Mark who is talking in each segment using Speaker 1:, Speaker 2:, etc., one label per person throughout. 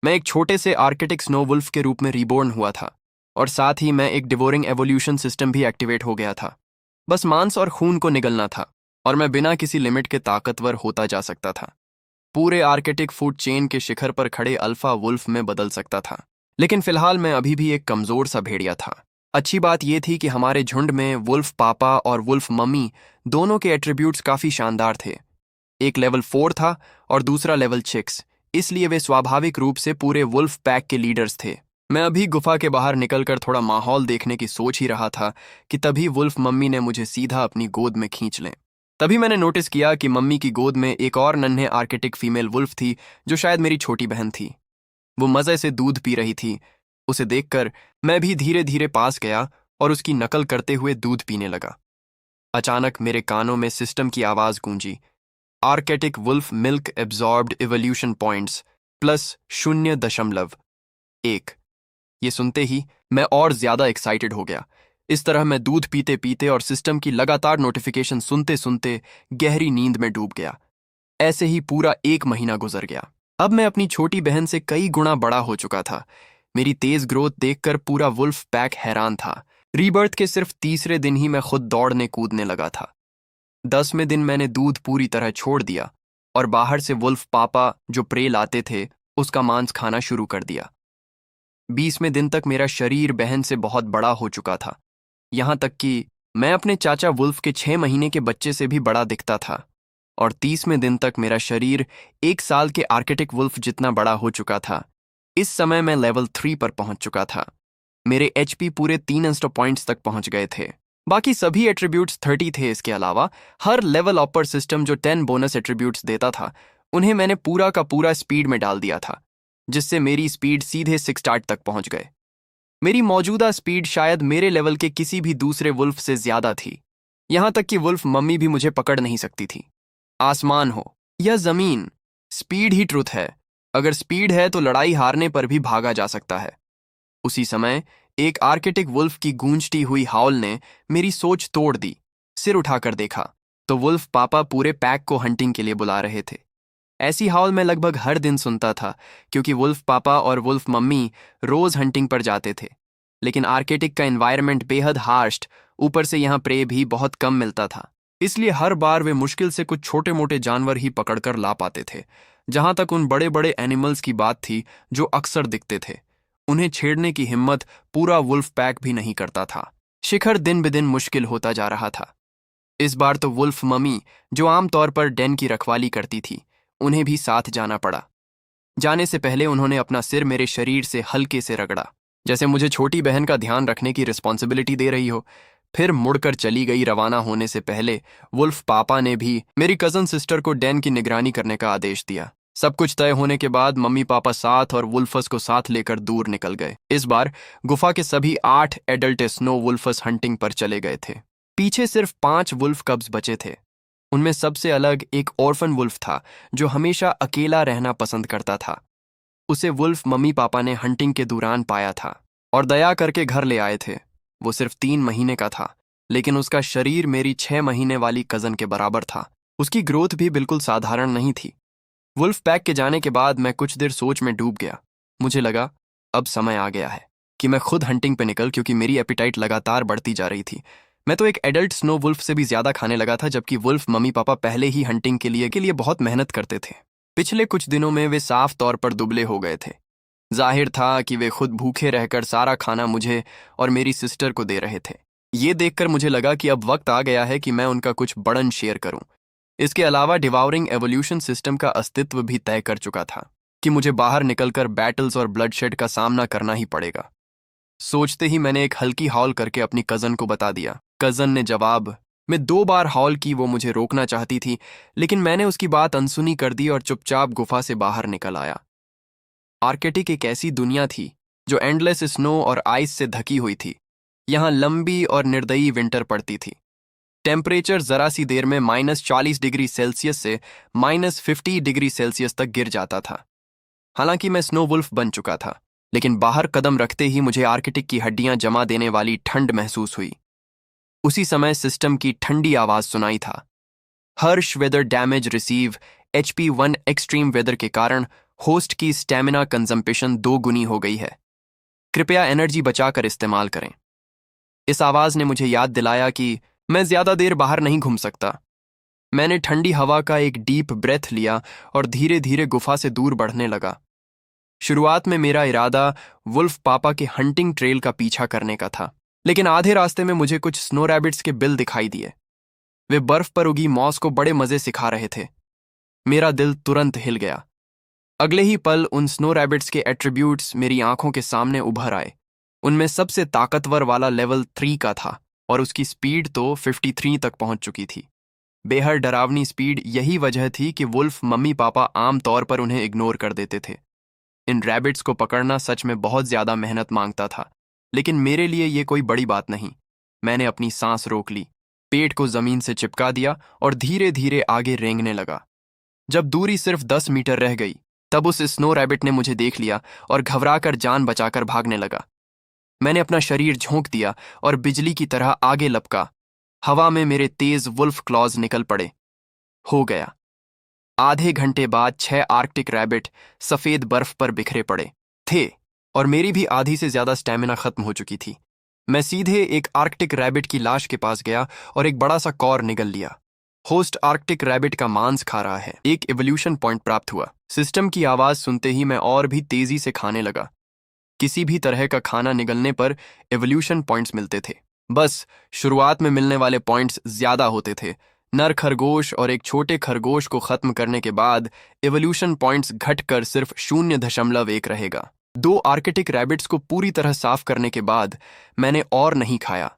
Speaker 1: मैं एक छोटे से आर्कटिक स्नो वुल्फ के रूप में रीबोर्न हुआ था, और साथ ही मैं एक डिवोरिंग एवोल्यूशन सिस्टम भी एक्टिवेट हो गया था। बस मांस और खून को निगलना था, और मैं बिना किसी लिमिट के ताकतवर होता जा सकता था। पूरे आर्कटिक फूड चेन के शिखर पर खड़े अल्फा वुल्फ में बदल सकता था। लेकिन फिलहाल मैं अभी भी एक कमजोर सा भेड़िया था। अच्छी बात यह थी कि हमारे झुंड में वुल्फ पापा और वुल्फ मम्मी दोनों के एट्रीब्यूट्स काफी शानदार थे। एक लेवल 4 था और दूसरा लेवल 6, इसलिए वे स्वाभाविक रूप से पूरे वुल्फ पैक के लीडर्स थे। मैं अभी गुफा के बाहर निकलकर थोड़ा माहौल देखने की सोच ही रहा था कि तभी वुल्फ मम्मी ने मुझे सीधा अपनी गोद में खींच लें। तभी मैंने नोटिस किया कि मम्मी की गोद में एक और नन्हे आर्कटिक फीमेल वुल्फ थी, जो शायद मेरी छोटी बहन थी। वो मजे से दूध पी रही थी। उसे देखकर मैं भी धीरे धीरे पास गया और उसकी नकल करते हुए दूध पीने लगा। अचानक मेरे कानों में सिस्टम की आवाज गूंजी, arctic wolf milk absorbed evolution points +0.1। ये सुनते ही मैं और ज्यादा एक्साइटेड हो गया। इस तरह मैं दूध पीते पीते और सिस्टम की लगातार नोटिफिकेशन सुनते सुनते गहरी नींद में डूब गया। ऐसे ही पूरा 1 महीना गुजर गया। अब मैं अपनी छोटी बहन से कई गुना बड़ा हो चुका था। मेरी तेज ग्रोथ देखकर पूरा वुल्फ पैक हैरान था। रीबर्थ के सिर्फ तीसरे दिन ही मैं खुद दौड़ने कूदने लगा था। 10वें दिन मैंने दूध पूरी तरह छोड़ दिया और बाहर से वुल्फ पापा जो प्रे लाते थे उसका मांस खाना शुरू कर दिया। 20वें दिन तक मेरा शरीर बहन से बहुत बड़ा हो चुका था, यहां तक कि मैं अपने चाचा वुल्फ के 6 महीने के बच्चे से भी बड़ा दिखता था। और 30वें दिन तक मेरा शरीर 1 साल के आर्कटिक वुल्फ जितना बड़ा हो चुका था। इस समय मैं लेवल 3 पर पहुंच चुका था। मेरे एचपी पूरे 3 इंस्टा पॉइंट्स तक पहुंच गए थे। बाकी सभी एट्रीब्यूट्स 30 थे। इसके अलावा हर लेवल अपर सिस्टम जो 10 बोनस एट्रीब्यूट्स देता था, उन्हें मैंने पूरा का पूरा स्पीड में डाल दिया था, जिससे मेरी स्पीड सीधे 6 स्टार्ट तक पहुंच गए। मेरी मौजूदा स्पीड शायद मेरे लेवल के किसी भी दूसरे वुल्फ से ज्यादा थी। यहां तक कि वुल्फ मम्मी भी मुझे पकड़ नहीं सकती थी। आसमान हो या जमीन, स्पीड ही ट्रुथ है। अगर स्पीड है तो लड़ाई हारने पर भी भागा जा सकता है। उसी समय एक आर्किटिक वुल्फ की गूंजती हुई हाउल ने मेरी सोच तोड़ दी। सिर उठाकर देखा तो वुल्फ पापा पूरे पैक को हंटिंग के लिए बुला रहे थे। ऐसी हाउल मैं लगभग हर दिन सुनता था, क्योंकि वुल्फ पापा और वुल्फ मम्मी रोज हंटिंग पर जाते थे। लेकिन आर्किटिक का एनवायरनमेंट बेहद हार्श, ऊपर से यहाँ प्रे भी बहुत कम मिलता था, इसलिए हर बार वे मुश्किल से कुछ छोटे मोटे जानवर ही पकड़कर ला पाते थे। जहां तक उन बड़े बड़े एनिमल्स की बात थी जो अक्सर दिखते थे, उन्हें छेड़ने की हिम्मत पूरा वुल्फ पैक भी नहीं करता था। शिखर दिन ब दिन मुश्किल होता जा रहा था। इस बार तो वुल्फ मम्मी, जो आमतौर पर डेन की रखवाली करती थी, उन्हें भी साथ जाना पड़ा। जाने से पहले उन्होंने अपना सिर मेरे शरीर से हल्के से रगड़ा, जैसे मुझे छोटी बहन का ध्यान रखने की रिस्पॉन्सिबिलिटी दे रही हो। फिर मुड़कर चली गई। रवाना होने से पहले वुल्फ पापा ने भी मेरी कजन सिस्टर को डैन की निगरानी करने का आदेश दिया। सब कुछ तय होने के बाद मम्मी पापा साथ और वुल्फस को साथ लेकर दूर निकल गए। इस बार गुफा के सभी 8 एडल्ट स्नो वुल्फस हंटिंग पर चले गए थे। पीछे सिर्फ 5 वुल्फ कब्स बचे थे। उनमें सबसे अलग एक ऑर्फन वुल्फ था, जो हमेशा अकेला रहना पसंद करता था। उसे वुल्फ मम्मी पापा ने हंटिंग के दौरान पाया था और दया करके घर ले आए थे। वो सिर्फ 3 महीने का था, लेकिन उसका शरीर मेरी 6 महीने वाली कजन के बराबर था। उसकी ग्रोथ भी बिल्कुल साधारण नहीं थी। वुल्फ पैक के जाने के बाद मैं कुछ देर सोच में डूब गया। मुझे लगा अब समय आ गया है कि मैं खुद हंटिंग पे निकल, क्योंकि मेरी एपिटाइट लगातार बढ़ती जा रही थी। मैं तो एक एडल्ट स्नो वुल्फ से भी ज्यादा खाने लगा था, जबकि वुल्फ मम्मी पापा पहले ही हंटिंग के लिए बहुत मेहनत करते थे। पिछले कुछ दिनों में वे साफ तौर पर दुबले हो गए थे। जाहिर था कि वे खुद भूखे रहकर सारा खाना मुझे और मेरी सिस्टर को दे रहे थे। ये देखकर मुझे लगा कि अब वक्त आ गया है कि मैं उनका कुछ बड़न शेयर करूं। इसके अलावा डिवाउरिंग एवोल्यूशन सिस्टम का अस्तित्व भी तय कर चुका था कि मुझे बाहर निकलकर बैटल्स और ब्लडशेड का सामना करना ही पड़ेगा। सोचते ही मैंने एक हल्की हॉल करके अपनी कजन को बता दिया। कजन ने जवाब में 2 बार हॉल की। वो मुझे रोकना चाहती थी, लेकिन मैंने उसकी बात अनसुनी कर दी और चुपचाप गुफा से बाहर निकल आया। आर्कटिक एक ऐसी दुनिया थी जो एंडलेस स्नो और आइस से ढकी हुई थी। यहाँ लंबी और निर्दयी विंटर पड़ती थी। टेम्परेचर जरा सी देर में -40 डिग्री सेल्सियस से -50 डिग्री सेल्सियस तक गिर जाता था। हालांकि मैं स्नो वुल्फ बन चुका था, लेकिन बाहर कदम रखते ही मुझे आर्कटिक की हड्डियां जमा देने वाली ठंड महसूस हुई। उसी समय सिस्टम की ठंडी आवाज सुनाई था। Harsh weather damage receive HP 1 extreme weather के कारण होस्ट की स्टैमिना कंजम्पेशन 2 गुनी हो गई है। कृपया एनर्जी बचाकर इस्तेमाल करें। इस आवाज ने मुझे याद दिलाया कि मैं ज्यादा देर बाहर नहीं घूम सकता। मैंने ठंडी हवा का एक डीप ब्रेथ लिया और धीरे धीरे गुफा से दूर बढ़ने लगा। शुरुआत में मेरा इरादा वुल्फ पापा के हंटिंग ट्रेल का पीछा करने का था, लेकिन आधे रास्ते में मुझे कुछ स्नो रैबिट्स के बिल दिखाई दिए। वे बर्फ पर उगी मॉस को बड़े मजे सिखा रहे थे। मेरा दिल तुरंत हिल गया। अगले ही पल उन स्नो रैबिट्स के एट्रीब्यूट्स मेरी आंखों के सामने उभर आए। उनमें सबसे ताकतवर वाला लेवल 3 का था और उसकी स्पीड तो 53 तक पहुंच चुकी थी। बेहद डरावनी स्पीड। यही वजह थी कि वुल्फ मम्मी पापा आम तौर पर उन्हें इग्नोर कर देते थे। इन रैबिट्स को पकड़ना सच में बहुत ज्यादा मेहनत मांगता था, लेकिन मेरे लिए ये कोई बड़ी बात नहीं। मैंने अपनी सांस रोक ली, पेट को जमीन से चिपका दिया और धीरे धीरे आगे रेंगने लगा। जब दूरी सिर्फ 10 मीटर रह गई, तब उस स्नो रैबिट ने मुझे देख लिया और घबराकर जान बचाकर भागने लगा। मैंने अपना शरीर झोंक दिया और बिजली की तरह आगे लपका। हवा में मेरे तेज वुल्फ क्लॉज निकल पड़े। हो गया। आधे घंटे बाद 6 आर्कटिक रैबिट सफेद बर्फ पर बिखरे पड़े थे और मेरी भी आधी से ज्यादा स्टैमिना खत्म हो चुकी थी। मैं सीधे एक आर्कटिक रैबिट की लाश के पास गया और एक बड़ा सा कॉर निगल लिया। होस्ट आर्कटिक रैबिट का मांस खा रहा है। एक एवोल्यूशन पॉइंट प्राप्त हुआ। सिस्टम की आवाज सुनते ही मैं और भी तेजी से खाने लगा। किसी भी तरह का खाना निगलने पर एवोल्यूशन पॉइंट्स मिलते थे। बस शुरुआत में मिलने वाले पॉइंट्स ज्यादा होते थे। नर खरगोश और एक छोटे खरगोश को खत्म करने के बाद एवोल्यूशन पॉइंट्स घटकर सिर्फ 0.1 रहेगा। 2 आर्कटिक रैबिट्स को पूरी तरह साफ करने के बाद मैंने और नहीं खाया।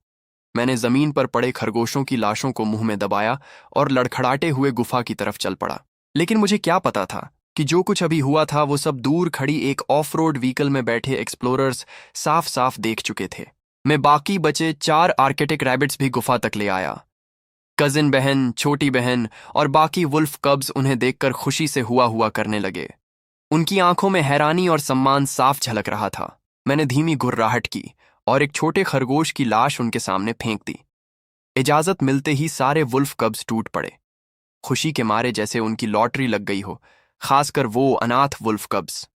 Speaker 1: मैंने जमीन पर पड़े खरगोशों की लाशों को मुंह में दबाया और लड़खड़ाते हुए गुफा की तरफ चल पड़ा। लेकिन मुझे क्या पता था कि जो कुछ अभी हुआ था वो सब दूर खड़ी एक ऑफ रोड व्हीकल में बैठे एक्सप्लोरर्स साफ साफ देख चुके थे। मैं बाकी बचे 4 आर्कटिक रैबिट्स भी गुफा तक ले आया। कजिन बहन, छोटी बहन और बाकी वुल्फ कब्स उन्हें देखकर खुशी से हुआ हुआ करने लगे। उनकी आंखों में हैरानी और सम्मान साफ झलक रहा था। मैंने धीमी गुर्राहट की और एक छोटे खरगोश की लाश उनके सामने फेंक दी। इजाजत मिलते ही सारे वुल्फ कब्स टूट पड़े, खुशी के मारे जैसे उनकी लॉटरी लग गई हो। खासकर वो अनाथ वुल्फ कब्स।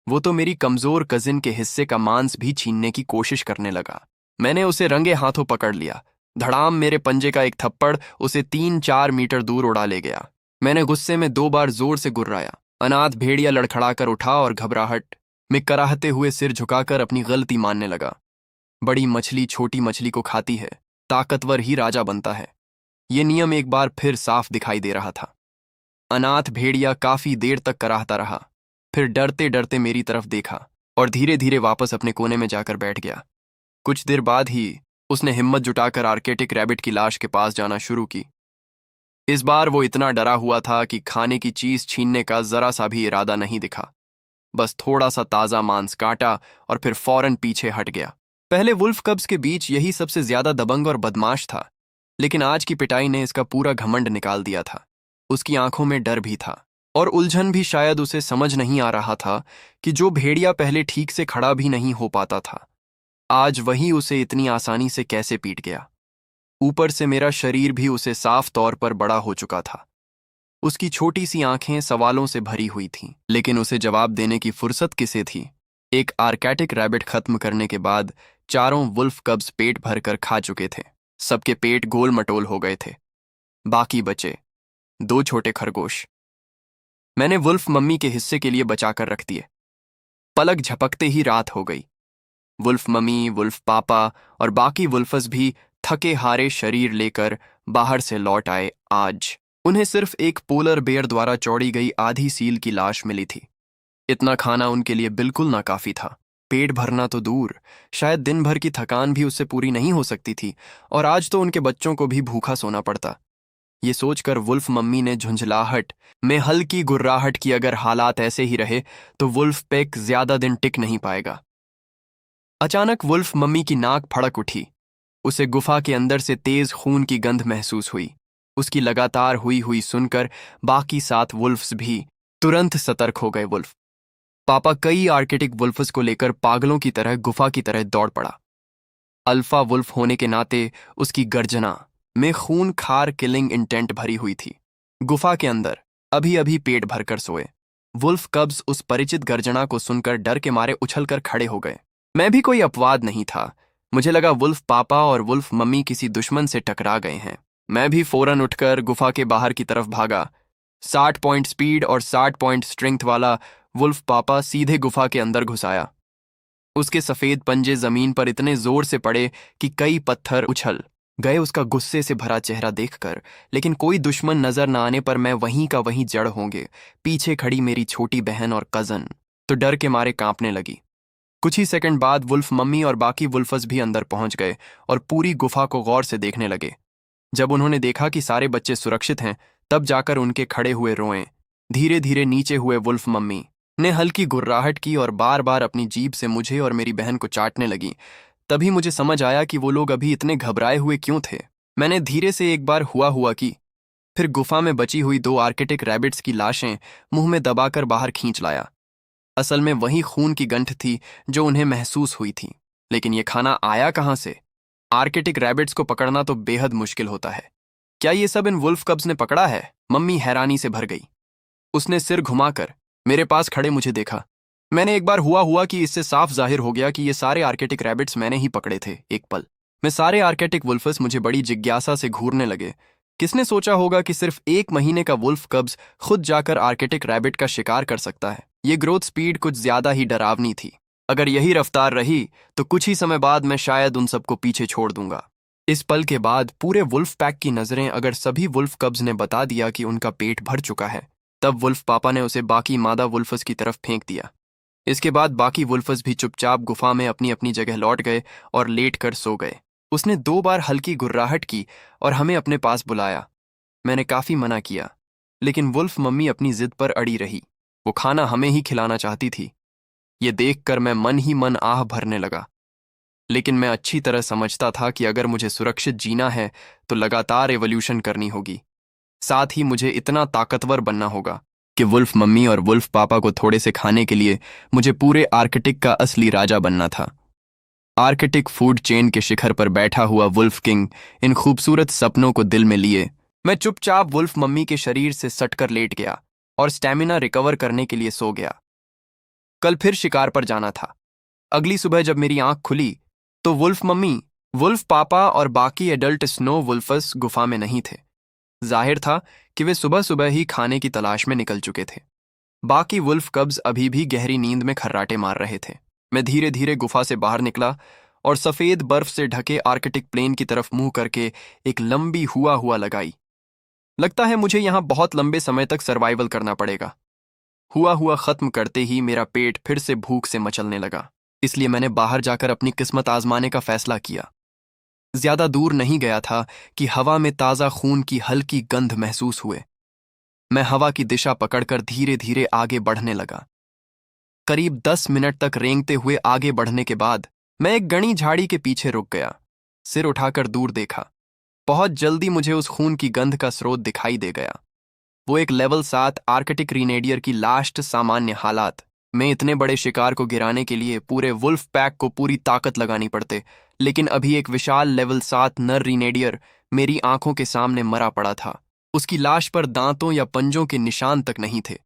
Speaker 1: वो तो मेरी कमजोर कजिन के हिस्से का मांस भी छीनने की कोशिश करने लगा। मैंने उसे रंगे हाथों पकड़ लिया। धड़ाम, मेरे पंजे का एक थप्पड़ उसे 3-4 मीटर दूर उड़ा ले गया। मैंने गुस्से में 2 बार जोर से गुर्राया। अनाथ भेड़िया लड़खड़ाकर उठा और घबराहट में कराहते हुए सिर झुकाकर अपनी गलती मानने लगा। बड़ी मछली छोटी मछली को खाती है, ताकतवर ही राजा बनता है। ये नियम एक बार फिर साफ दिखाई दे रहा था। अनाथ भेड़िया काफी देर तक कराहता रहा, फिर डरते डरते मेरी तरफ देखा और धीरे धीरे वापस अपने कोने में जाकर बैठ गया। कुछ देर बाद ही उसने हिम्मत जुटाकर आर्कटिक रैबिट की लाश के पास जाना शुरू की। इस बार वो इतना डरा हुआ था कि खाने की चीज छीनने का जरा सा भी इरादा नहीं दिखा। बस थोड़ा सा ताजा मांस काटा और फिर फौरन पीछे हट गया। पहले वुल्फ कब्स के बीच यही सबसे ज्यादा दबंग और बदमाश था, लेकिन आज की पिटाई ने इसका पूरा घमंड निकाल दिया था। उसकी आंखों में डर भी था और उलझन भी। शायद उसे समझ नहीं आ रहा था कि जो भेड़िया पहले ठीक से खड़ा भी नहीं हो पाता था, आज वही उसे इतनी आसानी से कैसे पीट गया। ऊपर से मेरा शरीर भी उसे साफ तौर पर बड़ा हो चुका था। उसकी छोटी सी आंखें सवालों से भरी हुई थीं, लेकिन उसे जवाब देने की फुर्सत किसे थी। एक आर्कटिक रैबिट खत्म करने के बाद चारों वुल्फ कब्स पेट भरकर खा चुके थे। सबके पेट गोल मटोल हो गए थे। बाकी बचे 2 छोटे खरगोश। मैंने वुल्फ मम्मी के हिस्से के लिए बचाकर रख दिए। पलक झपकते ही रात हो गई। वुल्फ मम्मी, वुल्फ पापा और बाकी वुल्फस भी थके हारे शरीर लेकर बाहर से लौट आए। आज उन्हें सिर्फ एक पोलर बेयर द्वारा चौड़ी गई आधी सील की लाश मिली थी। इतना खाना उनके लिए बिल्कुल नाकाफी था। पेट भरना तो दूर, शायद दिन भर की थकान भी उससे पूरी नहीं हो सकती थी, और आज तो उनके बच्चों को भी भूखा सोना पड़ता। ये सोचकर वुल्फ मम्मी ने झुंझलाहट में हल्की गुर्राहट की। अगर हालात ऐसे ही रहे तो वुल्फ पैक ज्यादा दिन टिक नहीं पाएगा। अचानक वुल्फ मम्मी की नाक फड़क उठी। उसे गुफा के अंदर से तेज खून की गंध महसूस हुई। उसकी लगातार हुई हुई सुनकर बाकी 7 वुल्फ्स भी तुरंत सतर्क हो गए। वुल्फ पापा कई आर्कटिक वुल्फ्स को लेकर पागलों की तरह गुफा की तरह दौड़ पड़ा। अल्फा वुल्फ होने के नाते उसकी गर्जना में खून खार किलिंग इंटेंट भरी हुई थी। गुफा के अंदर अभी अभी पेट भरकर सोए वुल्फ कब्स उस परिचित गर्जना को सुनकर डर के मारे उछलकर खड़े हो गए। मैं भी कोई अपवाद नहीं था। मुझे लगा वुल्फ पापा और वुल्फ मम्मी किसी दुश्मन से टकरा गए हैं। मैं भी फौरन उठकर गुफा के बाहर की तरफ भागा। 60 पॉइंट स्पीड और 60 पॉइंट स्ट्रेंथ वाला वुल्फ पापा सीधे गुफा के अंदर घुस आया। उसके सफेद पंजे जमीन पर इतने जोर से पड़े कि कई पत्थर उछल गए उसका गुस्से से भरा चेहरा देखकर। लेकिन कोई दुश्मन नजर न आने पर मैं वहीं का वहीं जड़ होंगे। पीछे खड़ी मेरी छोटी बहन और कजन तो डर के मारे कांपने लगी। कुछ ही सेकंड बाद वुल्फ मम्मी और बाकी वुल्फस भी अंदर पहुंच गए और पूरी गुफा को गौर से देखने लगे। जब उन्होंने देखा कि सारे बच्चे सुरक्षित हैं, तब जाकर उनके खड़े हुए रोए धीरे धीरे नीचे हुए वुल्फ मम्मी ने हल्की गुर्राहट की और बार बार अपनी जीभ से मुझे और मेरी बहन को चाटने लगी। तभी मुझे समझ आया कि वो लोग अभी इतने घबराए हुए क्यों थे। मैंने धीरे से एक बार हुआ हुआ की, फिर गुफा में बची हुई 2 आर्कटिक रैबिट्स की लाशें मुंह में दबाकर बाहर खींच लाया। असल में वही खून की गंठ थी जो उन्हें महसूस हुई थी। लेकिन ये खाना आया कहाँ से? आर्कटिक रैबिट्स को पकड़ना तो बेहद मुश्किल होता है। क्या ये सब इन वुल्फ कब्स ने पकड़ा है? मम्मी हैरानी से भर गई। उसने सिर घुमाकर मेरे पास खड़े मुझे देखा। मैंने एक बार हुआ हुआ कि इससे साफ जाहिर हो गया कि ये सारे आर्कटिक रैबिट्स मैंने ही पकड़े थे। एक पल में सारे आर्कटिक वुल्फस मुझे बड़ी जिज्ञासा से घूरने लगे। किसने सोचा होगा कि सिर्फ 1 महीने का वुल्फ कब्स खुद जाकर आर्कटिक रैबिट का शिकार कर सकता है? ये ग्रोथ स्पीड कुछ ज्यादा ही डरावनी थी। अगर यही रफ्तार रही तो कुछ ही समय बाद मैं शायद उन सबको पीछे छोड़ दूंगा। इस पल के बाद पूरे वुल्फ पैक की नजरें अगर सभी वुल्फ कब्स ने बता दिया कि उनका पेट भर चुका है, तब वुल्फ पापा ने उसे बाकी मादा वुल्फस की तरफ फेंक दिया। इसके बाद बाकी वुल्फस भी चुपचाप गुफा में अपनी अपनी जगह लौट गए और लेट कर सो गए। उसने 2 बार हल्की गुर्राहट की और हमें अपने पास बुलाया। मैंने काफी मना किया, लेकिन वुल्फ मम्मी अपनी जिद पर अड़ी रही। वो खाना हमें ही खिलाना चाहती थी। ये देखकर मैं मन ही मन आह भरने लगा। लेकिन मैं अच्छी तरह समझता था कि अगर मुझे सुरक्षित जीना है तो लगातार एवोल्यूशन करनी होगी। साथ ही मुझे इतना ताकतवर बनना होगा कि वुल्फ मम्मी और वुल्फ पापा को थोड़े से खाने के लिए मुझे पूरे आर्कटिक का असली राजा बनना था। आर्कटिक फूड चेन के शिखर पर बैठा हुआ वुल्फ किंग इन खूबसूरत सपनों को दिल में लिए मैं चुपचाप वुल्फ मम्मी के शरीर से सटकर लेट गया और स्टैमिना रिकवर करने के लिए सो गया। कल फिर शिकार पर जाना था। अगली सुबह जब मेरी आंख खुली तो वुल्फ मम्मी, वुल्फ पापा और बाकी एडल्ट स्नो वुल्फस गुफा में नहीं थे। जाहिर था कि वे सुबह सुबह ही खाने की तलाश में निकल चुके थे। बाकी वुल्फ कब्स अभी भी गहरी नींद में खर्राटे मार रहे थे। मैं धीरे धीरे गुफा से बाहर निकला और सफेद बर्फ से ढके आर्कटिक प्लेन की तरफ मुंह करके एक लंबी हुआ लगाई। लगता है मुझे यहां बहुत लंबे समय तक सर्वाइवल करना पड़ेगा। हुआ खत्म करते ही मेरा पेट फिर से भूख से मचलने लगा। इसलिए मैंने बाहर जाकर अपनी किस्मत आजमाने का फैसला किया। ज्यादा दूर नहीं गया था कि हवा में ताजा खून की हल्की गंध महसूस हुए। मैं हवा की दिशा पकड़कर धीरे धीरे आगे बढ़ने लगा। करीब 10 मिनट तक रेंगते हुए आगे बढ़ने के बाद मैं एक घनी झाड़ी के पीछे रुक गया। सिर उठाकर दूर देखा। बहुत जल्दी मुझे उस खून की गंध का स्रोत दिखाई दे गया। वो एक लेवल 7 आर्कटिक रीनेडियर की लास्ट सामान्य हालात में इतने बड़े शिकार को गिराने के लिए पूरे वुल्फ पैक को पूरी ताकत लगानी पड़ते, लेकिन अभी एक विशाल लेवल 7 नर रीनेडियर मेरी आंखों के सामने मरा पड़ा था। उसकी लाश पर दांतों या पंजों के निशान तक नहीं थे।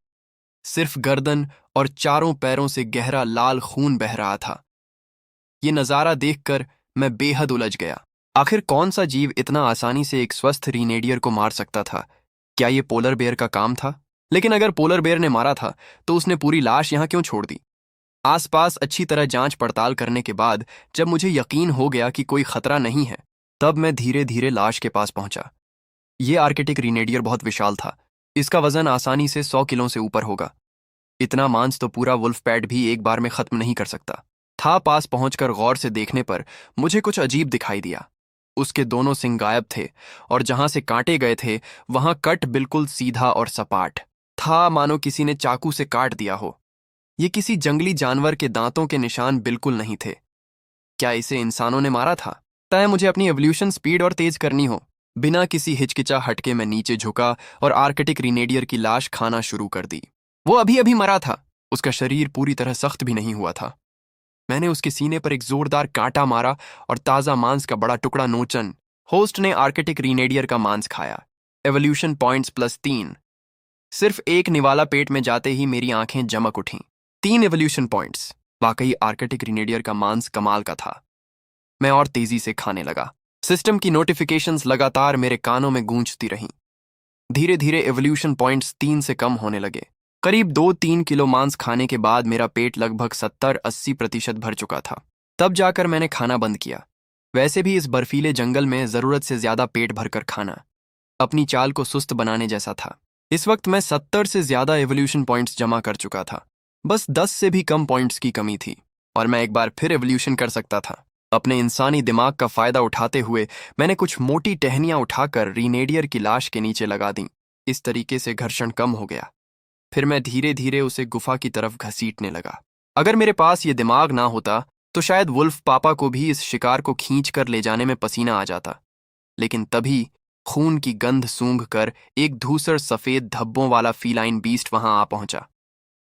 Speaker 1: सिर्फ गर्दन और चारों पैरों से गहरा लाल खून बह रहा था। ये नज़ारा देखकर मैं बेहद उलझ गया। आखिर कौन सा जीव इतना आसानी से एक स्वस्थ रीनेडियर को मार सकता था? क्या ये पोलर बेयर का काम था? लेकिन अगर पोलर बेयर ने मारा था तो उसने पूरी लाश यहां क्यों छोड़ दी? आसपास अच्छी तरह जांच पड़ताल करने के बाद जब मुझे यकीन हो गया कि कोई खतरा नहीं है, तब मैं धीरे धीरे लाश के पास पहुंचा। यह आर्कटिक रीनेडियर बहुत विशाल था। इसका वजन आसानी से 100 किलो से ऊपर होगा। इतना मांस तो पूरा वुल्फ पैड भी एक बार में खत्म नहीं कर सकता था। पास पहुंचकर गौर से देखने पर मुझे कुछ अजीब दिखाई दिया। उसके दोनों सिंग गायब थे और जहां से काटे गए थे वहां कट बिल्कुल सीधा और सपाट था, मानो किसी ने चाकू से काट दिया हो। ये किसी जंगली जानवर के दांतों के निशान बिल्कुल नहीं थे। क्या इसे इंसानों ने मारा था? तय मुझे अपनी एवोल्यूशन स्पीड और तेज करनी हो। बिना किसी हिचकिचा हटके मैं नीचे झुका और आर्कटिक रीनेडियर की लाश खाना शुरू कर दी। वो अभी अभी मरा था। उसका शरीर पूरी तरह सख्त भी नहीं हुआ था। मैंने उसके सीने पर एक जोरदार कांटा मारा और ताजा मांस का बड़ा टुकड़ा नोचन। होस्ट ने आर्कटिक रीनेडियर का मांस खाया। Evolution points +3। सिर्फ एक निवाला पेट में जाते ही मेरी आंखें चमक उठीं। 3 एवोल्यूशन पॉइंट्स। वाकई आर्कटिक रिनेडियर का मांस कमाल का था। मैं और तेजी से खाने लगा। सिस्टम की नोटिफिकेशंस लगातार मेरे कानों में गूंजती रहीं। धीरे धीरे एवोल्यूशन पॉइंट्स 3 से कम होने लगे। करीब 2-3 किलो मांस खाने के बाद मेरा पेट लगभग 70-80% भर चुका था। तब जाकर मैंने खाना बंद किया। वैसे भी इस बर्फीले जंगल में जरूरत से ज्यादा पेट भरकर खाना अपनी चाल को सुस्त बनाने जैसा था। इस वक्त मैं 70 से ज्यादा एवोल्यूशन पॉइंट्स जमा कर चुका था। बस 10 से भी कम पॉइंट्स की कमी थी और मैं एक बार फिर एवोल्यूशन कर सकता था। अपने इंसानी दिमाग का फायदा उठाते हुए मैंने कुछ मोटी टहनियां उठाकर रीनेडियर की लाश के नीचे लगा दी। इस तरीके से घर्षण कम हो गया। फिर मैं धीरे धीरे उसे गुफा की तरफ घसीटने लगा। अगर मेरे पास ये दिमाग ना होता तो शायद वुल्फ पापा को भी इस शिकार को खींच कर ले जाने में पसीना आ जाता। लेकिन तभी खून की गंध सूंघ कर एक धूसर सफेद धब्बों वाला फीलाइन बीस्ट वहां आ पहुंचा।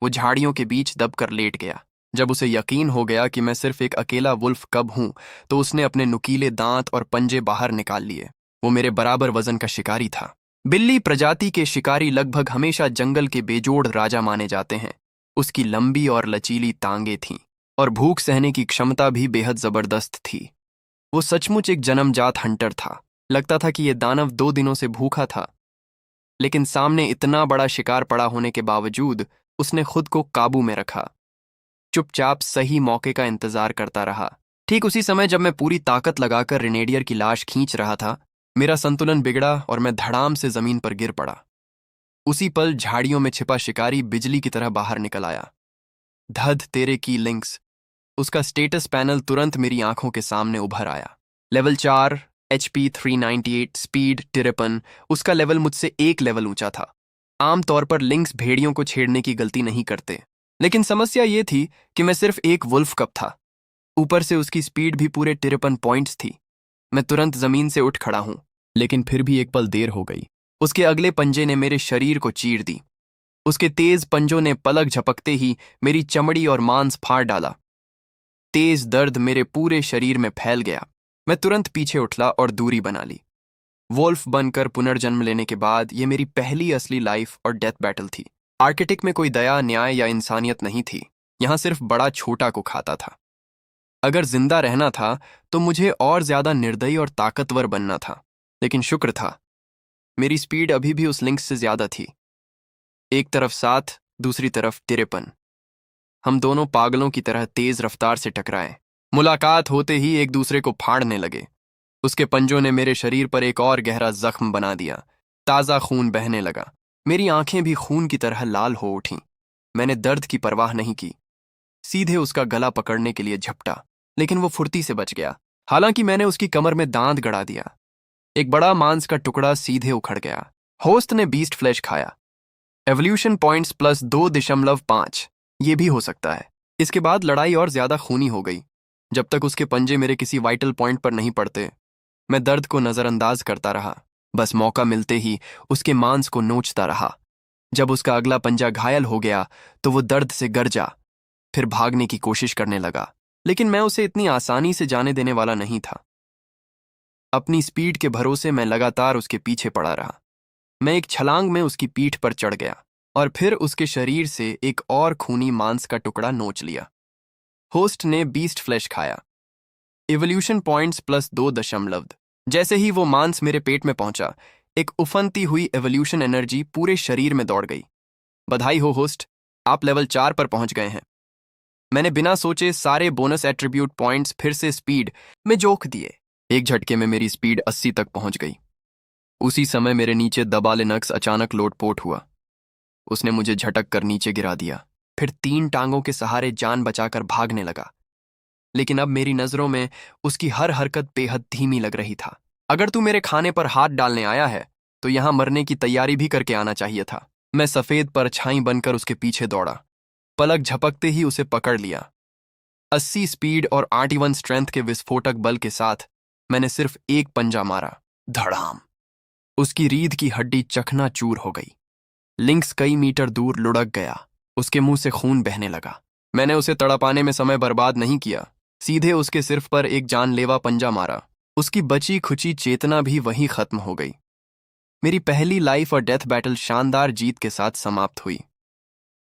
Speaker 1: वो झाड़ियों के बीच दबकर लेट गया। जब उसे यकीन हो गया कि मैं सिर्फ एक अकेला वुल्फ कब हूं तो उसने अपने नुकीले दांत और पंजे बाहर निकाल लिए। वो मेरे बराबर वजन का शिकारी था। बिल्ली प्रजाति के शिकारी लगभग हमेशा जंगल के बेजोड़ राजा माने जाते हैं। उसकी लंबी और लचीली टांगें थीं और भूख सहने की क्षमता भी बेहद जबरदस्त थी। वो सचमुच एक जन्मजात हंटर था। लगता था कि यह दानव 2 दिनों से भूखा था, लेकिन सामने इतना बड़ा शिकार पड़ा होने के बावजूद उसने खुद को काबू में रखा। चुपचाप सही मौके का इंतजार करता रहा। ठीक उसी समय जब मैं पूरी ताकत लगाकर रिनेडियर की लाश खींच रहा था, मेरा संतुलन बिगड़ा और मैं धड़ाम से जमीन पर गिर पड़ा। उसी पल झाड़ियों में छिपा शिकारी बिजली की तरह बाहर निकल आया। धध तेरे की लिंक्स। उसका स्टेटस पैनल तुरंत मेरी आंखों के सामने उभर आया। Level 4, HP 398, speed 53। उसका लेवल मुझसे 1 लेवल ऊंचा था। आमतौर पर लिंक्स भेड़ियों को छेड़ने की गलती नहीं करते, लेकिन समस्या ये थी कि मैं सिर्फ एक वुल्फ कप था। ऊपर से उसकी स्पीड भी पूरे 53 पॉइंट्स थी। मैं तुरंत जमीन से उठ खड़ा हूं, लेकिन फिर भी एक पल देर हो गई। उसके अगले पंजे ने मेरे शरीर को चीर दी। उसके तेज पंजों ने पलक झपकते ही मेरी चमड़ी और मांस फाड़ डाला। तेज दर्द मेरे पूरे शरीर में फैल गया। मैं तुरंत पीछे उछला और दूरी बना ली। वोल्फ बनकर पुनर्जन्म लेने के बाद यह मेरी पहली असली लाइफ और डेथ बैटल थी। आर्कटिक में कोई दया, न्याय या इंसानियत नहीं थी। यहां सिर्फ बड़ा छोटा को खाता था। अगर जिंदा रहना था तो मुझे और ज्यादा निर्दयी और ताकतवर बनना था। लेकिन शुक्र था, मेरी स्पीड अभी भी उस लिंक्स से ज्यादा थी। एक तरफ 7, दूसरी तरफ 53। हम दोनों पागलों की तरह तेज रफ्तार से टकराए। मुलाकात होते ही एक दूसरे को फाड़ने लगे। उसके पंजों ने मेरे शरीर पर एक और गहरा जख्म बना दिया। ताजा खून बहने लगा। मेरी आंखें भी खून की तरह लाल हो उठीं। मैंने दर्द की परवाह नहीं की। सीधे उसका गला पकड़ने के लिए झपटा, लेकिन वो फुर्ती से बच गया। हालांकि मैंने उसकी कमर में दांत गड़ा दिया। एक बड़ा मांस का टुकड़ा सीधे उखड़ गया। होस्ट ने बीस्ट फ्लैश खाया। Evolution points plus 2.5। ये भी हो सकता है। इसके बाद लड़ाई और ज्यादा खूनी हो गई। जब तक उसके पंजे मेरे किसी वाइटल पॉइंट पर नहीं पड़ते, मैं दर्द को नजरअंदाज करता रहा। बस मौका मिलते ही उसके मांस को नोचता रहा। जब उसका अगला पंजा घायल हो गया तो वो दर्द से गरजा, फिर भागने की कोशिश करने लगा। लेकिन मैं उसे इतनी आसानी से जाने देने वाला नहीं था। अपनी स्पीड के भरोसे मैं लगातार उसके पीछे पड़ा रहा। मैं एक छलांग में उसकी पीठ पर चढ़ गया और फिर उसके शरीर से एक और खूनी मांस का टुकड़ा नोच लिया। होस्ट ने बीस्ट फ्लैश खाया। Evolution points plus 2. जैसे ही वो मांस मेरे पेट में पहुंचा, एक उफनती हुई एवोल्यूशन एनर्जी पूरे शरीर में दौड़ गई। बधाई हो होस्ट, आप लेवल 4 पर पहुंच गए हैं। मैंने बिना सोचे सारे बोनस एट्रीब्यूट पॉइंट्स फिर से स्पीड में जोक दिए। एक झटके में मेरी स्पीड 80 तक पहुंच गई। उसी समय मेरे नीचे दबा लिनक्स अचानक लोटपोट हुआ। उसने मुझे झटक कर नीचे गिरा दिया, फिर 3 टांगों के सहारे जान बचाकर भागने लगा। लेकिन अब मेरी नजरों में उसकी हर हरकत बेहद धीमी लग रही था। अगर तू मेरे खाने पर हाथ डालने आया है तो यहां मरने की तैयारी भी करके आना चाहिए था। मैं सफेद परछाई बनकर उसके पीछे दौड़ा। पलक झपकते ही उसे पकड़ लिया। 80 स्पीड और 81 स्ट्रेंथ के विस्फोटक बल के साथ मैंने सिर्फ एक पंजा मारा। धड़ाम! उसकी रीढ़ की हड्डी चकनाचूर हो गई। लिंक्स कई मीटर दूर लुढ़क गया। उसके मुंह से खून बहने लगा। मैंने उसे तड़पाने में समय बर्बाद नहीं किया। सीधे उसके सिर पर एक जानलेवा पंजा मारा। उसकी बची खुची चेतना भी वहीं खत्म हो गई। मेरी पहली लाइफ और डेथ बैटल शानदार जीत के साथ समाप्त हुई।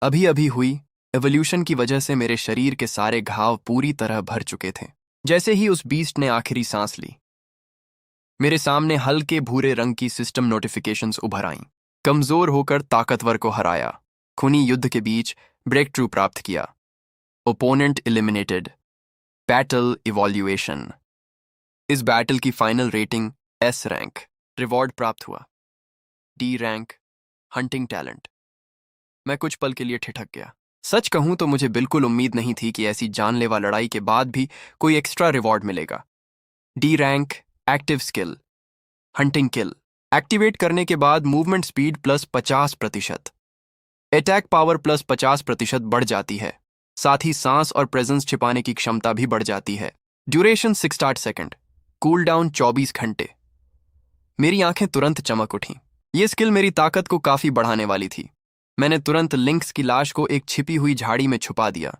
Speaker 1: अभी अभी हुई एवोल्यूशन की वजह से मेरे शरीर के सारे घाव पूरी तरह भर चुके थे। जैसे ही उस बीस्ट ने आखिरी सांस ली, मेरे सामने हल्के भूरे रंग की सिस्टम नोटिफिकेशंस उभर आईं। कमजोर होकर ताकतवर को हराया, खूनी युद्ध के बीच ब्रेक थ्रू प्राप्त किया, ओपोनेंट एलिमिनेटेड, बैटल इवॉल्यूएशन। इस बैटल की final rating S rank, reward प्राप्त हुआ डी रैंक, हंटिंग टैलेंट। मैं कुछ पल के लिए ठिठक गया। सच कहूं तो मुझे बिल्कुल उम्मीद नहीं थी कि ऐसी जानलेवा लड़ाई के बाद भी कोई एक्स्ट्रा रिवॉर्ड मिलेगा। D rank, active skill, hunting kill. Activate करने के बाद movement speed plus 50%, attack power plus 50% बढ़ जाती है। साथ ही सांस और प्रेजेंस छिपाने की क्षमता भी बढ़ जाती है। ड्यूरेशन 60 सेकंड, कूल डाउन 24 घंटे। मेरी आंखें तुरंत चमक उठीं। ये स्किल मेरी ताकत को काफी बढ़ाने वाली थी। मैंने तुरंत लिंक्स की लाश को एक छिपी हुई झाड़ी में छुपा दिया।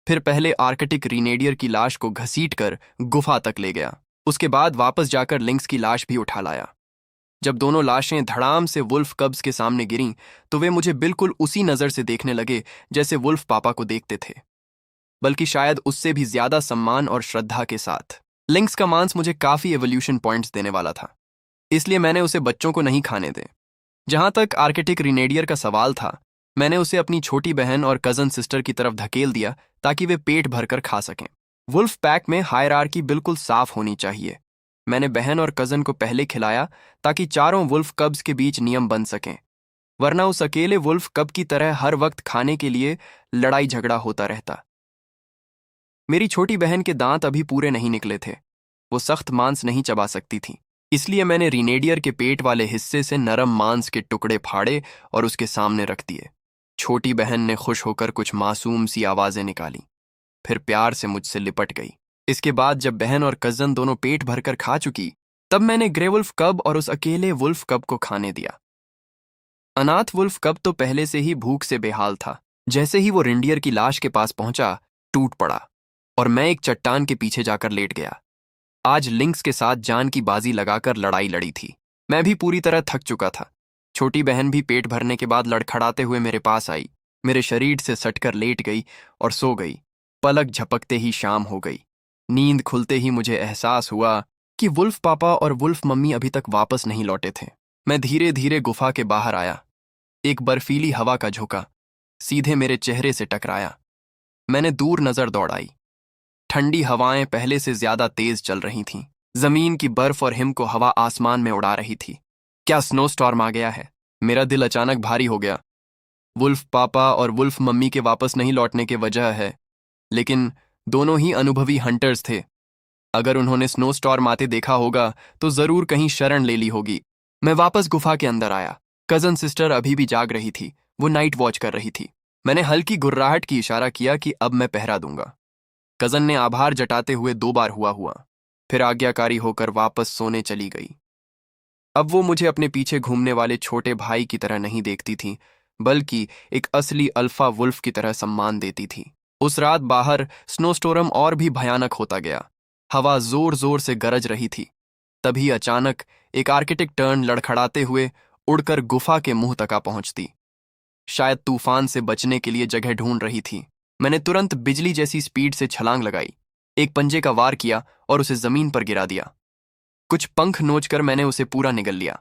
Speaker 1: फिर पहले आर्कटिक रीनेडियर की लाश को घसीटकर गुफा तक ले गया। उसके बाद वापस जाकर लिंक्स की लाश भी उठा लाया। जब दोनों लाशें धड़ाम से वुल्फ कब्स के सामने गिरीं, तो वे मुझे बिल्कुल उसी नजर से देखने लगे जैसे वुल्फ पापा को देखते थे, बल्कि शायद उससे भी ज्यादा सम्मान और श्रद्धा के साथ। लिंक्स का मांस मुझे काफी एवोल्यूशन पॉइंट्स देने वाला था, इसलिए मैंने उसे बच्चों को नहीं खाने दे। जहां तक आर्कटिक रीनेडियर का सवाल था, मैंने उसे अपनी छोटी बहन और कजन सिस्टर की तरफ धकेल दिया ताकि वे पेट भरकर खा सकें। वुल्फ पैक में हायरार्की बिल्कुल साफ होनी चाहिए। मैंने बहन और कजन को पहले खिलाया ताकि चारों वुल्फ कब्स के बीच नियम बन सकें, वरना उस अकेले वुल्फ कब की तरह हर वक्त खाने के लिए लड़ाई झगड़ा होता रहता। मेरी छोटी बहन के दांत अभी पूरे नहीं निकले थे, वो सख्त मांस नहीं चबा सकती थी, इसलिए मैंने रीनेडियर के पेट वाले हिस्से से नरम मांस के टुकड़े फाड़े और उसके सामने रख दिए। छोटी बहन ने खुश होकर कुछ मासूम सी आवाजें निकाली, फिर प्यार से मुझसे लिपट गई। इसके बाद जब बहन और कजन दोनों पेट भरकर खा चुकी, तब मैंने ग्रे वुल्फ कब और उस अकेले वुल्फ कब को खाने दिया। अनाथ वुल्फ कब तो पहले से ही भूख से बेहाल था। जैसे ही वो रिंडियर की लाश के पास पहुंचा, टूट पड़ा और मैं एक चट्टान के पीछे जाकर लेट गया। आज लिंक्स के साथ जान की बाजी लगाकर लड़ाई लड़ी थी। मैं भी पूरी तरह थक चुका था। छोटी बहन भी पेट भरने के बाद लड़खड़ाते हुए मेरे पास आई, मेरे शरीर से सटकर लेट गई और सो गई। पलक झपकते ही शाम हो गई। नींद खुलते ही मुझे एहसास हुआ कि वुल्फ पापा और वुल्फ मम्मी अभी तक वापस नहीं लौटे थे। मैं धीरे धीरे गुफा के बाहर आया। एक बर्फीली हवा का झोंका सीधे मेरे चेहरे से टकराया। मैंने दूर नजर दौड़ाई। ठंडी हवाएं पहले से ज्यादा तेज चल रही थीं। जमीन की बर्फ और हिम को हवा आसमान में उड़ा रही थी। क्या स्नो स्टॉर्म आ गया है? मेरा दिल अचानक भारी हो गया। वुल्फ पापा और वुल्फ मम्मी के वापस नहीं लौटने की वजह है, लेकिन दोनों ही अनुभवी हंटर्स थे। अगर उन्होंने स्नो स्टॉर्म आते देखा होगा तो जरूर कहीं शरण ले ली होगी। मैं वापस गुफा के अंदर आया। कजन सिस्टर अभी भी जाग रही थी, वो नाइट वॉच कर रही थी। मैंने हल्की गुर्राहट की इशारा किया कि अब मैं पहरा दूंगा। कजन ने आभार जताते हुए 2 बार हुआ, फिर आज्ञाकारी होकर वापस सोने चली गई। अब वो मुझे अपने पीछे घूमने वाले छोटे भाई की तरह नहीं देखती थी, बल्कि एक असली अल्फा वुल्फ की तरह सम्मान देती थी। उस रात बाहर स्नोस्टॉर्म और भी भयानक होता गया। हवा जोर जोर से गरज रही थी। तभी अचानक एक आर्किटेक टर्न लड़खड़ाते हुए उड़कर गुफा के मुंह तक आ पहुंचती। शायद तूफान से बचने के लिए जगह ढूंढ रही थी। मैंने तुरंत बिजली जैसी स्पीड से छलांग लगाई, एक पंजे का वार किया और उसे जमीन पर गिरा दिया। कुछ पंख नोचकर मैंने उसे पूरा निगल लिया।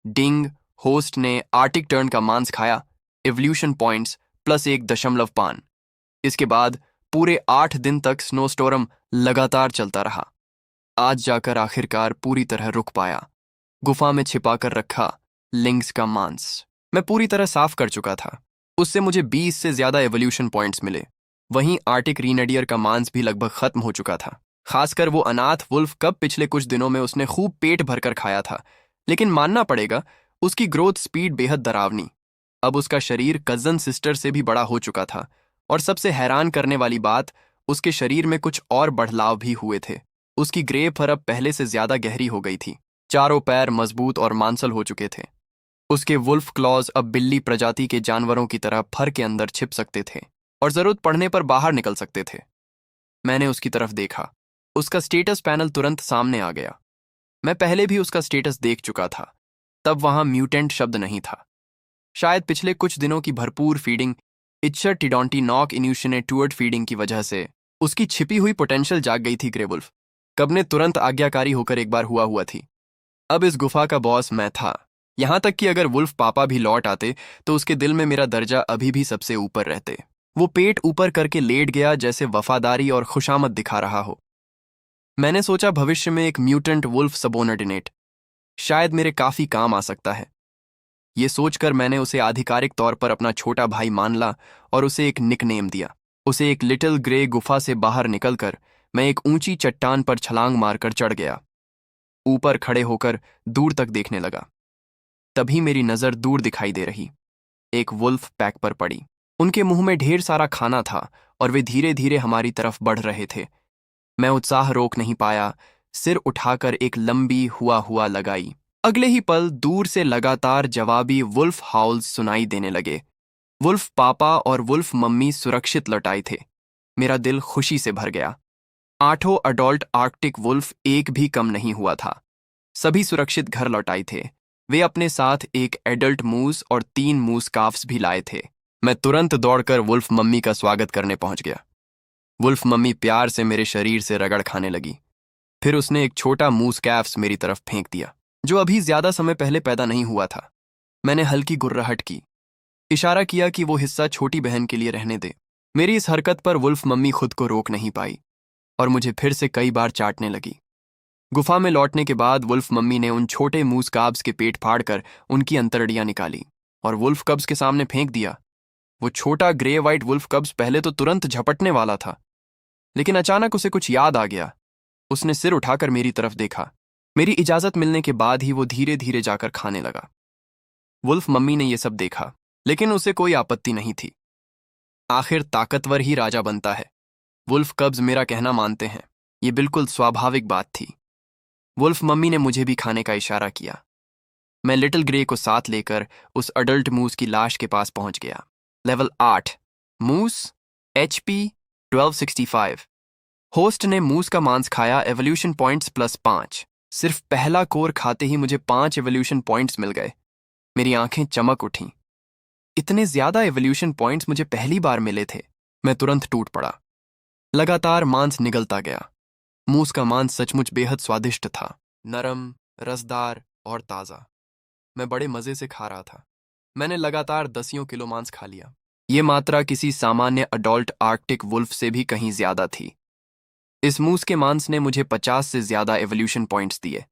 Speaker 1: डिंग, होस्ट ने आर्टिक टर्न का मांस खाया, एवोल्यूशन पॉइंट्स प्लस 1.5। इसके बाद पूरे 8 दिन तक स्नोस्टॉर्म लगातार चलता रहा। आज जाकर आखिरकार पूरी तरह रुक पाया। गुफा में छिपाकर रखा लिंक्स का मांस मैं पूरी तरह साफ कर चुका था। उससे मुझे 20 से ज्यादा एवोल्यूशन पॉइंट्स मिले। वहीं आर्टिक रीनेडियर का मांस भी लगभग खत्म हो चुका था। खासकर वो अनाथ वुल्फ कब पिछले कुछ दिनों में उसने खूब पेट भरकर खाया था, लेकिन मानना पड़ेगा उसकी ग्रोथ स्पीड बेहद डरावनी। अब उसका शरीर कजन सिस्टर से भी बड़ा हो चुका था, और सबसे हैरान करने वाली बात, उसके शरीर में कुछ और बढ़लाव भी हुए थे। उसकी ग्रे फर अब पहले से ज्यादा गहरी हो गई थी। चारों पैर मजबूत और मांसल हो चुके थे। उसके वुल्फ क्लॉज अब बिल्ली प्रजाति के जानवरों की तरह फर के अंदर छिप सकते थे और जरूरत पड़ने पर बाहर निकल सकते थे। मैंने उसकी तरफ देखा। उसका स्टेटस पैनल तुरंत सामने आ गया। मैं पहले भी उसका स्टेटस देख चुका था। तब वहां म्यूटेंट शब्द नहीं था। शायद पिछले कुछ दिनों की भरपूर फीडिंग, इच्छर टिडोंटी नॉक इन्यूशनेटुअर्ड फीडिंग की वजह से उसकी छिपी हुई पोटेंशियल जाग गई थी। ग्रेवुल्फ कब ने तुरंत आज्ञाकारी होकर एक बार हुआ थी। अब इस गुफा का बॉस मैं था। यहां तक कि अगर वुल्फ पापा भी लौट आते तो उसके दिल में मेरा दर्जा अभी भी सबसे ऊपर रहते। वो पेट ऊपर करके लेट गया, जैसे वफादारी और खुशामद दिखा रहा हो। मैंने सोचा भविष्य में एक म्यूटेंट वुल्फ सबोर्डिनेट शायद मेरे काफी काम आ सकता है। ये सोचकर मैंने उसे आधिकारिक तौर पर अपना छोटा भाई मान ला और उसे एक निकनेम दिया। उसे एक लिटिल ग्रे गुफा से बाहर निकलकर मैं एक ऊंची चट्टान पर छलांग मारकर चढ़ गया। ऊपर खड़े होकर दूर तक देखने लगा। तभी मेरी नजर दूर दिखाई दे रही एक वुल्फ पैक पर पड़ी। उनके मुंह में ढेर सारा खाना था और वे धीरे धीरे हमारी तरफ बढ़ रहे थे। मैं उत्साह रोक नहीं पाया, सिर उठाकर एक लंबी हुआ लगाई। अगले ही पल दूर से लगातार जवाबी वुल्फ हाउल्स सुनाई देने लगे। वुल्फ पापा और वुल्फ मम्मी सुरक्षित लौट आए थे। मेरा दिल खुशी से भर गया। 8 अडल्ट आर्कटिक वुल्फ एक भी कम नहीं हुआ था। सभी सुरक्षित घर लौट आए थे। वे अपने साथ एक एडल्ट मूस और 3 मूस काफ्स भी लाए थे। मैं तुरंत दौड़कर वुल्फ मम्मी का स्वागत करने पहुंच गया। वुल्फ मम्मी प्यार से मेरे शरीर से रगड़ खाने लगी। फिर उसने एक छोटा मूस कैफ्स मेरी तरफ फेंक दिया, जो अभी ज्यादा समय पहले पैदा नहीं हुआ था। मैंने हल्की गुर्राहट की, इशारा किया कि वो हिस्सा छोटी बहन के लिए रहने दे। मेरी इस हरकत पर वुल्फ मम्मी खुद को रोक नहीं पाई और मुझे फिर से कई बार चाटने लगी। गुफा में लौटने के बाद वुल्फ मम्मी ने उन छोटे मूस काब्स के पेट फाड़कर उनकी अंतड़ियां निकाली और वुल्फ कब्स के सामने फेंक दिया। वो छोटा ग्रे वाइट वुल्फ कब्स पहले तो तुरंत झपटने वाला था, लेकिन अचानक उसे कुछ याद आ गया। उसने सिर उठाकर मेरी तरफ देखा। मेरी इजाजत मिलने के बाद ही वो धीरे धीरे जाकर खाने लगा। वुल्फ मम्मी ने यह सब देखा, लेकिन उसे कोई आपत्ति नहीं थी। आखिर ताकतवर ही राजा बनता है। वुल्फ कब्स मेरा कहना मानते हैं, ये बिल्कुल स्वाभाविक बात थी। वुल्फ मम्मी ने मुझे भी खाने का इशारा किया। मैं लिटिल ग्रे को साथ लेकर उस अडल्ट मूस की लाश के पास पहुंच गया। लेवल 8 मूस, HP 1265। होस्ट ने मूस का मांस खाया। Evolution points +5। सिर्फ पहला कोर खाते ही मुझे 5 एवोल्यूशन पॉइंट्स मिल गए। मेरी आंखें चमक उठीं। इतने ज्यादा एवोल्यूशन पॉइंट्स मुझे पहली बार मिले थे। मैं तुरंत टूट पड़ा। लगातार मांस निगलता गया। मूस का मांस सचमुच बेहद स्वादिष्ट था, नरम, रसदार और ताज़ा। मैं बड़े मजे से खा रहा था। मैंने लगातार 10 किलो मांस खा लिया। ये मात्रा किसी सामान्य अडल्ट आर्कटिक वुल्फ से भी कहीं ज्यादा थी। इस मूस के मांस ने मुझे 50 से ज्यादा एवोल्यूशन पॉइंट्स दिए।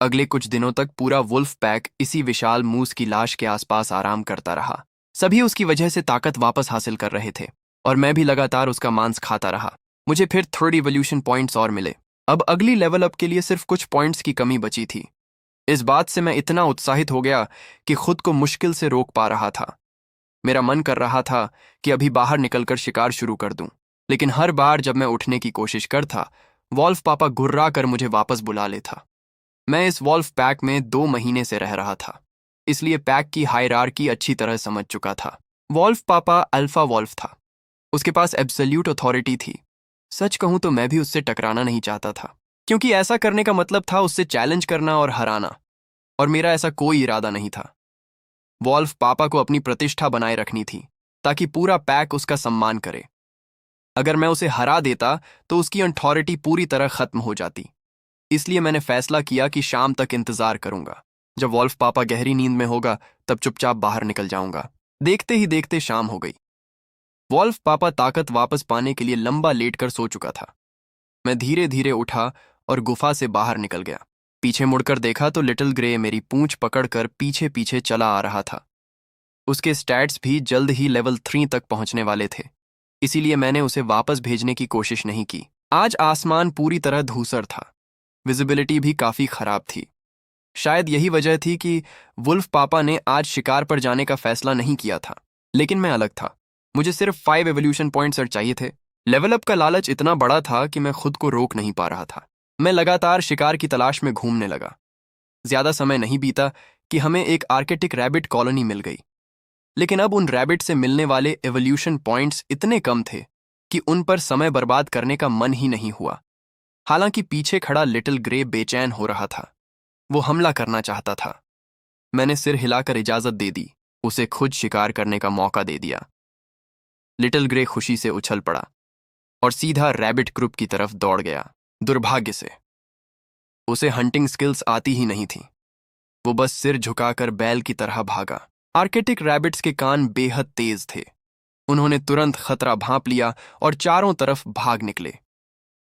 Speaker 1: अगले कुछ दिनों तक पूरा वुल्फ पैक इसी विशाल मूस की लाश के आसपास आराम करता रहा। सभी उसकी वजह से ताकत वापस हासिल कर रहे थे और मैं भी लगातार उसका मांस खाता रहा। मुझे फिर 3 एवोल्यूशन पॉइंट्स और मिले। अब अगली लेवल अप के लिए सिर्फ कुछ पॉइंट्स की कमी बची थी। इस बात से मैं इतना उत्साहित हो गया कि खुद को मुश्किल से रोक पा रहा था। मेरा मन कर रहा था कि अभी बाहर निकलकर शिकार शुरू कर दूं, लेकिन हर बार जब मैं उठने की कोशिश करता, वॉल्फ पापा गुर्रा कर मुझे वापस बुला लेता। मैं इस वॉल्फ पैक में 2 महीने से रह रहा था, इसलिए पैक की हायरार्की अच्छी तरह समझ चुका था। वॉल्फ पापा अल्फा वॉल्फ था। उसके पास एब्सोल्यूट अथॉरिटी थी। सच कहूं तो मैं भी उससे टकराना नहीं चाहता था, क्योंकि ऐसा करने का मतलब था उससे चैलेंज करना और हराना, और मेरा ऐसा कोई इरादा नहीं था। वॉल्फ पापा को अपनी प्रतिष्ठा बनाए रखनी थी ताकि पूरा पैक उसका सम्मान करे। अगर मैं उसे हरा देता तो उसकी अथॉरिटी पूरी तरह खत्म हो जाती। इसलिए मैंने फैसला किया कि शाम तक इंतजार करूंगा। जब वॉल्फ पापा गहरी नींद में होगा तब चुपचाप बाहर निकल जाऊंगा। देखते ही देखते शाम हो गई। वॉल्फ पापा ताकत वापस पाने के लिए लंबा लेटकर सो चुका था। मैं धीरे धीरे उठा और गुफा से बाहर निकल गया। पीछे मुड़कर देखा तो लिटिल ग्रे मेरी पूंछ पकड़कर पीछे पीछे चला आ रहा था। उसके स्टैट्स भी जल्द ही लेवल 3 तक पहुंचने वाले थे, इसीलिए मैंने उसे वापस भेजने की कोशिश नहीं की। आज आसमान पूरी तरह धूसर था। विजिबिलिटी भी काफी खराब थी। शायद यही वजह थी कि वुल्फ पापा ने आज शिकार पर जाने का फैसला नहीं किया था। लेकिन मैं अलग था। मुझे सिर्फ 5 एवोल्यूशन पॉइंट्स और चाहिए थे। लेवल अप का लालच इतना बड़ा था कि मैं खुद को रोक नहीं पा रहा था। मैं लगातार शिकार की तलाश में घूमने लगा। ज्यादा समय नहीं बीता कि हमें एक आर्कटिक रैबिट कॉलोनी मिल गई। लेकिन अब उन रैबिट से मिलने वाले एवोल्यूशन पॉइंट्स इतने कम थे कि उन पर समय बर्बाद करने का मन ही नहीं हुआ। हालांकि पीछे खड़ा लिटिल ग्रे बेचैन हो रहा था। वो हमला करना चाहता था। मैंने सिर हिलाकर इजाजत दे दी, उसे खुद शिकार करने का मौका दे दिया। लिटिल ग्रे खुशी से उछल पड़ा और सीधा रैबिट ग्रुप की तरफ दौड़ गया। दुर्भाग्य से उसे हंटिंग स्किल्स आती ही नहीं थी। वो बस सिर झुकाकर बैल की तरह भागा। आर्कटिक रैबिट्स के कान बेहद तेज थे। उन्होंने तुरंत खतरा भांप लिया और चारों तरफ भाग निकले।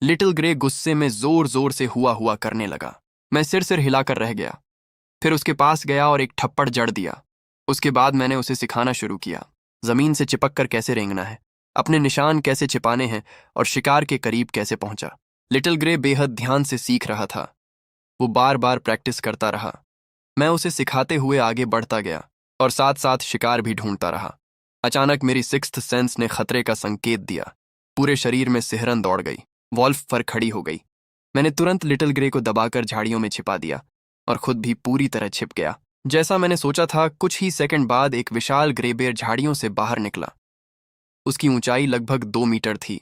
Speaker 1: लिटिल ग्रे गुस्से में जोर जोर से हुआ हुआ करने लगा। मैं सिर सिर हिलाकर रह गया, फिर उसके पास गया और एक थप्पड़ जड़ दिया। उसके बाद मैंने उसे सिखाना शुरू किया, जमीन से चिपक कर कैसे रेंगना है, अपने निशान कैसे छिपाने हैं और शिकार के करीब कैसे पहुंचा। लिटिल ग्रे बेहद ध्यान से सीख रहा था। वो बार बार प्रैक्टिस करता रहा। मैं उसे सिखाते हुए आगे बढ़ता गया और साथ साथ शिकार भी ढूंढता रहा। अचानक मेरी सिक्स्थ सेंस ने खतरे का संकेत दिया। पूरे शरीर में सिहरन दौड़ गई। वॉल्फ पर खड़ी हो गई। मैंने तुरंत लिटिल ग्रे को दबाकर झाड़ियों में छिपा दिया और खुद भी पूरी तरह छिप गया। जैसा मैंने सोचा था, कुछ ही सेकंड बाद एक विशाल ग्रेबेयर झाड़ियों से बाहर निकला। उसकी ऊंचाई लगभग 2 मीटर थी।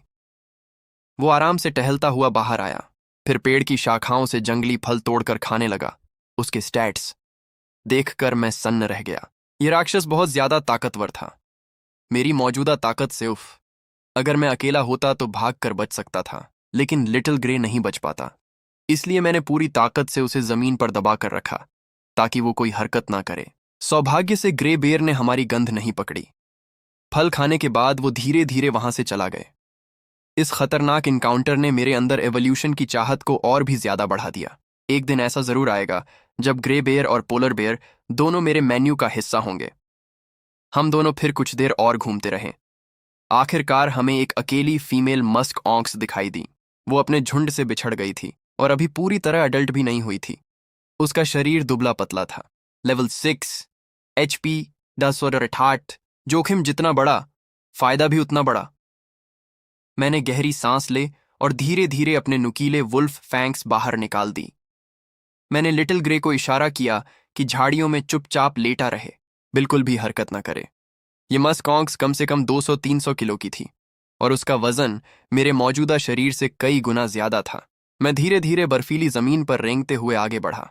Speaker 1: वो आराम से टहलता हुआ बाहर आया, फिर पेड़ की शाखाओं से जंगली फल तोड़कर खाने लगा। उसके स्टैट्स देखकर मैं सन्न रह गया। ये राक्षस बहुत ज्यादा ताकतवर था। मेरी मौजूदा ताकत से अगर मैं अकेला होता तो भागकर बच सकता था, लेकिन लिटिल ग्रे नहीं बच पाता। इसलिए मैंने पूरी ताकत से उसे जमीन पर दबाकर रखा ताकि वो कोई हरकत ना करे। सौभाग्य से ग्रे बेयर ने हमारी गंध नहीं पकड़ी। फल खाने के बाद वो धीरे धीरे वहां से चला गए। इस खतरनाक इनकाउंटर ने मेरे अंदर एवोल्यूशन की चाहत को और भी ज्यादा बढ़ा दिया। एक दिन ऐसा जरूर आएगा जब ग्रे बेयर और पोलर बेयर दोनों मेरे मेन्यू का हिस्सा होंगे। हम दोनों फिर कुछ देर और घूमते रहे। आखिरकार हमें एक अकेली फीमेल मस्क ऑंक्स दिखाई दी। वो अपने झुंड से बिछड़ गई थी और अभी पूरी तरह अडल्ट भी नहीं हुई थी। उसका शरीर दुबला पतला था। लेवल 6, HP 10 और 68। जोखिम जितना बड़ा, फायदा भी उतना बड़ा। मैंने गहरी सांस ले और धीरे धीरे अपने नुकीले वुल्फ फैंक्स बाहर निकाल दी। मैंने लिटिल ग्रे को इशारा किया कि झाड़ियों में चुपचाप लेटा रहे, बिल्कुल भी हरकत न करे। ये मस्क ऑंक्स कम से कम 200-300 किलो की थी और उसका वजन मेरे मौजूदा शरीर से कई गुना ज्यादा था। मैं धीरे धीरे बर्फीली जमीन पर रेंगते हुए आगे बढ़ा।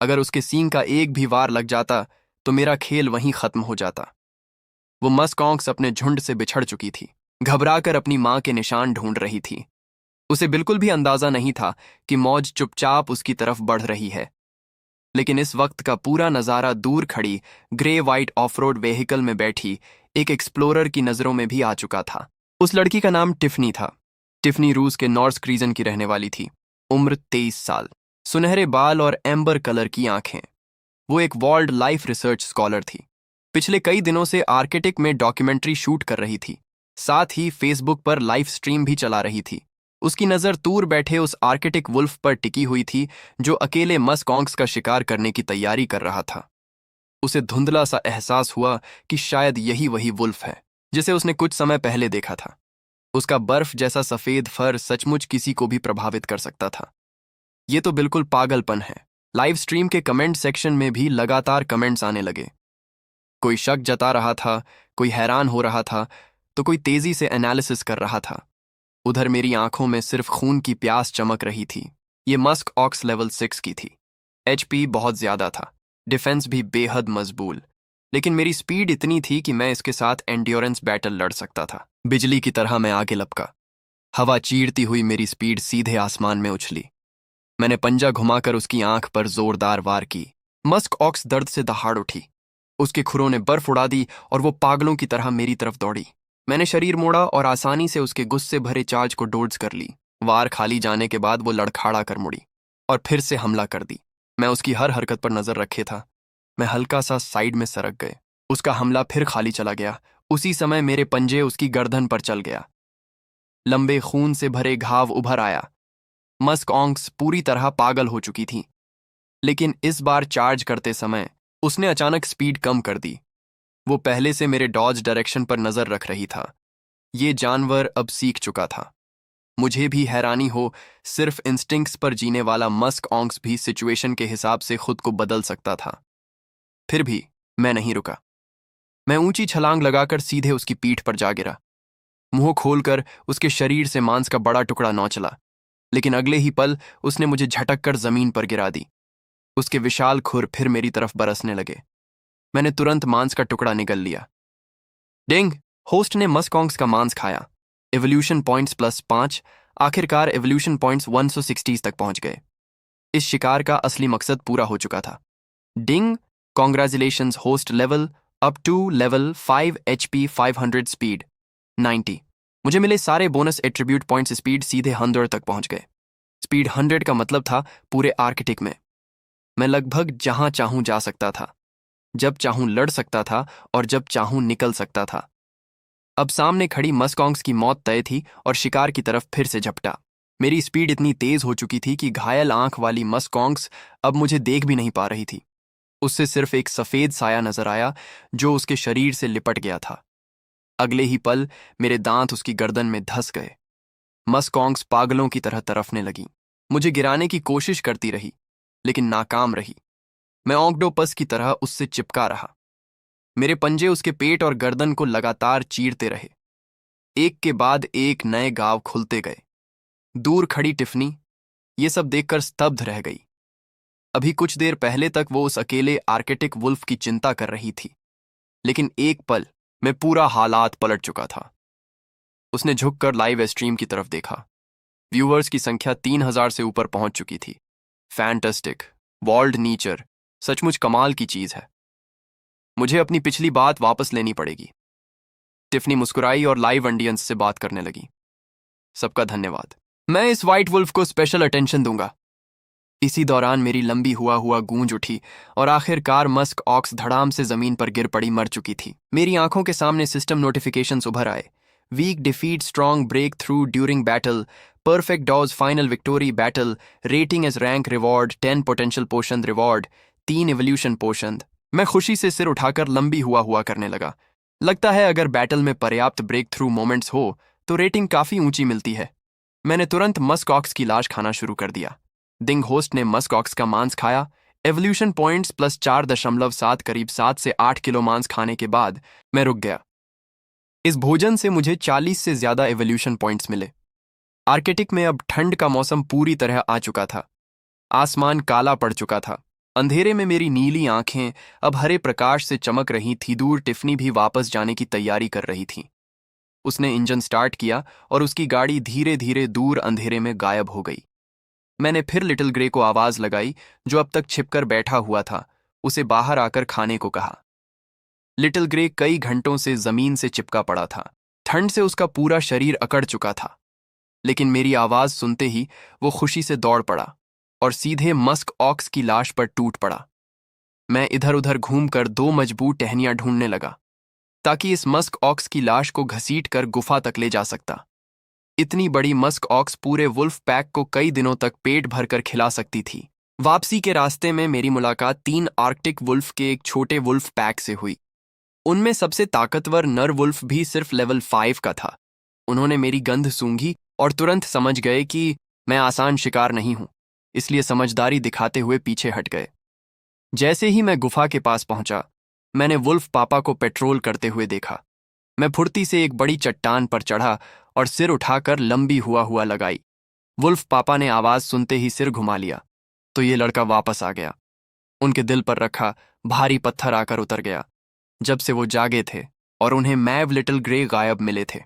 Speaker 1: अगर उसके सींग का एक भी वार लग जाता तो मेरा खेल वहीं खत्म हो जाता। वो मस्क ऑंक्स अपने झुंड से बिछड़ चुकी थी, घबराकर अपनी मां के निशान ढूंढ रही थी। उसे बिल्कुल भी अंदाजा नहीं था कि मौज चुपचाप उसकी तरफ बढ़ रही है। लेकिन इस वक्त का पूरा नजारा दूर खड़ी ग्रे वाइट ऑफरोड व्हीकल में बैठी एक एक्सप्लोरर की नजरों में भी आ चुका था। उस लड़की का नाम टिफनी था। टिफनी रूस के नॉर्थ रीजन की रहने वाली थी। उम्र 23 साल, सुनहरे बाल और एम्बर कलर की आंखें। वो एक वाइल्ड लाइफ रिसर्च स्कॉलर थी। पिछले कई दिनों से आर्कटिक में डॉक्यूमेंट्री शूट कर रही थी, साथ ही फेसबुक पर लाइव स्ट्रीम भी चला रही थी। उसकी नजर दूर बैठे उस आर्कटिक वुल्फ पर टिकी हुई थी जो अकेले मस्क ऑंक्स का शिकार करने की तैयारी कर रहा था। उसे धुंधला सा एहसास हुआ कि शायद यही वही वुल्फ है जिसे उसने कुछ समय पहले देखा था। उसका बर्फ जैसा सफेद फर सचमुच किसी को भी प्रभावित कर सकता था। ये तो बिल्कुल पागलपन है। लाइव स्ट्रीम के कमेंट सेक्शन में भी लगातार कमेंट्स आने लगे। कोई शक जता रहा था, कोई हैरान हो रहा था, तो कोई तेजी से एनालिसिस कर रहा था। उधर मेरी आंखों में सिर्फ खून की प्यास चमक रही थी। ये मस्क ऑक्स लेवल 6 की थी। HP बहुत ज्यादा था, डिफेंस भी बेहद मजबूत, लेकिन मेरी स्पीड इतनी थी कि मैं इसके साथ एंड्योरेंस बैटल लड़ सकता था। बिजली की तरह मैं आगे लपका। हवा चीरती हुई मेरी स्पीड सीधे आसमान में उछली। मैंने पंजा घुमाकर उसकी आंख पर जोरदार वार की। मस्क ऑक्स दर्द से दहाड़ उठी। उसके खुरों ने बर्फ उड़ा दी और वो पागलों की तरह मेरी तरफ दौड़ी। मैंने शरीर मोड़ा और आसानी से उसके गुस्से भरे चार्ज को डोज कर ली। वार खाली जाने के बाद वो लड़खड़ा कर मुड़ी और फिर से हमला कर दी। मैं उसकी हर हरकत पर नजर रखे था। मैं हल्का सा साइड में सरक गए। उसका हमला फिर खाली चला गया। उसी समय मेरे पंजे उसकी गर्दन पर चल गया। लंबे खून से भरे घाव उभर आया। मस्क ऑंक्स पूरी तरह पागल हो चुकी थी, लेकिन इस बार चार्ज करते समय उसने अचानक स्पीड कम कर दी। वो पहले से मेरे डॉज डायरेक्शन पर नजर रख रही था। ये जानवर अब सीख चुका था। मुझे भी हैरानी हो, सिर्फ इंस्टिंक्ट्स पर जीने वाला मस्क ऑंक्स भी सिचुएशन के हिसाब से खुद को बदल सकता था। फिर भी मैं नहीं रुका। मैं ऊंची छलांग लगाकर सीधे उसकी पीठ पर जा गिरा। मुंह खोलकर उसके शरीर से मांस का बड़ा टुकड़ा नौचला, लेकिन अगले ही पल उसने मुझे झटक कर जमीन पर गिरा दी। उसके विशाल खुर फिर मेरी तरफ बरसने लगे। मैंने तुरंत मांस का टुकड़ा निगल लिया। डिंग, होस्ट ने मस्कॉन्ग्स का मांस खाया। Evolution points +5। आखिरकार एवोल्यूशन पॉइंट्स 160 तक पहुंच गए। इस शिकार का असली मकसद पूरा हो चुका था। Ding, congratulations host level up to level 5 HP 500 speed 90। मुझे मिले सारे बोनस एट्रीब्यूट पॉइंट्स स्पीड सीधे 100 तक पहुंच गए। स्पीड 100 का मतलब था पूरे आर्कटिक में मैं लगभग जहां चाहूं जा सकता था, जब चाहूं लड़ सकता था और जब चाहूं निकल सकता था। अब सामने खड़ी मस्कॉन्ग्स की मौत तय थी और शिकार की तरफ फिर से झपटा। मेरी स्पीड इतनी तेज हो चुकी थी कि घायल आंख वाली मस्कॉन्ग्स अब मुझे देख भी नहीं पा रही थी। उससे सिर्फ एक सफेद साया नजर आया जो उसके शरीर से लिपट गया था। अगले ही पल मेरे दांत उसकी गर्दन में धंस गए। मस्कॉन्ग्स पागलों की तरह तरफने लगी, मुझे गिराने की कोशिश करती रही, लेकिन नाकाम रही। मैं ऑक्टोपस की तरह उससे चिपका रहा। मेरे पंजे उसके पेट और गर्दन को लगातार चीरते रहे। एक के बाद एक नए घाव खुलते गए। दूर खड़ी टिफनी ये सब देखकर स्तब्ध रह गई। अभी कुछ देर पहले तक वो उस अकेले आर्कटिक वुल्फ की चिंता कर रही थी, लेकिन एक पल में पूरा हालात पलट चुका था। उसने झुककर लाइव स्ट्रीम की तरफ देखा। व्यूअर्स की संख्या 3000 से ऊपर पहुंच चुकी थी। फैंटास्टिक, वर्ल्ड नेचर सचमुच कमाल की चीज है। मुझे अपनी पिछली बात वापस लेनी पड़ेगी। टिफनी मुस्कुराई और लाइव ऑडियंस से बात करने लगी। सबका धन्यवाद, मैं इस व्हाइट वुल्फ को स्पेशल अटेंशन दूंगा। इसी दौरान मेरी लंबी हुआ गूंज उठी और आखिरकार मस्क ऑक्स धड़ाम से जमीन पर गिर पड़ी, मर चुकी थी। मेरी आंखों के सामने सिस्टम नोटिफिकेशंस उभर आए। Weak defeat, strong break through during battle, perfect dodge final victory battle, rating S rank reward 10 potential potion reward, 3 evolution potion. मैं खुशी से सिर उठाकर लंबी हुआ करने लगा। लगता है अगर बैटल में पर्याप्त ब्रेक थ्रू मोमेंट्स हो तो रेटिंग काफी ऊंची मिलती है। मैंने तुरंत मस्क ऑक्स की लाश खाना शुरू कर दिया। डिंग होस्ट ने मस्क ऑक्स का मांस खाया। एवोल्यूशन पॉइंट्स +4.7 करीब 7 से 8 किलो मांस खाने के बाद मैं रुक गया। इस भोजन से मुझे 40 से ज्यादा एवोल्यूशन पॉइंट्स मिले। आर्कटिक में अब ठंड का मौसम पूरी तरह आ चुका था। आसमान काला पड़ चुका था। अंधेरे में मेरी नीली आंखें अब हरे प्रकाश से चमक रही थी। दूर टिफनी भी वापस जाने की तैयारी कर रही थी। उसने इंजन स्टार्ट किया और उसकी गाड़ी धीरे धीरे दूर अंधेरे में गायब हो गई। मैंने फिर लिटिल ग्रे को आवाज लगाई, जो अब तक छिपकर बैठा हुआ था। उसे बाहर आकर खाने को कहा। लिटिल ग्रे कई घंटों से जमीन से चिपका पड़ा था। ठंड से उसका पूरा शरीर अकड़ चुका था, लेकिन मेरी आवाज सुनते ही वो खुशी से दौड़ पड़ा और सीधे मस्क ऑक्स की लाश पर टूट पड़ा। मैं इधर उधर घूमकर 2 मजबूत टहनियां ढूंढने लगा ताकि इस मस्क ऑक्स की लाश को घसीट कर गुफा तक ले जा सकता। इतनी बड़ी मस्क ऑक्स पूरे वुल्फ पैक को कई दिनों तक पेट भरकर खिला सकती थी। वापसी के रास्ते में मेरी मुलाकात 3 आर्कटिक वुल्फ के एक छोटे वुल्फ पैक से हुई। उनमें सबसे ताकतवर नर वुल्फ भी सिर्फ लेवल 5 का था। उन्होंने मेरी गंध सूंघी और तुरंत समझ गए कि मैं आसान शिकार नहीं हूं, इसलिए समझदारी दिखाते हुए पीछे हट गए। जैसे ही मैं गुफा के पास पहुंचा, मैंने वुल्फ पापा को पेट्रोल करते हुए देखा। मैं फुर्ती से एक बड़ी चट्टान पर चढ़ा और सिर उठाकर लंबी हुआ लगाई। वुल्फ पापा ने आवाज सुनते ही सिर घुमा लिया तो ये लड़का वापस आ गया। उनके दिल पर रखा भारी पत्थर आकर उतर गया। जब से वो जागे थे और उन्हें मैव लिटिल ग्रे गायब मिले थे,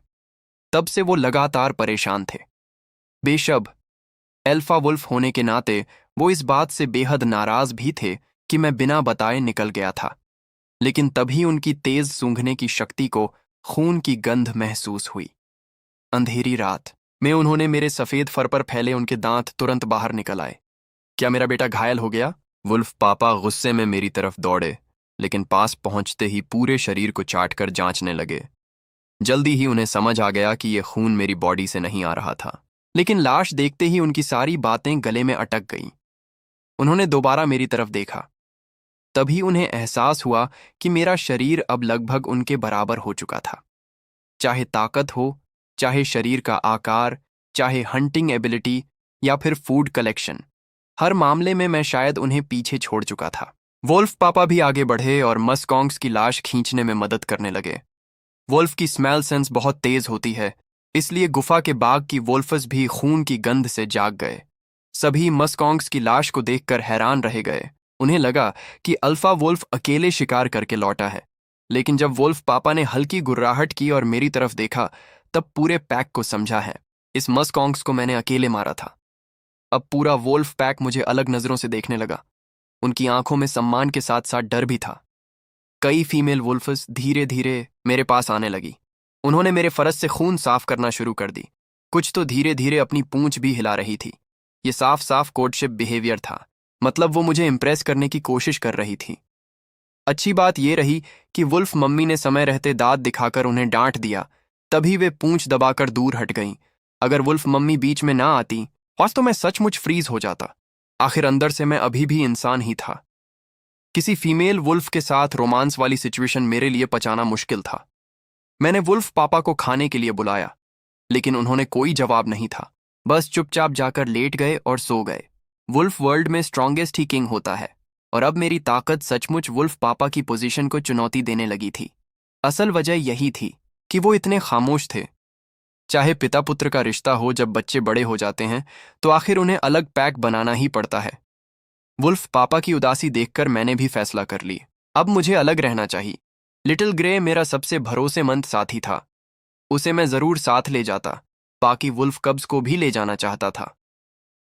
Speaker 1: तब से वो लगातार परेशान थे। बेशब एल्फा वुल्फ होने के नाते वो इस बात से बेहद नाराज भी थे कि मैं बिना बताए निकल गया था। लेकिन तभी उनकी तेज सूंघने की शक्ति को खून की गंध महसूस हुई। अंधेरी रात में उन्होंने मेरे सफेद फर पर फैले उनके दांत तुरंत बाहर निकल आए। क्या मेरा बेटा घायल हो गया? वुल्फ पापा गुस्से में मेरी तरफ दौड़े, लेकिन पास पहुंचते ही पूरे शरीर को चाटकर जांचने लगे। जल्दी ही उन्हें समझ आ गया कि यह खून मेरी बॉडी से नहीं आ रहा था, लेकिन लाश देखते ही उनकी सारी बातें गले में अटक गईं। उन्होंने दोबारा मेरी तरफ देखा। तभी उन्हें एहसास हुआ कि मेरा शरीर अब लगभग उनके बराबर हो चुका था। चाहे ताकत हो, चाहे शरीर का आकार, चाहे हंटिंग एबिलिटी या फिर फूड कलेक्शन, हर मामले में मैं शायद उन्हें पीछे छोड़ चुका था। वुल्फ पापा भी आगे बढ़े और मस्कॉन्ग्स की लाश खींचने में मदद करने लगे। वुल्फ की स्मेल सेंस बहुत तेज होती है, इसलिए गुफा के बाग की वुल्फस भी खून की गंध से जाग गए। सभी मस्कॉन्ग्स की लाश को देखकर हैरान रह गए। उन्हें लगा कि अल्फा वुल्फ अकेले शिकार करके लौटा है, लेकिन जब वुल्फ पापा ने हल्की गुर्राहट की और मेरी तरफ देखा, तब पूरे पैक को समझा है इस मस्कॉन्क्स को मैंने अकेले मारा था। अब पूरा वुल्फ पैक मुझे अलग नजरों से देखने लगा। उनकी आंखों में सम्मान के साथ साथ डर भी था। कई फीमेल वुल्फ्स धीरे धीरे मेरे पास आने लगी। उन्होंने मेरे फरस से खून साफ करना शुरू कर दी। कुछ तो धीरे धीरे अपनी पूंछ भी हिला रही थी। ये साफ साफ कोर्टशिप बिहेवियर था, मतलब वो मुझे इंप्रेस करने की कोशिश कर रही थी। अच्छी बात यह रही कि वुल्फ मम्मी ने समय रहते दांत दिखाकर उन्हें डांट दिया, तभी वे पूंछ दबाकर दूर हट गईं। अगर वुल्फ मम्मी बीच में ना आती आज तो मैं सचमुच फ्रीज हो जाता। आखिर अंदर से मैं अभी भी इंसान ही था। किसी फीमेल वुल्फ के साथ रोमांस वाली सिचुएशन मेरे लिए पचाना मुश्किल था। मैंने वुल्फ पापा को खाने के लिए बुलाया, लेकिन उन्होंने कोई जवाब नहीं था। बस चुपचाप जाकर लेट गए और सो गए। वुल्फ वर्ल्ड में स्ट्रॉन्गेस्ट ही किंग होता है, और अब मेरी ताकत सचमुच वुल्फ पापा की पोजीशन को चुनौती देने लगी थी। असल वजह यही थी कि वो इतने खामोश थे। चाहे पिता पुत्र का रिश्ता हो, जब बच्चे बड़े हो जाते हैं तो आखिर उन्हें अलग पैक बनाना ही पड़ता है। वुल्फ पापा की उदासी देखकर मैंने भी फैसला कर ली, अब मुझे अलग रहना चाहिए। लिटिल ग्रे मेरा सबसे भरोसेमंद साथी था। उसे मैं जरूर साथ ले जाता। बाकी वुल्फ कब्स को भी ले जाना चाहता था,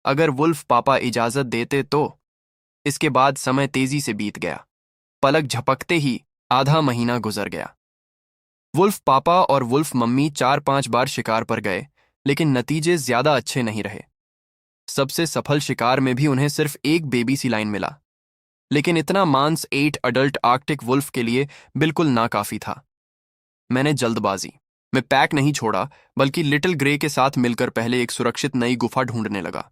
Speaker 1: अगर वुल्फ पापा इजाजत देते तो। इसके बाद समय तेजी से बीत गया। पलक झपकते ही आधा महीना गुजर गया। वुल्फ पापा और वुल्फ मम्मी 4-5 बार शिकार पर गए, लेकिन नतीजे ज्यादा अच्छे नहीं रहे। सबसे सफल शिकार में भी उन्हें सिर्फ एक बेबी सी लाइन मिला, लेकिन इतना मांस 8 अडल्ट आर्कटिक वुल्फ के लिए बिल्कुल नाकाफी था। मैंने जल्दबाजी में पैक नहीं छोड़ा, बल्कि लिटिल ग्रे के साथ मिलकर पहले एक सुरक्षित नई गुफा ढूंढने लगा।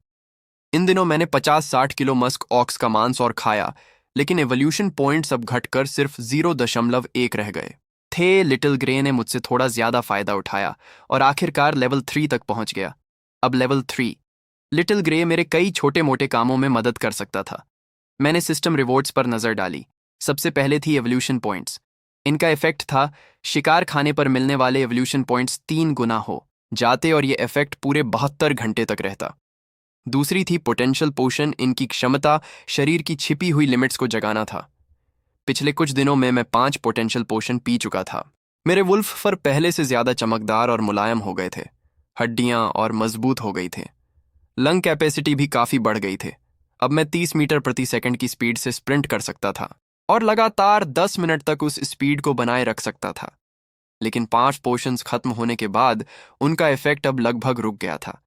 Speaker 1: इन दिनों मैंने 50-60 किलो मस्क ऑक्स का मांस और खाया, लेकिन एवोल्यूशन पॉइंट्स अब घटकर सिर्फ 0.1 रह गए थे। लिटिल ग्रे ने मुझसे थोड़ा ज्यादा फायदा उठाया और आखिरकार लेवल 3 तक पहुंच गया। अब लेवल 3 लिटिल ग्रे मेरे कई छोटे मोटे कामों में मदद कर सकता था। मैंने सिस्टम रिवॉर्ड्स पर नजर डाली। सबसे पहले थी एवोल्यूशन पॉइंट्स। इनका इफेक्ट था शिकार खाने पर मिलने वाले एवोल्यूशन पॉइंट्स 3 गुना हो जाते, और ये इफेक्ट पूरे 72 घंटे तक रहता। दूसरी थी पोटेंशियल पोशन। इनकी क्षमता शरीर की छिपी हुई लिमिट्स को जगाना था। पिछले कुछ दिनों में मैं 5 पोटेंशियल पोशन पी चुका था। मेरे वुल्फ फर पहले से ज्यादा चमकदार और मुलायम हो गए थे। हड्डियां और मजबूत हो गई थे। लंग कैपेसिटी भी काफी बढ़ गई थे। अब मैं 30 मीटर प्रति सेकंड की स्पीड से स्प्रिंट कर सकता था और लगातार 10 मिनट तक उस स्पीड को बनाए रख सकता था। लेकिन 5 पोशंस खत्म होने के बाद उनका इफेक्ट अब लगभग रुक गया था।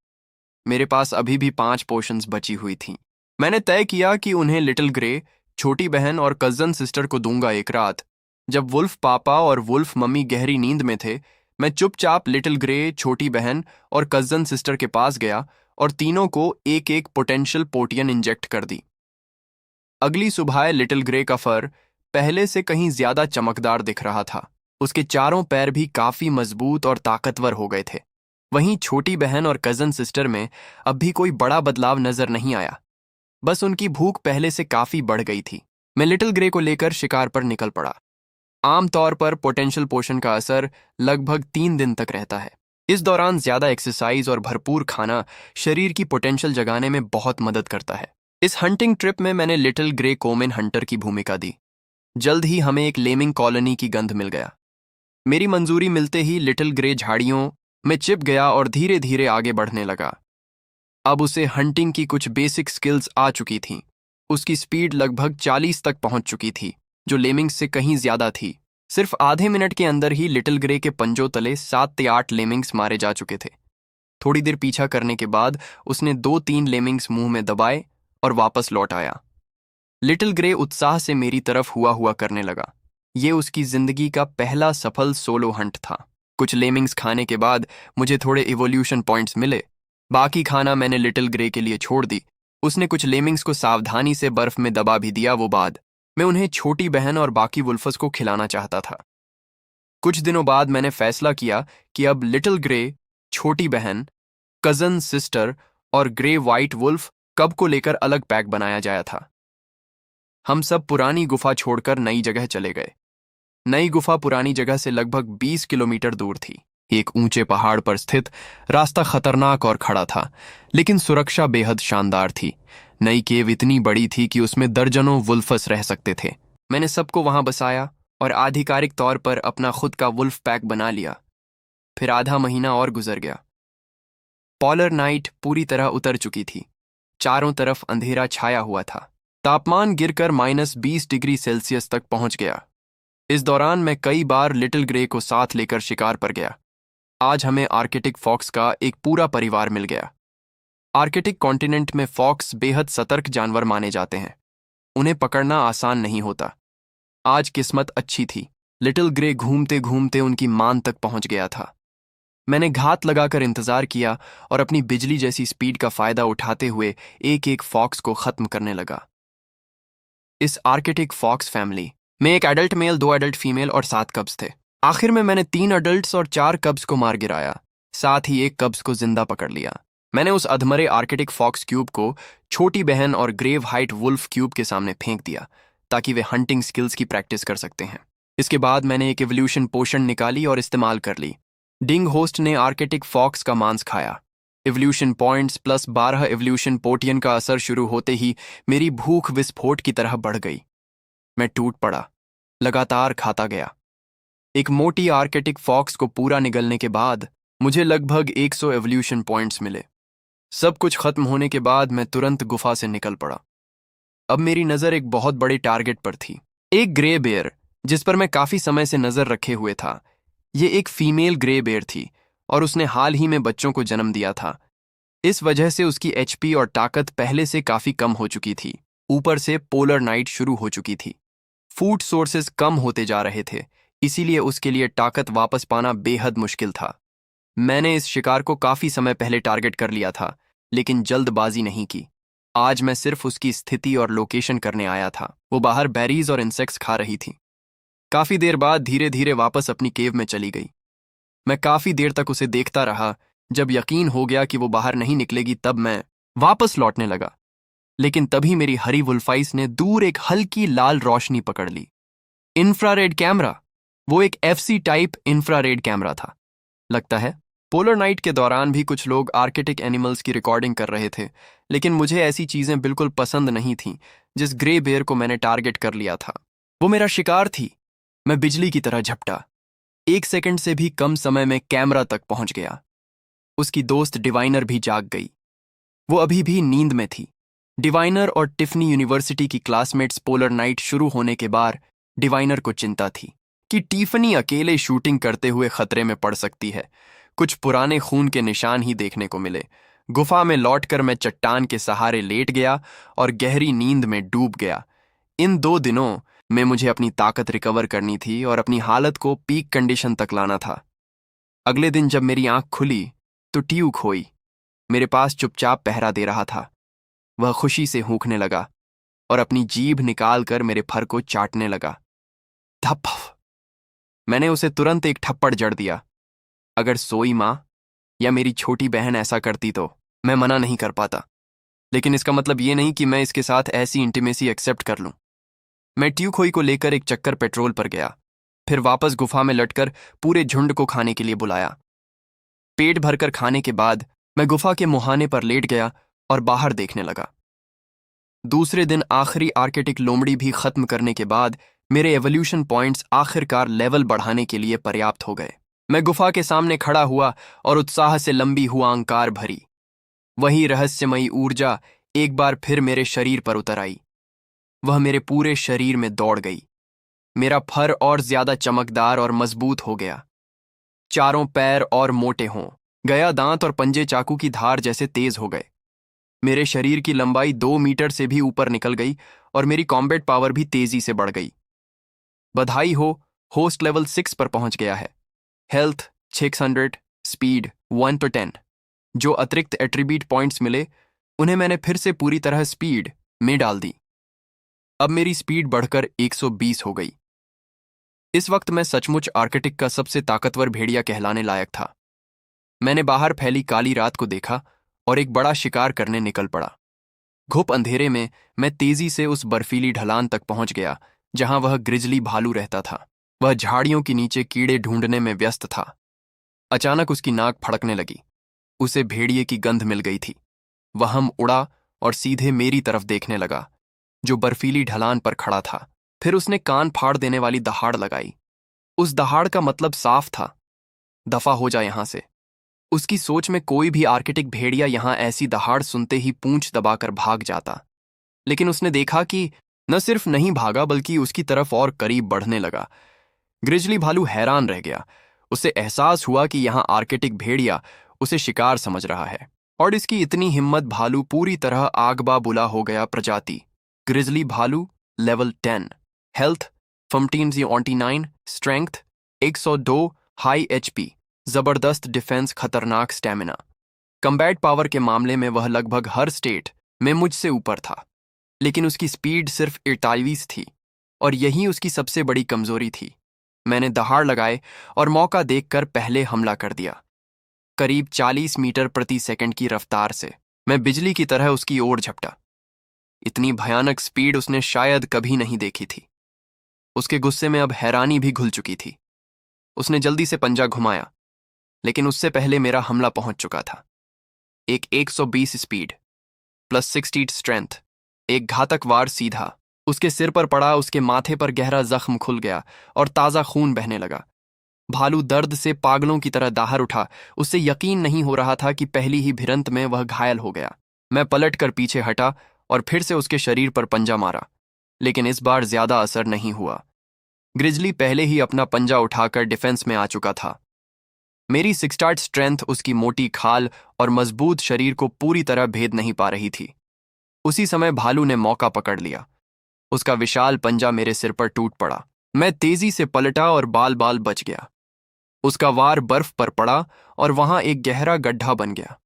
Speaker 1: मेरे पास अभी भी 5 पोशंस बची हुई थीं। मैंने तय किया कि उन्हें लिटिल ग्रे, छोटी बहन और कजन सिस्टर को दूंगा। एक रात जब वुल्फ पापा और वुल्फ मम्मी गहरी नींद में थे, मैं चुपचाप लिटिल ग्रे, छोटी बहन और कजन सिस्टर के पास गया और तीनों को एक एक पोटेंशियल पोटियन इंजेक्ट कर दी। अगली सुबह लिटिल ग्रे का फर पहले से कहीं ज्यादा चमकदार दिख रहा था। उसके चारों पैर भी काफी मजबूत और ताकतवर हो गए थे। वहीं छोटी बहन और कजन सिस्टर में अब भी कोई बड़ा बदलाव नजर नहीं आया, बस उनकी भूख पहले से काफी बढ़ गई थी। मैं लिटिल ग्रे को लेकर शिकार पर निकल पड़ा। आमतौर पर पोटेंशियल पोषण का असर लगभग 3 दिन तक रहता है। इस दौरान ज्यादा एक्सरसाइज और भरपूर खाना शरीर की पोटेंशियल जगाने में बहुत मदद करता है। इस हंटिंग ट्रिप में मैंने लिटिल ग्रे कोमेन हंटर की भूमिका दी। जल्द ही हमें एक लेमिंग कॉलोनी की गंध मिल गया। मेरी मंजूरी मिलते ही लिटिल ग्रे झाड़ियों में छिप गया और धीरे धीरे आगे बढ़ने लगा। अब उसे हंटिंग की कुछ बेसिक स्किल्स आ चुकी थीं। उसकी स्पीड लगभग 40 तक पहुंच चुकी थी, जो लेमिंग्स से कहीं ज्यादा थी। सिर्फ आधे मिनट के अंदर ही लिटिल ग्रे के पंजों तले 7 या 8 लेमिंग्स मारे जा चुके थे। थोड़ी देर पीछा करने के बाद उसने 2-3 लेमिंग्स मुंह में दबाए और वापस लौट आया। लिटिल ग्रे उत्साह से मेरी तरफ हुआ करने लगा। ये उसकी जिंदगी का पहला सफल सोलो हंट था। कुछ लेमिंग्स खाने के बाद मुझे थोड़े इवोल्यूशन पॉइंट्स मिले। बाकी खाना मैंने लिटिल ग्रे के लिए छोड़ दी। उसने कुछ लेमिंग्स को सावधानी से बर्फ में दबा भी दिया। वो बाद मैं उन्हें छोटी बहन और बाकी वुल्फस को खिलाना चाहता था। कुछ दिनों बाद मैंने फैसला किया कि अब लिटिल ग्रे, छोटी बहन, कजन सिस्टर और ग्रे वाइट वुल्फ कब को लेकर अलग पैक बनाया जाया था। हम सब पुरानी गुफा छोड़कर नई जगह चले गए। नई गुफा पुरानी जगह से लगभग 20 किलोमीटर दूर थी। एक ऊंचे पहाड़ पर स्थित। रास्ता खतरनाक और खड़ा था, लेकिन सुरक्षा बेहद शानदार थी। नई केव इतनी बड़ी थी कि उसमें दर्जनों वुल्फस रह सकते थे। मैंने सबको वहां बसाया और आधिकारिक तौर पर अपना खुद का वुल्फ पैक बना लिया। फिर आधा महीना और गुजर गया। पोलर नाइट पूरी तरह उतर चुकी थी। चारों तरफ अंधेरा छाया हुआ था। तापमान गिरकर -20 डिग्री सेल्सियस तक पहुंच गया। इस दौरान मैं कई बार लिटिल ग्रे को साथ लेकर शिकार पर गया। आज हमें आर्कटिक फॉक्स का एक पूरा परिवार मिल गया। आर्कटिक कॉन्टिनेंट में फॉक्स बेहद सतर्क जानवर माने जाते हैं। उन्हें पकड़ना आसान नहीं होता। आज किस्मत अच्छी थी। लिटिल ग्रे घूमते घूमते उनकी मान तक पहुंच गया था। मैंने घात लगाकर इंतजार किया और अपनी बिजली जैसी स्पीड का फायदा उठाते हुए एक एक फॉक्स को खत्म करने लगा। इस आर्कटिक फॉक्स फैमिली में एक एडल्ट मेल, 2 एडल्ट फीमेल और 7 कब्स थे। आखिर में मैंने 3 अडल्ट्स और 4 कब्स को मार गिराया, साथ ही एक कब्स को जिंदा पकड़ लिया। मैंने उस अधमरे आर्कटिक फॉक्स क्यूब को छोटी बहन और ग्रेव हाइट वुल्फ क्यूब के सामने फेंक दिया ताकि वे हंटिंग स्किल्स की प्रैक्टिस कर सकते हैं। इसके बाद मैंने एक एवोल्यूशन पोशन निकाली और इस्तेमाल कर ली। डिंग होस्ट ने आर्कटिक फॉक्स का मांस खाया। एवोल्यूशन पॉइंट्स +12 एवोल्यूशन पोटियन का असर शुरू होते ही मेरी भूख विस्फोट की तरह बढ़ गई। मैं टूट पड़ा, लगातार खाता गया। एक मोटी आर्कटिक फॉक्स को पूरा निगलने के बाद मुझे लगभग 100 एवोल्यूशन पॉइंट्स मिले। सब कुछ खत्म होने के बाद मैं तुरंत गुफा से निकल पड़ा। अब मेरी नज़र एक बहुत बड़े टारगेट पर थी, एक ग्रे बेयर जिस पर मैं काफी समय से नजर रखे हुए था। ये एक फीमेल ग्रे बेयर थी और उसने हाल ही में बच्चों को जन्म दिया था। इस वजह से उसकी एचपी और ताकत पहले से काफी कम हो चुकी थी। ऊपर से पोलर नाइट शुरू हो चुकी थी। फूड सोर्सेज कम होते जा रहे थे, इसीलिए उसके लिए ताकत वापस पाना बेहद मुश्किल था। मैंने इस शिकार को काफी समय पहले टारगेट कर लिया था, लेकिन जल्दबाजी नहीं की। आज मैं सिर्फ उसकी स्थिति और लोकेशन करने आया था। वो बाहर बेरीज और इंसेक्ट्स खा रही थी। काफी देर बाद धीरे धीरे वापस अपनी केव में चली गई। मैं काफी देर तक उसे देखता रहा। जब यकीन हो गया कि वो बाहर नहीं निकलेगी तब मैं वापस लौटने लगा। लेकिन तभी मेरी हरी वुल्फाइस ने दूर एक हल्की लाल रोशनी पकड़ ली। Infrared camera. वो एक एफसी टाइप इंफ्रारेड कैमरा था। लगता है पोलर नाइट के दौरान भी कुछ लोग आर्कटिक एनिमल्स की रिकॉर्डिंग कर रहे थे, लेकिन मुझे ऐसी चीजें बिल्कुल पसंद नहीं थीं। जिस ग्रे बेयर को मैंने टारगेट कर लिया था वो मेरा शिकार थी। मैं बिजली की तरह झपटा। 1 सेकंड से भी कम समय में कैमरा तक पहुंच गया। उसकी दोस्त डिवाइनर भी जाग गई। वो अभी भी नींद में थी। डिवाइनर और टिफनी यूनिवर्सिटी की क्लासमेट्स पोलर नाइट शुरू होने के बाद डिवाइनर को चिंता थी कि टिफनी अकेले शूटिंग करते हुए खतरे में पड़ सकती है। कुछ पुराने खून के निशान ही देखने को मिले। गुफा में लौटकर मैं चट्टान के सहारे लेट गया और गहरी नींद में डूब गया। इन 2 दिनों में मुझे अपनी ताकत रिकवर करनी थी और अपनी हालत को पीक कंडीशन तक लाना था। अगले दिन जब मेरी आंख खुली तो ट्यूक खोई मेरे पास चुपचाप पहरा दे रहा था। वह खुशी से हूंकने लगा और अपनी जीभ निकालकर मेरे फर को चाटने लगा। धप! मैंने उसे तुरंत एक थप्पड़ जड़ दिया। अगर सोई माँ या मेरी छोटी बहन ऐसा करती तो मैं मना नहीं कर पाता, लेकिन इसका मतलब ये नहीं कि मैं इसके साथ ऐसी इंटीमेसी एक्सेप्ट कर लूं। मैं ट्यूखोई को लेकर एक चक्कर पेट्रोल पर गया, फिर वापस गुफा में लटकर पूरे झुंड को खाने के लिए बुलाया। पेट भरकर खाने के बाद मैं गुफा के मुहाने पर लेट गया और बाहर देखने लगा। दूसरे दिन आखिरी आर्कटिक लोमड़ी भी खत्म करने के बाद मेरे एवोल्यूशन पॉइंट्स आखिरकार लेवल बढ़ाने के लिए पर्याप्त हो गए। मैं गुफा के सामने खड़ा हुआ और उत्साह से लंबी हुआंकार भरी। वही रहस्यमयी ऊर्जा एक बार फिर मेरे शरीर पर उतर आई। वह मेरे पूरे शरीर में दौड़ गई। मेरा फर और ज्यादा चमकदार और मजबूत हो गया। चारों पैर और मोटे हों गया। दांत और पंजे चाकू की धार जैसे तेज हो गए। मेरे शरीर की लंबाई 2 मीटर से भी ऊपर निकल गई और मेरी कॉम्बैट पावर भी तेजी से बढ़ गई। बधाई हो, होस्ट लेवल 6 पर पहुंच गया है। Health 600, speed 1 to 10। जो अतिरिक्त एट्रीब्यूट पॉइंट्स मिले उन्हें मैंने फिर से पूरी तरह स्पीड में डाल दी। अब मेरी स्पीड बढ़कर 120 हो गई। इस वक्त मैं सचमुच आर्कटिक का सबसे ताकतवर भेड़िया कहलाने लायक था। मैंने बाहर फैली काली रात को देखा और एक बड़ा शिकार करने निकल पड़ा। घुप अंधेरे में मैं तेजी से उस बर्फीली ढलान तक पहुंच गया जहां वह ग्रिजली भालू रहता था। वह झाड़ियों के नीचे कीड़े ढूंढने में व्यस्त था। अचानक उसकी नाक फड़कने लगी। उसे भेड़िए की गंध मिल गई थी। वह हम उड़ा और सीधे मेरी तरफ देखने लगा, जो बर्फीली ढलान पर खड़ा था। फिर उसने कान फाड़ देने वाली दहाड़ लगाई। उस दहाड़ का मतलब साफ था, दफा हो जा यहां से। उसकी सोच में कोई भी आर्किटिक भेड़िया यहां ऐसी दहाड़ सुनते ही पूंछ दबाकर भाग जाता। लेकिन उसने देखा कि न सिर्फ नहीं भागा बल्कि उसकी तरफ और करीब बढ़ने लगा। ग्रिजली भालू हैरान रह गया। उसे एहसास हुआ कि यहां आर्किटिक भेड़िया उसे शिकार समझ रहा है, और इसकी इतनी हिम्मत भालू पूरी तरह आगबा बुला हो गया। प्रजाति ग्रिजली भालू, level 10, health 15/29, strength 102, high HP, जबरदस्त डिफेंस, खतरनाक स्टैमिना। कम्बैट पावर के मामले में वह लगभग हर स्टेट में मुझसे ऊपर था, लेकिन उसकी स्पीड सिर्फ 28 थी, और यही उसकी सबसे बड़ी कमजोरी थी। मैंने दहाड़ लगाए और मौका देखकर पहले हमला कर दिया। करीब 40 मीटर प्रति सेकंड की रफ्तार से मैं बिजली की तरह उसकी ओर झपटा। इतनी भयानक स्पीड उसने शायद कभी नहीं देखी थी। उसके गुस्से में अब हैरानी भी घुल चुकी थी। उसने जल्दी से पंजा घुमाया, लेकिन उससे पहले मेरा हमला पहुंच चुका था। एक 120 स्पीड प्लस 60 स्ट्रेंथ, एक घातक वार सीधा उसके सिर पर पड़ा। उसके माथे पर गहरा जख्म खुल गया और ताजा खून बहने लगा। भालू दर्द से पागलों की तरह दाहर उठा। उससे यकीन नहीं हो रहा था कि पहली ही भिड़ंत में वह घायल हो गया। मैं पलटकर पीछे हटा और फिर से उसके शरीर पर पंजा मारा, लेकिन इस बार ज्यादा असर नहीं हुआ। ग्रिजली पहले ही अपना पंजा उठाकर डिफेंस में आ चुका था। मेरी 6 स्ट्रेंथ उसकी मोटी खाल और मजबूत शरीर को पूरी तरह भेद नहीं पा रही थी। उसी समय भालू ने मौका पकड़ लिया। उसका विशाल पंजा मेरे सिर पर टूट पड़ा। मैं तेजी से पलटा और बाल बाल बच गया। उसका वार बर्फ पर पड़ा और वहां एक गहरा गड्ढा बन गया।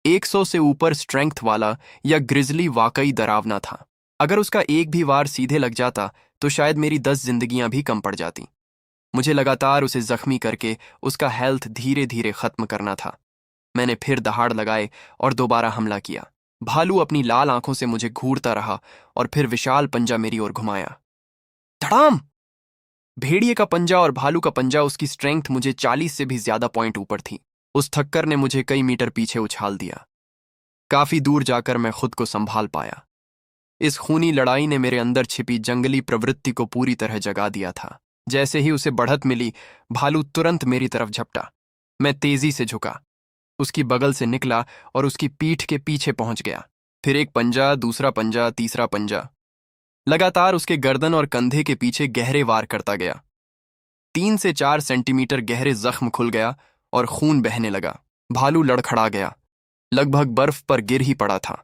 Speaker 1: 100 से ऊपर स्ट्रेंथ वाला यह ग्रिजली वाकई डरावना था। अगर उसका एक भी वार सीधे लग जाता तो शायद मेरी 10 जिंदगियां भी कम पड़ जाती। मुझे लगातार उसे जख्मी करके उसका हेल्थ धीरे धीरे खत्म करना था। मैंने फिर दहाड़ लगाए और दोबारा हमला किया। भालू अपनी लाल आंखों से मुझे घूरता रहा और फिर विशाल पंजा मेरी ओर घुमाया। धड़ाम! भेड़िए का पंजा और भालू का पंजा, उसकी स्ट्रेंथ मुझे 40 से भी ज्यादा पॉइंट ऊपर थी। उस ठक्कर ने मुझे कई मीटर पीछे उछाल दिया। काफी दूर जाकर मैं खुद को संभाल पाया। इस खूनी लड़ाई ने मेरे अंदर छिपी जंगली प्रवृत्ति को पूरी तरह जगा दिया था। जैसे ही उसे बढ़त मिली, भालू तुरंत मेरी तरफ झपटा। मैं तेजी से झुका, उसकी बगल से निकला और उसकी पीठ के पीछे पहुंच गया। फिर एक पंजा, दूसरा पंजा, तीसरा पंजा, लगातार उसके गर्दन और कंधे के पीछे गहरे वार करता गया। 3 से 4 सेंटीमीटर गहरे जख्म खुल गया और खून बहने लगा। भालू लड़खड़ा गया, लगभग बर्फ पर गिर ही पड़ा था।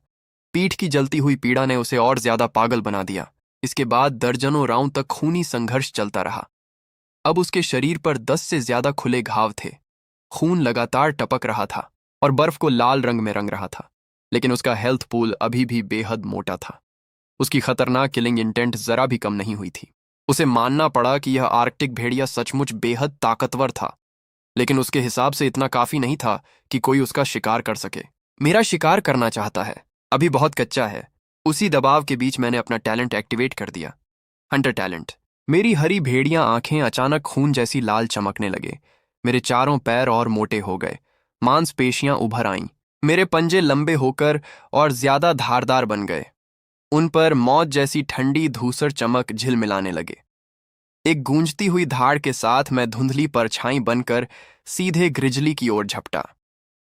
Speaker 1: पीठ की जलती हुई पीड़ा ने उसे और ज्यादा पागल बना दिया। इसके बाद दर्जनों राउंड तक खूनी संघर्ष चलता रहा। अब उसके शरीर पर 10 से ज्यादा खुले घाव थे। खून लगातार टपक रहा था और बर्फ को लाल रंग में रंग रहा था, लेकिन उसका हेल्थ पूल अभी भी बेहद मोटा था। उसकी खतरनाक किलिंग इंटेंट जरा भी कम नहीं हुई थी। उसे मानना पड़ा कि यह आर्कटिक भेड़िया सचमुच बेहद ताकतवर था, लेकिन उसके हिसाब से इतना काफी नहीं था कि कोई उसका शिकार कर सके। मेरा शिकार करना चाहता है, अभी बहुत कच्चा है। उसी दबाव के बीच मैंने अपना टैलेंट एक्टिवेट कर दिया, हंटर टैलेंट। मेरी हरी भेड़ियां आंखें अचानक खून जैसी लाल चमकने लगे। मेरे चारों पैर और मोटे हो गए, मांसपेशियां उभर आईं। मेरे पंजे लंबे होकर और ज्यादा धारदार बन गए। उन पर मौत जैसी ठंडी धूसर चमक झिलमिलाने लगे। एक गूंजती हुई धाड़ के साथ मैं धुंधली परछाई बनकर सीधे ग्रिजली की ओर झपटा।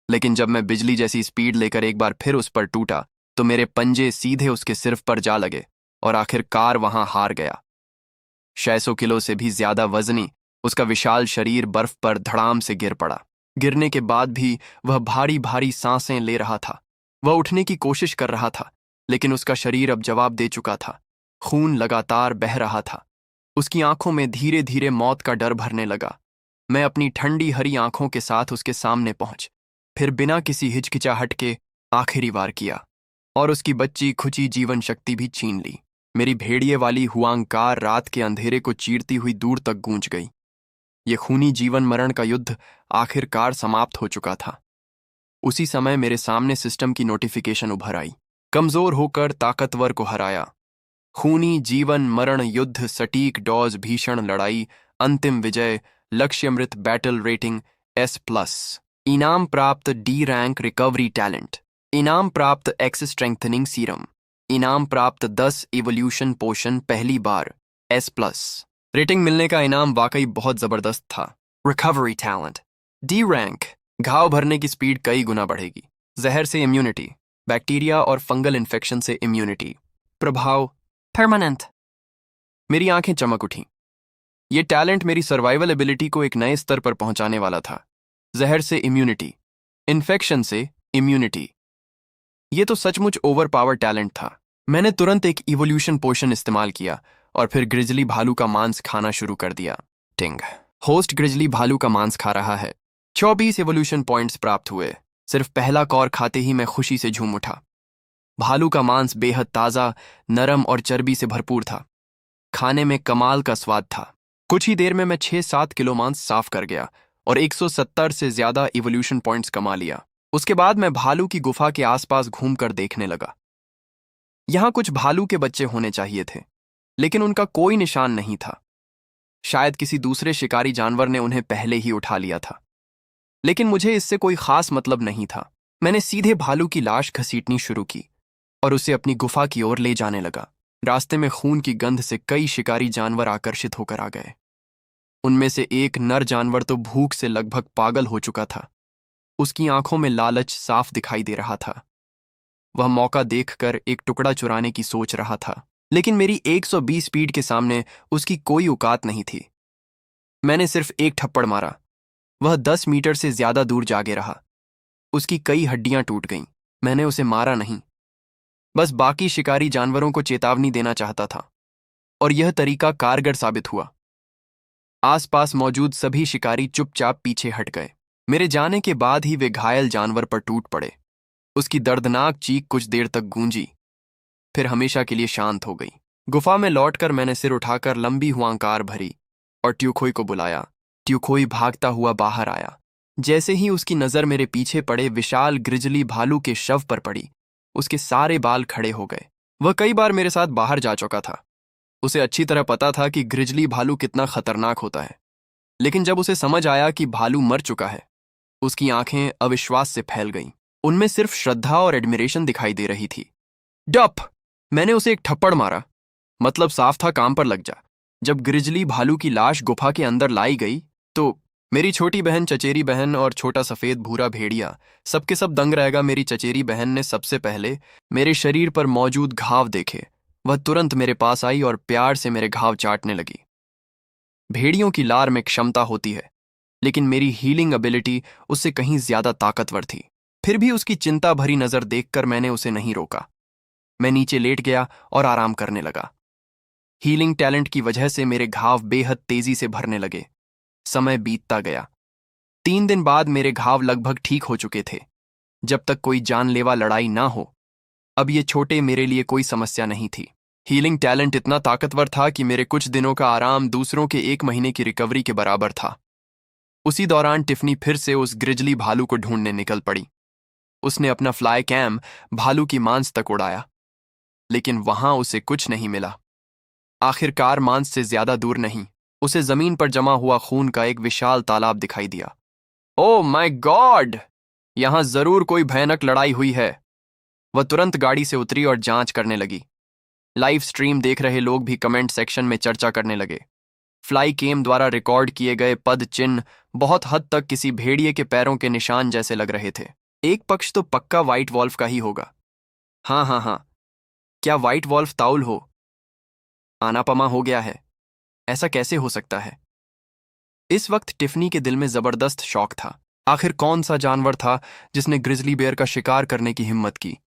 Speaker 1: लेकिन जब मैं बिजली जैसी स्पीड लेकर एक बार फिर उस पर टूटा तो मेरे पंजे सीधे उसके सिर पर जा लगे और आखिरकार वहां हार गया। 600 किलो से भी ज्यादा वजनी उसका विशाल शरीर बर्फ पर धड़ाम से गिर पड़ा। गिरने के बाद भी वह भारी भारी सांसें ले रहा था। वह उठने की कोशिश कर रहा था, लेकिन उसका शरीर अब जवाब दे चुका था। खून लगातार बह रहा था। उसकी आंखों में धीरे धीरे मौत का डर भरने लगा। मैं अपनी ठंडी हरी आंखों के साथ उसके सामने पहुंच, फिर बिना किसी हिचकिचाहट के आखिरी वार किया और उसकी बच्ची खुची जीवन शक्ति भी छीन ली। मेरी भेड़िए वाली हुआंकार रात के अंधेरे को चीरती हुई दूर तक गूंज गई। ये खूनी जीवन मरण का युद्ध आखिरकार समाप्त हो चुका था। उसी समय मेरे सामने सिस्टम की नोटिफिकेशन उभर आई। कमजोर होकर ताकतवर को हराया। खूनी जीवन मरण युद्ध, सटीक डॉज, भीषण लड़ाई, अंतिम विजय, लक्ष्यमृत, बैटल रेटिंग S+, इनाम प्राप्त D रैंक, रिकवरी टैलेंट। इनाम प्राप्त एक्स स्ट्रेंथनिंग सीरम। इनाम प्राप्त 10 इवोल्यूशन पोशन पहली बार S+। रेटिंग मिलने का इनाम वाकई बहुत जबरदस्त था। Recovery talent D rank. घाव भरने की स्पीड कई गुना बढ़ेगी। जहर से इम्यूनिटी, बैक्टीरिया और फंगल इन्फेक्शन से इम्यूनिटी। प्रभाव परमानेंट। मेरी आंखें चमक उठीं। ये टैलेंट मेरी सर्वाइवल एबिलिटी को एक नए स्तर पर पहुंचाने वाला था। जहर से इम्यूनिटी, इन्फेक्शन से इम्यूनिटी। ये तो सचमुच ओवर पावर टैलेंट था। मैंने तुरंत एक इवोल्यूशन पोशन इस्तेमाल किया और फिर ग्रिजली भालू का मांस खाना शुरू कर दिया। टिंग। होस्ट ग्रिजली भालू का मांस खा रहा है। 24 इवोल्यूशन पॉइंट्स प्राप्त हुए। सिर्फ पहला कौर खाते ही मैं खुशी से झूम उठा। भालू का मांस बेहद ताज़ा, नरम और चर्बी से भरपूर था। खाने में कमाल का स्वाद था। कुछ ही देर में मैं 6-7 किलो मांस साफ कर गया और 170 से ज्यादा इवोल्यूशन पॉइंट्स कमा लिया। उसके बाद मैं भालू की गुफा के आसपास घूमकर देखने लगा। यहां कुछ भालू के बच्चे होने चाहिए थे, लेकिन उनका कोई निशान नहीं था। शायद किसी दूसरे शिकारी जानवर ने उन्हें पहले ही उठा लिया था, लेकिन मुझे इससे कोई खास मतलब नहीं था। मैंने सीधे भालू की लाश घसीटनी शुरू की और उसे अपनी गुफा की ओर ले जाने लगा। रास्ते में खून की गंध से कई शिकारी जानवर आकर्षित होकर आ गए। उनमें से एक नर जानवर तो भूख से लगभग पागल हो चुका था। उसकी आंखों में लालच साफ दिखाई दे रहा था। वह मौका देखकर एक टुकड़ा चुराने की सोच रहा था, लेकिन मेरी 120 स्पीड के सामने उसकी कोई औकात नहीं थी। मैंने सिर्फ एक थप्पड़ मारा। वह 10 मीटर से ज्यादा दूर जागे रहा। उसकी कई हड्डियां टूट गईं। मैंने उसे मारा नहीं, बस बाकी शिकारी जानवरों को चेतावनी देना चाहता था, और यह तरीका कारगर साबित हुआ। आसपास मौजूद सभी शिकारी चुपचाप पीछे हट गए। मेरे जाने के बाद ही वे घायल जानवर पर टूट पड़े। उसकी दर्दनाक चीख कुछ देर तक गूंजी, फिर हमेशा के लिए शांत हो गई। गुफा में लौटकर मैंने सिर उठाकर लंबी हुआंकार भरी और ट्यूखोई को बुलाया। ट्यूखोई भागता हुआ बाहर आया। जैसे ही उसकी नजर मेरे पीछे पड़े विशाल ग्रिजली भालू के शव पर पड़ी, उसके सारे बाल खड़े हो गए। वह कई बार मेरे साथ बाहर जा चुका था। उसे अच्छी तरह पता था कि ग्रिजली भालू कितना खतरनाक होता है, लेकिन जब उसे समझ आया कि भालू मर चुका है, उसकी आंखें अविश्वास से फैल गईं। उनमें सिर्फ श्रद्धा और एडमिरेशन दिखाई दे रही थी। डप! मैंने उसे एक थप्पड़ मारा। मतलब साफ था, काम पर लग जा। जब ग्रिजली भालू की लाश गुफा के अंदर लाई गई तो मेरी छोटी बहन, चचेरी बहन और छोटा सफेद भूरा भेड़िया सबके सब दंग रहेगा। मेरी चचेरी बहन ने सबसे पहले मेरे शरीर पर मौजूद घाव देखे। वह तुरंत मेरे पास आई और प्यार से मेरे घाव चाटने लगी। भेड़ियों की लार में क्षमता होती है, लेकिन मेरी हीलिंग एबिलिटी उससे कहीं ज्यादा ताकतवर थी। फिर भी उसकी चिंता भरी नजर देखकर मैंने उसे नहीं रोका। मैं नीचे लेट गया और आराम करने लगा। हीलिंग टैलेंट की वजह से मेरे घाव बेहद तेजी से भरने लगे। समय बीतता गया। 3 दिन बाद मेरे घाव लगभग ठीक हो चुके थे। जब तक कोई जानलेवा लड़ाई ना हो, अब ये छोटे मेरे लिए कोई समस्या नहीं थी। हीलिंग टैलेंट इतना ताकतवर था कि मेरे कुछ दिनों का आराम दूसरों के 1 महीने की रिकवरी के बराबर था। उसी दौरान टिफनी फिर से उस ग्रिजली भालू को ढूंढने निकल पड़ी। उसने अपना फ्लाई कैम भालू की मांस तक उड़ाया, लेकिन वहां उसे कुछ नहीं मिला। आखिरकार मांस से ज्यादा दूर नहीं, उसे जमीन पर जमा हुआ खून का एक विशाल तालाब दिखाई दिया। Oh my God! यहां जरूर कोई भयानक लड़ाई हुई है। वह तुरंत गाड़ी से उतरी और जांच करने लगी। लाइव स्ट्रीम देख रहे लोग भी कमेंट सेक्शन में चर्चा करने लगे। फ्लाई कैम द्वारा रिकॉर्ड किए गए पद चिन्ह बहुत हद तक किसी भेड़िए के पैरों के निशान जैसे लग रहे थे। एक पक्ष तो पक्का व्हाइट वॉल्फ का ही होगा। हाँ, क्या व्हाइट वॉल्फ ताउल हो? आनापमा हो गया है? ऐसा कैसे हो सकता है? इस वक्त टिफनी के दिल में जबरदस्त शौक था। आखिर कौन सा जानवर था जिसने ग्रिजली बेयर का शिकार करने की हिम्मत की?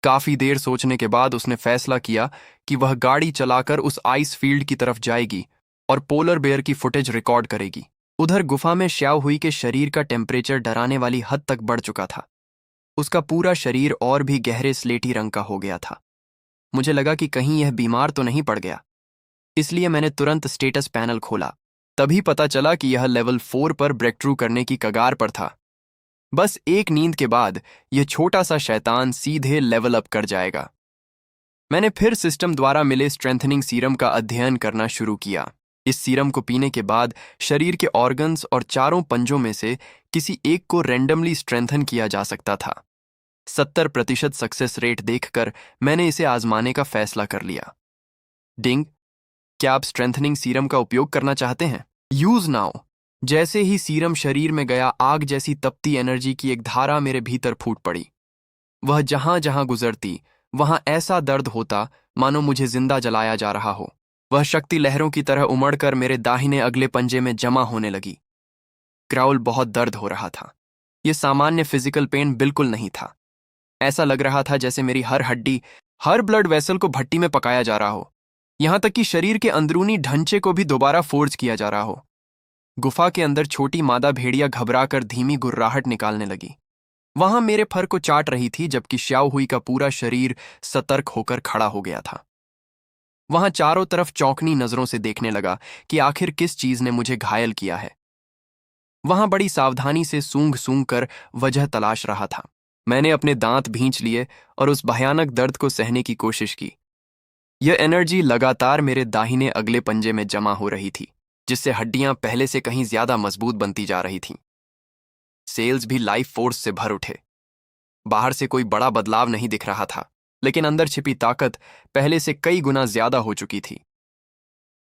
Speaker 1: काफी देर सोचने के बाद उसने फैसला किया कि वह गाड़ी चलाकर उस आइस फील्ड की तरफ जाएगी और पोलर बेयर की फुटेज रिकॉर्ड करेगी। उधर गुफा में श्याओ हुई के शरीर का टेम्परेचर डराने वाली हद तक बढ़ चुका था। उसका पूरा शरीर और भी गहरे स्लेटी रंग का हो गया था। मुझे लगा कि कहीं यह बीमार तो नहीं पड़ गया, इसलिए मैंने तुरंत स्टेटस पैनल खोला। तभी पता चला कि यह लेवल 4 पर ब्रेक थ्रू करने की कगार पर था। बस एक नींद के बाद यह छोटा सा शैतान सीधे लेवल अप कर जाएगा। मैंने फिर सिस्टम द्वारा मिले स्ट्रेंथनिंग सीरम का अध्ययन करना शुरू किया। इस सीरम को पीने के बाद शरीर के ऑर्गन्स और चारों पंजों में से किसी एक को रैंडमली स्ट्रेंथन किया जा सकता था। 70% सक्सेस रेट देखकर मैंने इसे आजमाने का फैसला कर लिया। डिंग, क्या आप स्ट्रेंथनिंग सीरम का उपयोग करना चाहते हैं? Use now. जैसे ही सीरम शरीर में गया, आग जैसी तपती एनर्जी की एक धारा मेरे भीतर फूट पड़ी। वह जहां जहां गुजरती वहां ऐसा दर्द होता मानो मुझे जिंदा जलाया जा रहा हो। वह शक्ति लहरों की तरह उमड़कर मेरे दाहिने अगले पंजे में जमा होने लगी। ग्राउल, बहुत दर्द हो रहा था। यह सामान्य फिजिकल पेन बिल्कुल नहीं था। ऐसा लग रहा था जैसे मेरी हर हड्डी, हर ब्लड वेसल को भट्टी में पकाया जा रहा हो, यहां तक कि शरीर के अंदरूनी ढांचे को भी दोबारा फोर्ज किया जा रहा हो। गुफा के अंदर छोटी मादा भेड़िया घबराकर धीमी गुर्राहट निकालने लगी। वहां मेरे फर को चाट रही थी, जबकि श्याओ हुई का पूरा शरीर सतर्क होकर खड़ा हो गया था। वहां चारों तरफ चौंकनी नजरों से देखने लगा कि आखिर किस चीज ने मुझे घायल किया है। वहां बड़ी सावधानी से सूंघ सूंघ कर वजह तलाश रहा था। मैंने अपने दांत भींच लिए और उस भयानक दर्द को सहने की कोशिश की। यह एनर्जी लगातार मेरे दाहिने अगले पंजे में जमा हो रही थी, जिससे हड्डियां पहले से कहीं ज्यादा मजबूत बनती जा रही थीं। सेल्स भी लाइफ फोर्स से भर उठे। बाहर से कोई बड़ा बदलाव नहीं दिख रहा था, लेकिन अंदर छिपी ताकत पहले से कई गुना ज्यादा हो चुकी थी।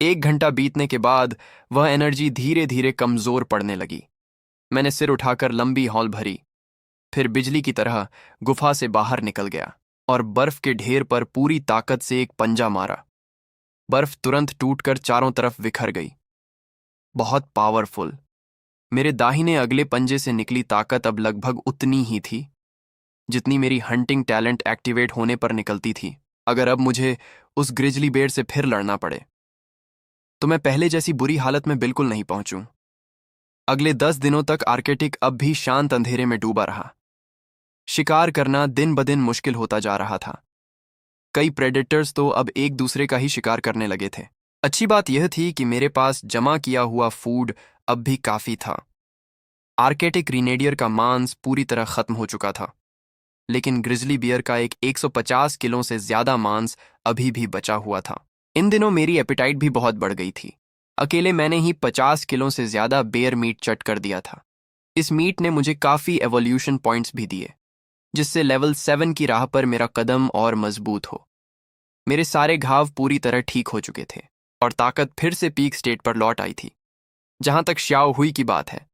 Speaker 1: 1 घंटा बीतने के बाद वह एनर्जी धीरे धीरे कमजोर पड़ने लगी। मैंने सिर उठाकर लंबी हॉल भरी, फिर बिजली की तरह गुफा से बाहर निकल गया और बर्फ के ढेर पर पूरी ताकत से एक पंजा मारा। बर्फ तुरंत टूटकर चारों तरफ बिखर गई। बहुत पावरफुल। मेरे दाहिने अगले पंजे से निकली ताकत अब लगभग उतनी ही थी जितनी मेरी हंटिंग टैलेंट एक्टिवेट होने पर निकलती थी। अगर अब मुझे उस ग्रिजली बेर से फिर लड़ना पड़े तो मैं पहले जैसी बुरी हालत में बिल्कुल नहीं पहुंचूं। अगले 10 दिनों तक आर्कटिक अब भी शांत अंधेरे में डूबा रहा। शिकार करना दिन ब दिन मुश्किल होता जा रहा था। कई प्रेडेटर्स तो अब एक दूसरे का ही शिकार करने लगे थे। अच्छी बात यह थी कि मेरे पास जमा किया हुआ फूड अब भी काफी था। आर्कटिक रिनेडियर का मांस पूरी तरह खत्म हो चुका था, लेकिन ग्रिजली बियर का एक 150 किलो से ज्यादा मांस अभी भी बचा हुआ था। इन दिनों मेरी एपिटाइट भी बहुत बढ़ गई थी। अकेले मैंने ही 50 किलो से ज्यादा बेयर मीट चट कर दिया था। इस मीट ने मुझे काफी एवोल्यूशन पॉइंट्स भी दिए, जिससे लेवल 7 की राह पर मेरा कदम और मजबूत हो। मेरे सारे घाव पूरी तरह ठीक हो चुके थे और ताकत फिर से पीक स्टेट पर लौट आई थी। जहां तक श्याओ हुई की बात है,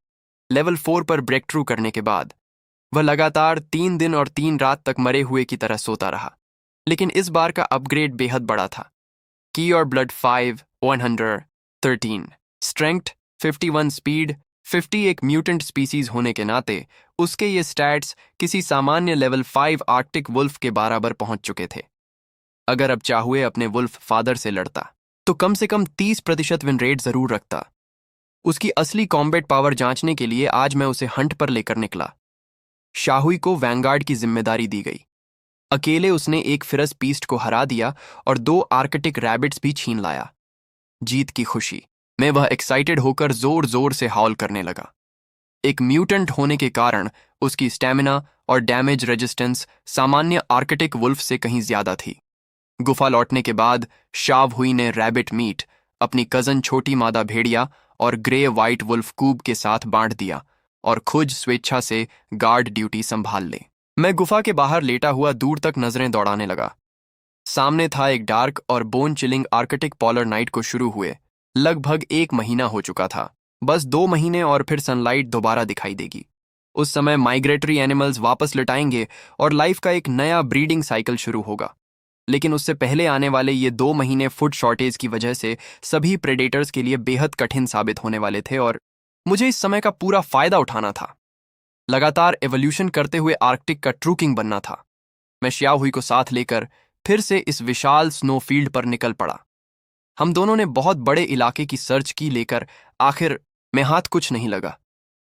Speaker 1: लेवल 4 पर ब्रेक थ्रू करने के बाद वह लगातार 3 दिन और 3 रात तक मरे हुए की तरह सोता रहा। लेकिन इस बार का अपग्रेड बेहद बड़ा था। की और ब्लड 5, 113, स्ट्रेंथ 51, स्पीड 50। एक म्यूटेंट स्पीसीज होने के नाते उसके ये स्टैट्स किसी सामान्य लेवल 5 आर्कटिक वुल्फ के बराबर पहुंच चुके थे। अगर अब चाहुए अपने वुल्फ फादर से लड़ता तो कम से कम 30% विन रेट जरूर रखता। उसकी असली कॉम्बैट पावर जांचने के लिए आज मैं उसे हंट पर लेकर निकला। शाहुई को वैंगार्ड की जिम्मेदारी दी गई। अकेले उसने एक फिरस पीस्ट को हरा दिया और 2 आर्कटिक रैबिट्स भी छीन लाया। जीत की खुशी में वह एक्साइटेड होकर जोर जोर से हाउल करने लगा। एक म्यूटेंट होने के कारण उसकी स्टैमिना और डैमेज रेजिस्टेंस सामान्य आर्कटिक वुल्फ से कहीं ज्यादा थी। गुफा लौटने के बाद शाव हुई ने रैबिट मीट अपनी कजन छोटी मादा भेड़िया और ग्रे वाइट वुल्फ कूब के साथ बांट दिया और खुद स्वेच्छा से गार्ड ड्यूटी संभाल ले। मैं गुफा के बाहर लेटा हुआ दूर तक नजरें दौड़ाने लगा। सामने था एक डार्क और bone chilling Arctic polar night को शुरू हुए लगभग 1 महीना हो चुका था। बस 2 महीने और फिर सनलाइट दोबारा दिखाई देगी। उस समय माइग्रेटरी एनिमल्स वापस लौटाएंगे और लाइफ का एक नया ब्रीडिंग साइकिल शुरू होगा। लेकिन उससे पहले आने वाले ये 2 महीने फूड शॉर्टेज की वजह से सभी प्रेडेटर्स के लिए बेहद कठिन साबित होने वाले थे और मुझे इस समय का पूरा फायदा उठाना था। लगातार एवोल्यूशन करते हुए आर्कटिक का ट्रू किंग बनना था। मैं श्याओ हुई को साथ लेकर फिर से इस विशाल स्नो फील्ड पर निकल पड़ा। हम दोनों ने बहुत बड़े इलाके की सर्च की, लेकर आखिर में हाथ कुछ नहीं लगा।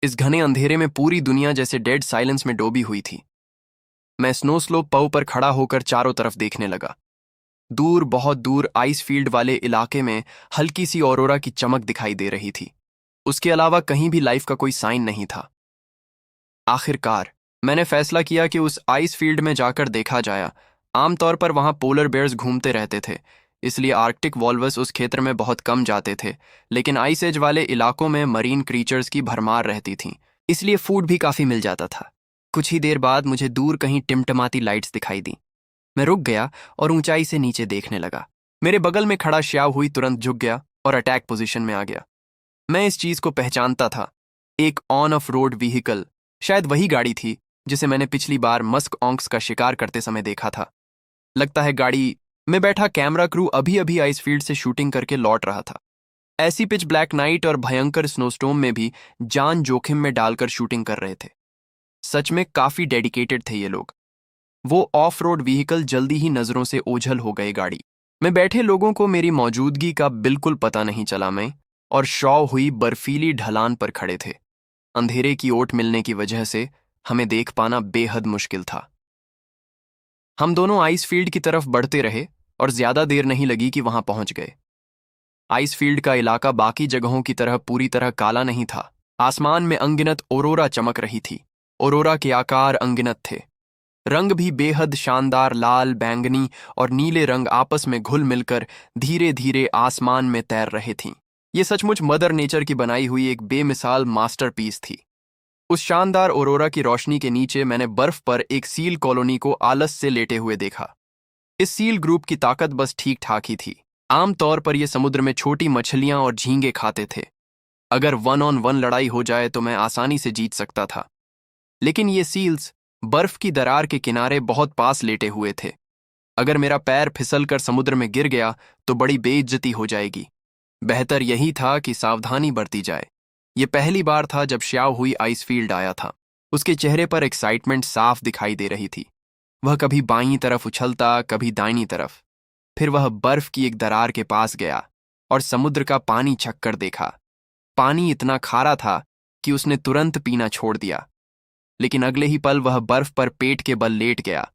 Speaker 1: इस घने अंधेरे में पूरी दुनिया जैसे डेड साइलेंस में डूबी हुई थी। मैं स्नो स्लोप पव पर खड़ा होकर चारों तरफ देखने लगा। दूर, बहुत दूर आइस फील्ड वाले इलाके में हल्की सी ऑरोरा की चमक दिखाई दे रही थी। उसके अलावा कहीं भी लाइफ का कोई साइन नहीं था। आखिरकार मैंने फैसला किया कि उस आइस फील्ड में जाकर देखा जाए। आमतौर पर वहां पोलर बेयर्स घूमते रहते थे, इसलिए आर्कटिक वॉल्वस उस क्षेत्र में बहुत कम जाते थे। लेकिन आइस एज वाले इलाकों में मरीन क्रीचर्स की भरमार रहती थी, इसलिए फूड भी काफी मिल जाता था। कुछ ही देर बाद मुझे दूर कहीं टिमटिमाती लाइट्स दिखाई दी। मैं रुक गया और ऊंचाई से नीचे देखने लगा। मेरे बगल में खड़ा श्याव हुई तुरंत झुक गया और अटैक पोजीशन में आ गया। मैं इस चीज को पहचानता था। एक ऑन ऑफ रोड व्हीकल, शायद वही गाड़ी थी जिसे मैंने पिछली बार मस्क ऑंक्स का शिकार करते समय देखा था। लगता है गाड़ी में बैठा कैमरा क्रू अभी अभी आइस फील्ड से शूटिंग करके लौट रहा था। ऐसी पिच ब्लैक नाइट और भयंकर स्नोस्टॉर्म में भी जान जोखिम में डालकर शूटिंग कर रहे थे। सच में काफी डेडिकेटेड थे ये लोग। वो ऑफ रोड व्हीकल जल्दी ही नजरों से ओझल हो गए। गाड़ी में बैठे लोगों को मेरी मौजूदगी का बिल्कुल पता नहीं चला। मैं और शॉ हुई बर्फीली ढलान पर खड़े थे। अंधेरे की ओट मिलने की वजह से हमें देख पाना बेहद मुश्किल था। हम दोनों आइस फील्ड की तरफ बढ़ते रहे और ज्यादा देर नहीं लगी कि वहां पहुंच गए। आइस फील्ड का इलाका बाकी जगहों की तरह पूरी तरह काला नहीं था। आसमान में अनगिनत औरोरा चमक रही थी। औरोरा के आकार अनगिनत थे। रंग भी बेहद शानदार, लाल, बैंगनी और नीले रंग आपस में घुल मिलकर धीरे धीरे आसमान में तैर रहे थीं। ये सचमुच मदर नेचर की बनाई हुई एक बेमिसाल मास्टरपीस थी। उस शानदार औरोरा की रोशनी के नीचे मैंने बर्फ पर एक सील कॉलोनी को आलस से लेटे हुए देखा। इस सील ग्रुप की ताकत बस ठीक ठाक ही थी। आमतौर पर ये समुद्र में छोटी मछलियां और झींगे खाते थे। अगर 1-on-1 लड़ाई हो जाए तो मैं आसानी से जीत सकता था। लेकिन ये सील्स बर्फ की दरार के किनारे बहुत पास लेटे हुए थे। अगर मेरा पैर फिसल कर समुद्र में गिर गया तो बड़ी बेइज्जती हो जाएगी। बेहतर यही था कि सावधानी बरती जाए। ये पहली बार था जब श्याव हुई आइस फील्ड आया था। उसके चेहरे पर एक्साइटमेंट साफ दिखाई दे रही थी। वह कभी बाईं तरफ उछलता, कभी दाहिनी तरफ। फिर वह बर्फ की एक दरार के पास गया और समुद्र का पानी छककर देखा। पानी इतना खारा था कि उसने तुरंत पीना छोड़ दिया। लेकिन अगले ही पल वह बर्फ पर पेट के बल लेट गया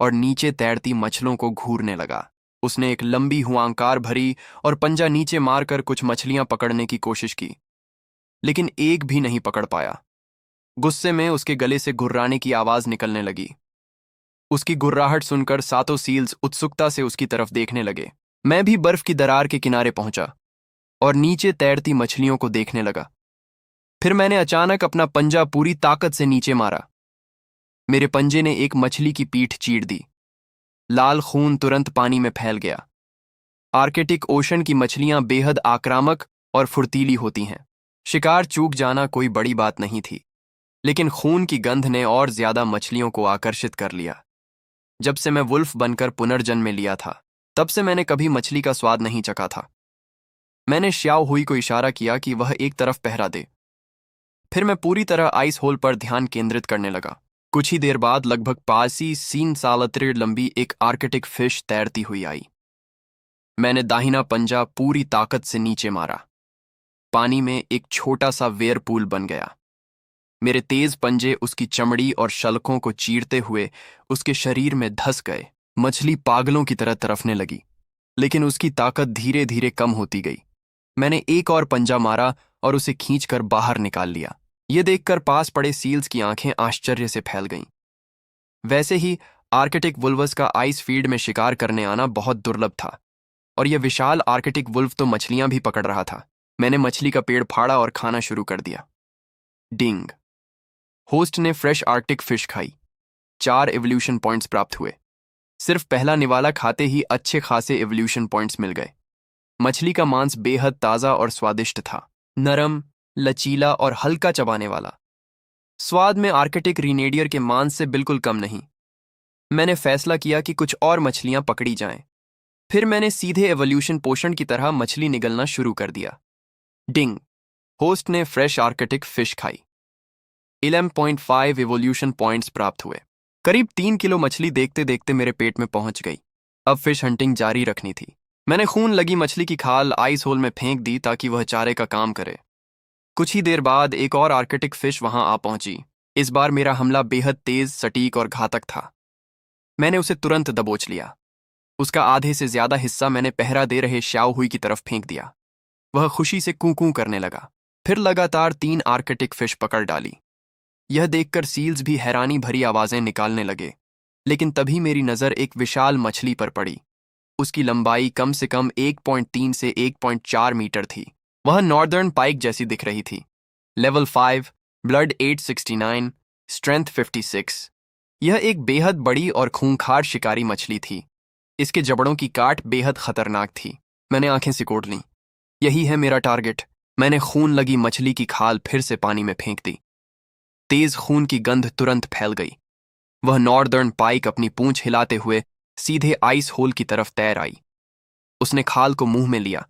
Speaker 1: और नीचे तैरती मछलों को घूरने लगा। उसने एक लंबी हुआंकार भरी और पंजा नीचे मारकर कुछ मछलियां पकड़ने की कोशिश की, लेकिन एक भी नहीं पकड़ पाया। गुस्से में उसके गले से गुर्राने की आवाज निकलने लगी। उसकी गुर्राहट सुनकर सातों सील्स उत्सुकता से उसकी तरफ देखने लगे। मैं भी बर्फ की दरार के किनारे पहुंचा और नीचे तैरती मछलियों को देखने लगा। फिर मैंने अचानक अपना पंजा पूरी ताकत से नीचे मारा। मेरे पंजे ने एक मछली की पीठ चीर दी। लाल खून तुरंत पानी में फैल गया। आर्कटिक ओशन की मछलियां बेहद आक्रामक और फुर्तीली होती हैं। शिकार चूक जाना कोई बड़ी बात नहीं थी, लेकिन खून की गंध ने और ज्यादा मछलियों को आकर्षित कर लिया। जब से मैं वुल्फ बनकर पुनर्जन्म लिया था, तब से मैंने कभी मछली का स्वाद नहीं चखा था। मैंने श्याव हुई को इशारा किया कि वह एक तरफ पहरा दे। फिर मैं पूरी तरह आइस होल पर ध्यान केंद्रित करने लगा। कुछ ही देर बाद लगभग 3 साल लंबी एक आर्कटिक फिश तैरती हुई आई। मैंने दाहिना पंजा पूरी ताकत से नीचे मारा। पानी में एक छोटा सा वेयरपूल बन गया। मेरे तेज पंजे उसकी चमड़ी और शल्कों को चीरते हुए उसके शरीर में धंस गए। मछली पागलों की तरह तरफने लगी, लेकिन उसकी ताकत धीरे धीरे कम होती गई। मैंने एक और पंजा मारा और उसे खींचकर बाहर निकाल लिया। यह देखकर पास पड़े सील्स की आंखें आश्चर्य से फैल गईं। वैसे ही आर्कटिक वुल्वस का आइस फील्ड में शिकार करने आना बहुत दुर्लभ था, और यह विशाल आर्कटिक वुल्फ तो मछलियां भी पकड़ रहा था। मैंने मछली का पेड़ फाड़ा और खाना शुरू कर दिया। डिंग। होस्ट ने फ्रेश आर्कटिक फिश खाई। 4 एवोल्यूशन पॉइंट्स प्राप्त हुए। सिर्फ पहला निवाला खाते ही अच्छे खासे एवोल्यूशन पॉइंट्स मिल गए। मछली का मांस बेहद ताज़ा और स्वादिष्ट था, नरम, लचीला और हल्का चबाने वाला। स्वाद में आर्कटिक रिनेडियर के मांस से बिल्कुल कम नहीं। मैंने फैसला किया कि कुछ और मछलियां पकड़ी जाएं। फिर मैंने सीधे एवोल्यूशन पोषण की तरह मछली निगलना शुरू कर दिया। डिंग। होस्ट ने फ्रेश आर्कटिक फिश खाई। 11.5 एवोल्यूशन पॉइंट्स प्राप्त हुए। करीब 3 किलो मछली देखते देखते मेरे पेट में पहुंच गई। अब फिश हंटिंग जारी रखनी थी। मैंने खून लगी मछली की खाल आइस होल में फेंक दी ताकि वह चारे का काम करे। कुछ ही देर बाद एक और आर्कटिक फिश वहां आ पहुंची। इस बार मेरा हमला बेहद तेज, सटीक और घातक था। मैंने उसे तुरंत दबोच लिया। उसका आधे से ज्यादा हिस्सा मैंने पहरा दे रहे श्याव हुई की तरफ फेंक दिया। वह खुशी से कूं कूं करने लगा। फिर लगातार 3 आर्कटिक फिश पकड़ डाली। यह देखकर सील्स भी हैरानी भरी आवाजें निकालने लगे। लेकिन तभी मेरी नजर एक विशाल मछली पर पड़ी। उसकी लंबाई कम से कम 1.3 से 1.4 मीटर थी। वह नॉर्दर्न पाइक जैसी दिख रही थी। Level 5, blood 869, strength 56। यह एक बेहद बड़ी और खूंखार शिकारी मछली थी। इसके जबड़ों की काट बेहद खतरनाक थी। मैंने आंखें सिकोड़ लीं। यही है मेरा टारगेट। मैंने खून लगी मछली की खाल फिर से पानी में फेंक दी। तेज खून की गंध तुरंत फैल गई। वह नॉर्दर्न पाइक अपनी पूंछ हिलाते हुए सीधे आइस होल की तरफ तैर आई। उसने खाल को मुंह में लिया,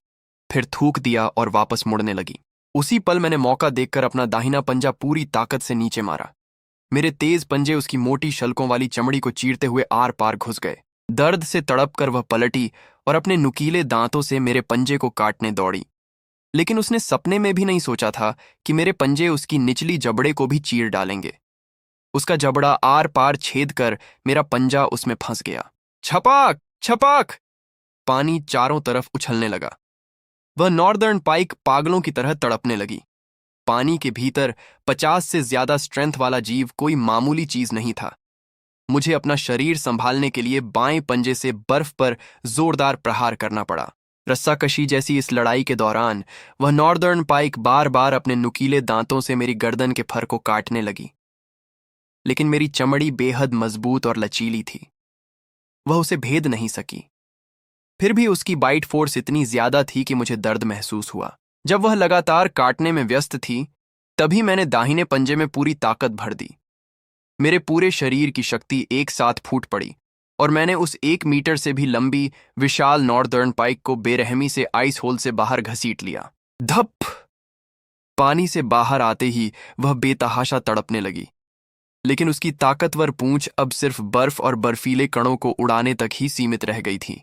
Speaker 1: फिर थूक दिया और वापस मुड़ने लगी। उसी पल मैंने मौका देखकर अपना दाहिना पंजा पूरी ताकत से नीचे मारा। मेरे तेज पंजे उसकी मोटी शल्कों वाली चमड़ी को चीरते हुए आर पार घुस गए। दर्द से तड़पकर वह पलटी और अपने नुकीले दांतों से मेरे पंजे को काटने दौड़ी। लेकिन उसने सपने में भी नहीं सोचा था कि मेरे पंजे उसकी निचली जबड़े को भी चीर डालेंगे। उसका जबड़ा आर पार छेद कर मेरा पंजा उसमें फंस गया। छपाक छपाक! पानी चारों तरफ उछलने लगा। वह नॉर्दर्न पाइक पागलों की तरह तड़पने लगी। पानी के भीतर 50 से ज्यादा स्ट्रेंथ वाला जीव कोई मामूली चीज नहीं था। मुझे अपना शरीर संभालने के लिए बाएं पंजे से बर्फ पर जोरदार प्रहार करना पड़ा। रस्साकशी जैसी इस लड़ाई के दौरान वह नॉर्दर्न पाइक बार बार अपने नुकीले दांतों से मेरी गर्दन के फर को काटने लगी। लेकिन मेरी चमड़ी बेहद मजबूत और लचीली थी। वह उसे भेद नहीं सकी। फिर भी उसकी बाइट फोर्स इतनी ज्यादा थी कि मुझे दर्द महसूस हुआ। जब वह लगातार काटने में व्यस्त थी, तभी मैंने दाहिने पंजे में पूरी ताकत भर दी। मेरे पूरे शरीर की शक्ति एक साथ फूट पड़ी और मैंने उस 1 मीटर से भी लंबी विशाल नॉर्दर्न पाइक को बेरहमी से आइस होल से बाहर घसीट लिया। धप! पानी से बाहर आते ही वह बेतहाशा तड़पने लगी, लेकिन उसकी ताकतवर पूंछ अब सिर्फ बर्फ और बर्फीले कणों को उड़ाने तक ही सीमित रह गई थी।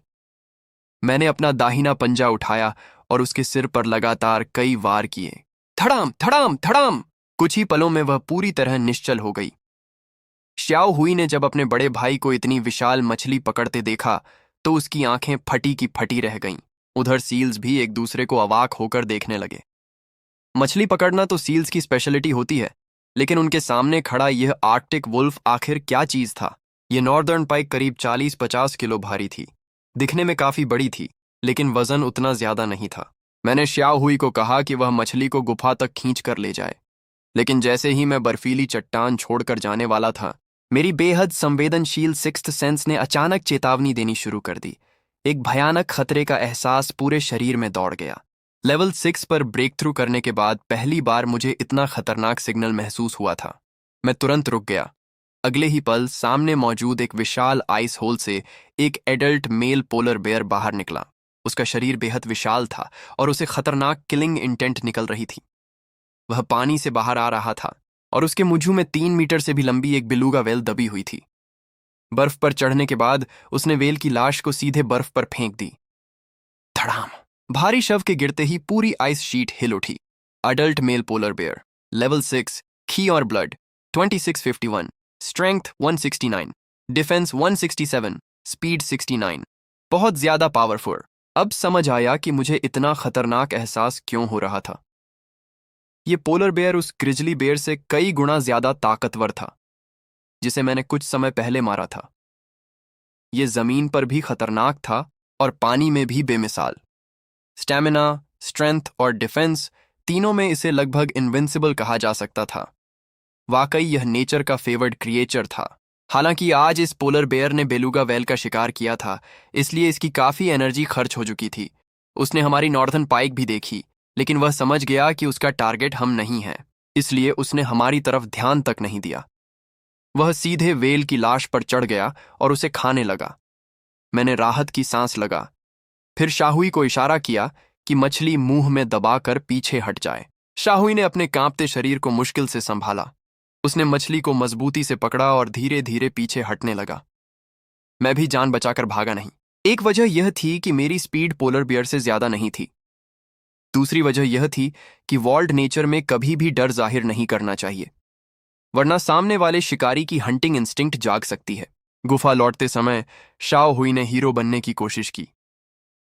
Speaker 1: मैंने अपना दाहिना पंजा उठाया और उसके सिर पर लगातार कई वार किए। धड़ाम धड़ाम धड़ाम! कुछ ही पलों में वह पूरी तरह निश्चल हो गई। श्याओ हुई ने जब अपने बड़े भाई को इतनी विशाल मछली पकड़ते देखा तो उसकी आंखें फटी की फटी रह गईं। उधर सील्स भी एक दूसरे को अवाक होकर देखने लगे। मछली पकड़ना तो सील्स की स्पेशलिटी होती है, लेकिन उनके सामने खड़ा यह आर्कटिक वुल्फ आखिर क्या चीज था। यह नॉर्दर्न पाइक करीब 40-50 किलो भारी थी। दिखने में काफी बड़ी थी, लेकिन वजन उतना ज्यादा नहीं था। मैंने श्याओ हुई को कहा कि वह मछली को गुफा तक खींच कर ले जाए, लेकिन जैसे ही मैं बर्फीली चट्टान छोड़कर जाने वाला था, मेरी बेहद संवेदनशील सिक्स्थ सेंस ने अचानक चेतावनी देनी शुरू कर दी। एक भयानक खतरे का एहसास पूरे शरीर में दौड़ गया। लेवल 6 पर ब्रेक थ्रू करने के बाद पहली बार मुझे इतना खतरनाक सिग्नल महसूस हुआ था। मैं तुरंत रुक गया। अगले ही पल सामने मौजूद एक विशाल आइस होल से एक एडल्ट मेल पोलर बेयर बाहर निकला। उसका शरीर बेहद विशाल था और उसे खतरनाक किलिंग इंटेंट निकल रही थी। वह पानी से बाहर आ रहा था और उसके मुंह में 3 मीटर से भी लंबी एक बेलुगा वेल दबी हुई थी। बर्फ पर चढ़ने के बाद उसने वेल की लाश को सीधे बर्फ पर फेंक दी। धड़ाम! भारी शव के गिरते ही पूरी आइस शीट हिल उठी। Adult male polar bear, level 6, खी और ब्लड 2651, स्ट्रेंथ 169, डिफेंस 167, स्पीड 69। बहुत ज्यादा पावरफुल। अब समझ आया कि मुझे इतना खतरनाक एहसास क्यों हो रहा था। ये पोलर बेयर उस ग्रिजली बेयर से कई गुना ज्यादा ताकतवर था, जिसे मैंने कुछ समय पहले मारा था। ये जमीन पर भी खतरनाक था और पानी में भी बेमिसाल। स्टैमिना, स्ट्रेंथ और डिफेंस तीनों में इसे लगभग इनविंसिबल कहा जा सकता था। वाकई यह नेचर का फेवर्ड क्रिएचर था। हालांकि आज इस पोलर बेयर ने बेलुगा वेल का शिकार किया था, इसलिए इसकी काफी एनर्जी खर्च हो चुकी थी। उसने हमारी नॉर्दर्न पाइक भी देखी, लेकिन वह समझ गया कि उसका टारगेट हम नहीं हैं, इसलिए उसने हमारी तरफ ध्यान तक नहीं दिया। वह सीधे वेल की लाश पर चढ़ गया और उसे खाने लगा। मैंने राहत की सांस लगा, फिर शाहुई को इशारा किया कि मछली मुंह में दबाकर पीछे हट जाए। शाहुई ने अपने कांपते शरीर को मुश्किल से संभाला। उसने मछली को मजबूती से पकड़ा और धीरे धीरे पीछे हटने लगा। मैं भी जान बचाकर भागा नहीं। एक वजह यह थी कि मेरी स्पीड पोलर बियर से ज्यादा नहीं थी। दूसरी वजह यह थी कि वाइल्ड नेचर में कभी भी डर जाहिर नहीं करना चाहिए, वरना सामने वाले शिकारी की हंटिंग इंस्टिंक्ट जाग सकती है। गुफा लौटते समय शाओ हुई ने हीरो बनने की कोशिश की।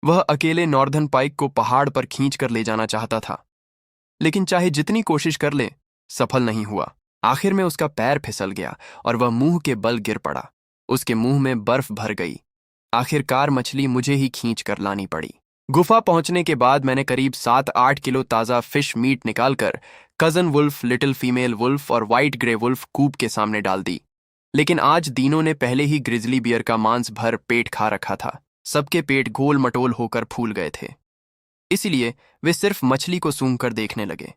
Speaker 1: वह अकेले नॉर्दर्न पाइक को पहाड़ पर खींच कर ले जाना चाहता था, लेकिन चाहे जितनी कोशिश कर ले, सफल नहीं हुआ। आखिर में उसका पैर फिसल गया और वह मुंह के बल गिर पड़ा। उसके मुंह में बर्फ भर गई। आखिरकार मछली मुझे ही खींच कर लानी पड़ी। गुफा पहुंचने के बाद मैंने करीब 7-8 किलो ताज़ा फिश मीट निकालकर cousin wolf, little female wolf और व्हाइट ग्रे वुल्फ कूप के सामने डाल दी। लेकिन आज दीनों ने पहले ही ग्रिजली बियर का मांस भर पेट खा रखा था। सबके पेट गोल मटोल होकर फूल गए थे। इसलिए वे सिर्फ मछली को सूंघ कर देखने लगे।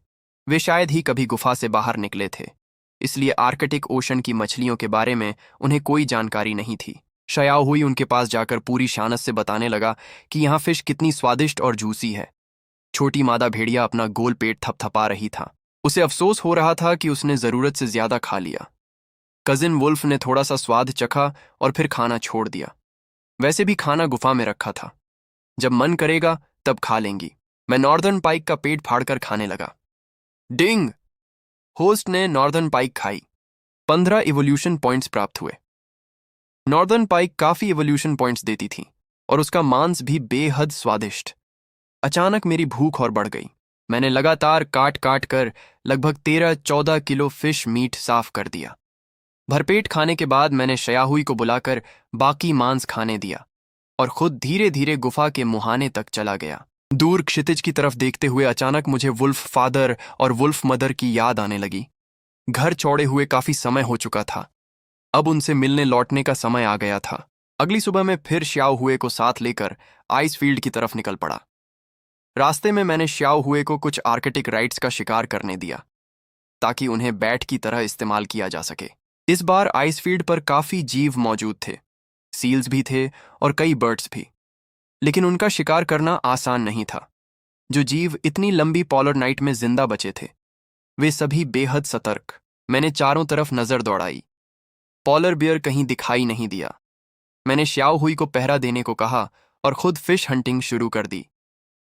Speaker 1: वे शायद ही कभी गुफा से बाहर निकले थे, इसलिए आर्कटिक ओशन की मछलियों के बारे में उन्हें कोई जानकारी नहीं थी। शयाओ हुई उनके पास जाकर पूरी शानत से बताने लगा कि यहाँ फिश कितनी स्वादिष्ट और जूसी है। छोटी मादा भेड़िया अपना गोल पेट थपथपा रही था। उसे अफसोस हो रहा था कि उसने जरूरत से ज्यादा खा लिया। कजिन वुल्फ ने थोड़ा सा स्वाद चखा और फिर खाना छोड़ दिया। वैसे भी खाना गुफा में रखा था, जब मन करेगा तब खा लेंगी। मैं नॉर्दर्न पाइक का पेट फाड़कर खाने लगा। डिंग! होस्ट ने नॉर्दर्न पाइक खाई। 15 इवोल्यूशन पॉइंट्स प्राप्त हुए। नॉर्दर्न पाइक काफी इवोल्यूशन पॉइंट्स देती थी और उसका मांस भी बेहद स्वादिष्ट। अचानक मेरी भूख और बढ़ गई। मैंने लगातार काट काट कर लगभग 13-14 किलो फिश मीट साफ कर दिया। भरपेट खाने के बाद मैंने शयाहुई को बुलाकर बाकी मांस खाने दिया और खुद धीरे धीरे गुफा के मुहाने तक चला गया। दूर क्षितिज की तरफ देखते हुए अचानक मुझे वुल्फ फादर और वुल्फ मदर की याद आने लगी। घर छोड़े हुए काफी समय हो चुका था। अब उनसे मिलने लौटने का समय आ गया था। अगली सुबह मैं फिर श्याओ हुए को साथ लेकर आइस फील्ड की तरफ निकल पड़ा। रास्ते में मैंने श्याओ हुए को कुछ आर्कटिक राइट्स का शिकार करने दिया ताकि उन्हें बैट की तरह इस्तेमाल किया जा सके। इस बार आइस फील्ड पर काफी जीव मौजूद थे। सील्स भी थे और कई बर्ड्स भी, लेकिन उनका शिकार करना आसान नहीं था। जो जीव इतनी लंबी पोलर नाइट में जिंदा बचे थे वे सभी बेहद सतर्क। मैंने चारों तरफ नजर दौड़ाई। पोलर बियर कहीं दिखाई नहीं दिया। मैंने श्याओ हुई को पहरा देने को कहा और खुद फिश हंटिंग शुरू कर दी।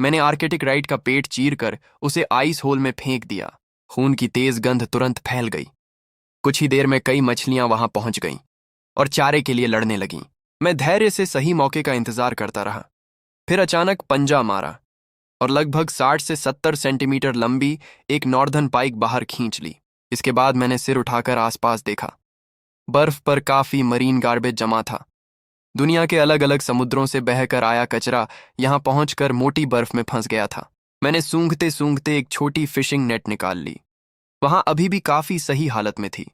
Speaker 1: मैंने आर्कटिक राइट का पेट चीर कर उसे आइस होल में फेंक दिया। खून की तेज गंध तुरंत फैल गई। कुछ ही देर में कई मछलियां वहां पहुंच गईं और चारे के लिए लड़ने लगीं। मैं धैर्य से सही मौके का इंतजार करता रहा। फिर अचानक पंजा मारा और लगभग 60 से 70 सेंटीमीटर लंबी एक नॉर्दर्न पाइक बाहर खींच ली। इसके बाद मैंने सिर उठाकर आसपास देखा। बर्फ पर काफी मरीन गार्बेज जमा था। दुनिया के अलग अलग समुद्रों से बहकर आया कचरा यहां पहुंचकर मोटी बर्फ में फंस गया था। मैंने सूंघते सूंघते एक छोटी फिशिंग नेट निकाल ली। वहां अभी भी काफी सही हालत में थी।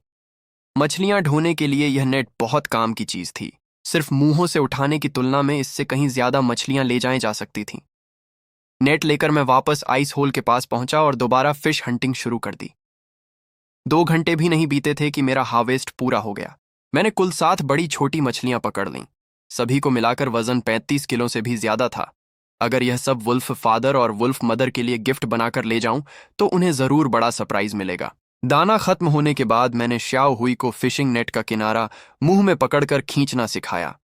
Speaker 1: मछलियां ढोने के लिए यह नेट बहुत काम की चीज थी। सिर्फ मुंहों से उठाने की तुलना में इससे कहीं ज्यादा मछलियां ले जाई जा सकती थीं। नेट लेकर मैं वापस आइस होल के पास पहुंचा और दोबारा फिश हंटिंग शुरू कर दी। 2 घंटे भी नहीं बीते थे कि मेरा हार्वेस्ट पूरा हो गया। मैंने कुल 7 बड़ी छोटी मछलियां पकड़ लीं। सभी को मिलाकर वजन 35 किलो से भी ज्यादा था। अगर यह सब वुल्फ फादर और वुल्फ मदर के लिए गिफ्ट बनाकर ले जाऊं तो उन्हें जरूर बड़ा सरप्राइज मिलेगा। दाना खत्म होने के बाद मैंने श्याओ हुई को फिशिंग नेट का किनारा मुंह में पकड़कर खींचना सिखाया।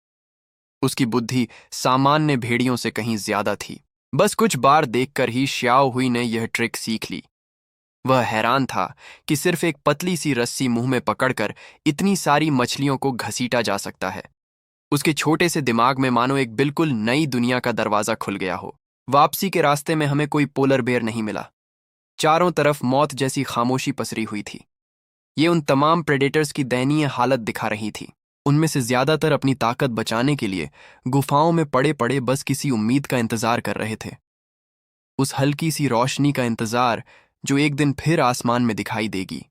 Speaker 1: उसकी बुद्धि सामान्य भेड़ियों से कहीं ज्यादा थी। बस कुछ बार देखकर ही श्याओ हुई ने यह ट्रिक सीख ली। वह हैरान था कि सिर्फ एक पतली सी रस्सी मुंह में पकड़कर इतनी सारी मछलियों को घसीटा जा सकता है। उसके छोटे से दिमाग में मानो एक बिल्कुल नई दुनिया का दरवाजा खुल गया हो। वापसी के रास्ते में हमें कोई पोलर बेयर नहीं मिला। चारों तरफ मौत जैसी खामोशी पसरी हुई थी। ये उन तमाम प्रेडेटर्स की दयनीय हालत दिखा रही थी। उनमें से ज्यादातर अपनी ताकत बचाने के लिए गुफाओं में पड़े पड़े बस किसी उम्मीद का इंतजार कर रहे थे। उस हल्की सी रोशनी का इंतजार जो एक दिन फिर आसमान में दिखाई देगी।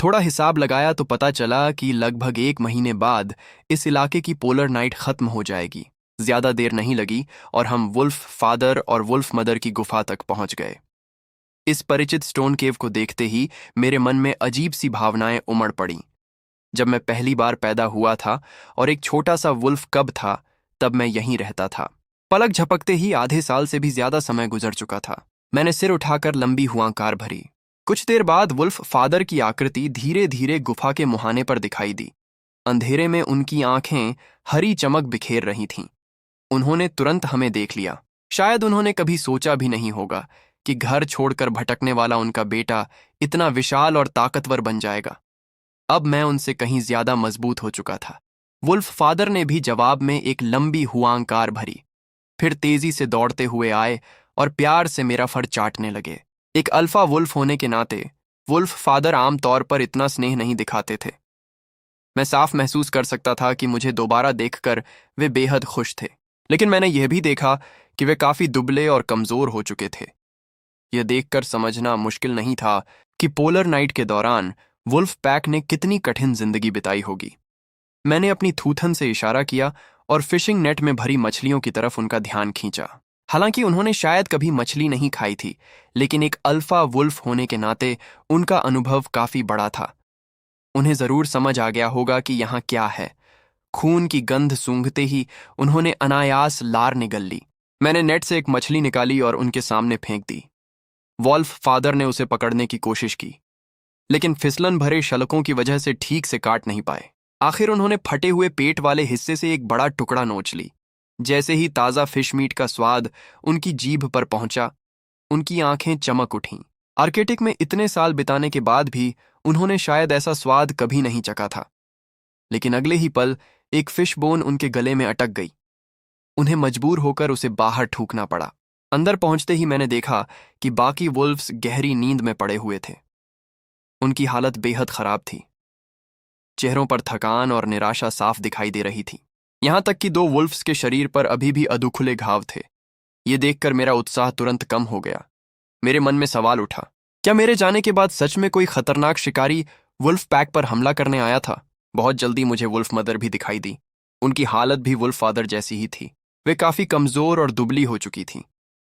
Speaker 1: थोड़ा हिसाब लगाया तो पता चला कि लगभग 1 महीने बाद इस इलाके की पोलर नाइट खत्म हो जाएगी। ज्यादा देर नहीं लगी और हम वुल्फ फादर और वुल्फ मदर की गुफा तक पहुंच गए। इस परिचित स्टोन केव को देखते ही मेरे मन में अजीब सी भावनाएं उमड़ पड़ी। जब मैं पहली बार पैदा हुआ था और एक छोटा सा वुल्फ कब था, तब मैं यहीं रहता था। पलक झपकते ही आधे साल से भी ज्यादा समय गुजर चुका था। मैंने सिर उठाकर लंबी हुआंकार भरी। कुछ देर बाद वुल्फ फादर की आकृति धीरे धीरे गुफा के मुहाने पर दिखाई दी। अंधेरे में उनकी आंखें हरी चमक बिखेर रही थीं। उन्होंने तुरंत हमें देख लिया। शायद उन्होंने कभी सोचा भी नहीं होगा कि घर छोड़कर भटकने वाला उनका बेटा इतना विशाल और ताकतवर बन जाएगा। अब मैं उनसे कहीं ज्यादा मजबूत हो चुका था। वुल्फ फादर ने भी जवाब में एक लंबी हुआंकार भरी, फिर तेजी से दौड़ते हुए आए और प्यार से मेरा फर चाटने लगे। एक अल्फा वुल्फ होने के नाते वुल्फ फादर आमतौर पर इतना स्नेह नहीं दिखाते थे। मैं साफ महसूस कर सकता था कि मुझे दोबारा देखकर वे बेहद खुश थे, लेकिन मैंने यह भी देखा कि वे काफी दुबले और कमजोर हो चुके थे। यह देखकर समझना मुश्किल नहीं था कि पोलर नाइट के दौरान वुल्फ पैक ने कितनी कठिन जिंदगी बिताई होगी। मैंने अपनी थूथन से इशारा किया और फिशिंग नेट में भरी मछलियों की तरफ उनका ध्यान खींचा। हालांकि उन्होंने शायद कभी मछली नहीं खाई थी, लेकिन एक अल्फा वुल्फ होने के नाते उनका अनुभव काफी बड़ा था। उन्हें जरूर समझ आ गया होगा कि यहाँ क्या है। खून की गंध सूंघते ही उन्होंने अनायास लार निगल ली। मैंने नेट से एक मछली निकाली और उनके सामने फेंक दी। वॉल्फ फादर ने उसे पकड़ने की कोशिश की, लेकिन फिसलन भरे शलकों की वजह से ठीक से काट नहीं पाए। आखिर उन्होंने फटे हुए पेट वाले हिस्से से एक बड़ा टुकड़ा नोच ली। जैसे ही ताज़ा फिश मीट का स्वाद उनकी जीभ पर पहुंचा, उनकी आंखें चमक उठीं। आर्कटिक में इतने साल बिताने के बाद भी उन्होंने शायद ऐसा स्वाद कभी नहीं चखा था। लेकिन अगले ही पल एक फिश बोन उनके गले में अटक गई। उन्हें मजबूर होकर उसे बाहर ठूकना पड़ा। अंदर पहुंचते ही मैंने देखा कि बाकी वुल्फ्स गहरी नींद में पड़े हुए थे। उनकी हालत बेहद खराब थी। चेहरों पर थकान और निराशा साफ दिखाई दे रही थी। यहां तक कि 2 वुल्फ्स के शरीर पर अभी भी अधुखुले घाव थे। ये देखकर मेरा उत्साह तुरंत कम हो गया। मेरे मन में सवाल उठा, क्या मेरे जाने के बाद सच में कोई खतरनाक शिकारी वुल्फ पैक पर हमला करने आया था? बहुत जल्दी मुझे वुल्फ मदर भी दिखाई दी। उनकी हालत भी वुल्फ फादर जैसी ही थी। वे काफी कमजोर और दुबली हो चुकी थीं।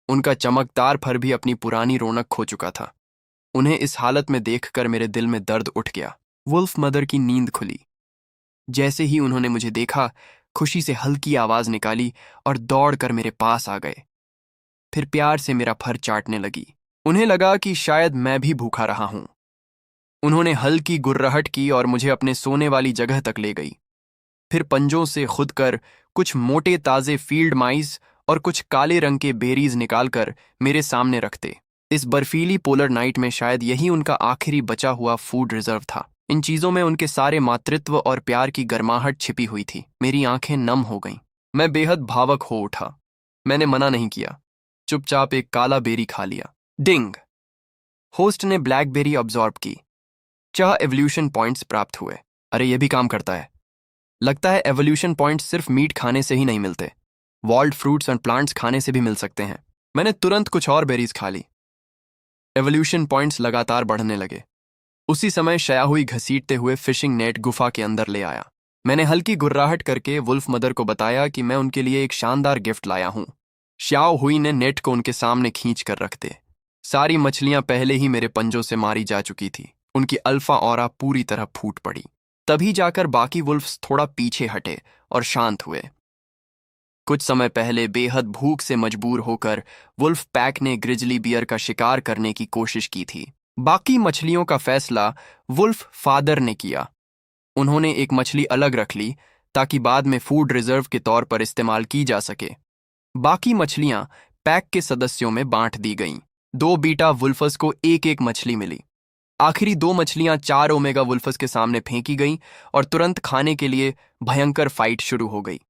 Speaker 1: उनका चमकदार फर भी अपनी पुरानी रौनक खो चुका था। उन्हें इस हालत में देखकर मेरे दिल में दर्द उठ गया। वुल्फ मदर की नींद खुली। जैसे ही उन्होंने मुझे देखा, खुशी से हल्की आवाज निकाली और दौड़कर मेरे पास आ गए। फिर प्यार से मेरा फर चाटने लगी। उन्हें लगा कि शायद मैं भी भूखा रहा हूं। उन्होंने हल्की गुर्राहट की और मुझे अपने सोने वाली जगह तक ले गई। फिर पंजों से खुद कर कुछ मोटे ताजे फील्ड माइस और कुछ काले रंग के बेरीज निकालकर मेरे सामने रखते। इस बर्फीली पोलर नाइट में शायद यही उनका आखिरी बचा हुआ फूड रिजर्व था। इन चीजों में उनके सारे मातृत्व और प्यार की गर्माहट छिपी हुई थी। मेरी आंखें नम हो गईं। मैं बेहद भावुक हो उठा। मैंने मना नहीं किया, चुपचाप एक काला बेरी खा लिया। डिंग! होस्ट ने ब्लैकबेरी ऑब्जॉर्ब की। 4 एवोल्यूशन पॉइंट्स प्राप्त हुए। अरे ये भी काम करता है। लगता है एवोल्यूशन पॉइंट्स सिर्फ मीट खाने से ही नहीं मिलते, वाइल्ड फ्रूट्स और प्लांट्स खाने से भी मिल सकते हैं। मैंने तुरंत कुछ और बेरीज खा ली। एवोल्यूशन पॉइंट्स लगातार बढ़ने लगे। उसी समय शयाहुई घसीटते हुए फिशिंग नेट गुफा के अंदर ले आया। मैंने हल्की गुर्राहट करके वुल्फ मदर को बताया कि मैं उनके लिए एक शानदार गिफ्ट लाया हूं। श्याओ हुई ने नेट को उनके सामने खींच कर रख दे। सारी मछलियां पहले ही मेरे पंजों से मारी जा चुकी थी। उनकी अल्फा ऑरा पूरी तरह फूट पड़ी। तभी जाकर बाकी वुल्फ्स थोड़ा पीछे हटे और शांत हुए। कुछ समय पहले बेहद भूख से मजबूर होकर वुल्फ पैक ने ग्रिजली बियर का शिकार करने की कोशिश की थी। बाकी मछलियों का फैसला वुल्फ फादर ने किया। उन्होंने एक मछली अलग रख ली ताकि बाद में फूड रिजर्व के तौर पर इस्तेमाल की जा सके। बाकी मछलियां पैक के सदस्यों में बांट दी गईं। 2 बीटा वुल्फस को एक एक मछली मिली। आखिरी 2 मछलियां 4 ओमेगा वुल्फस के सामने फेंकी गईं और तुरंत खाने के लिए भयंकर फाइट शुरू हो गई।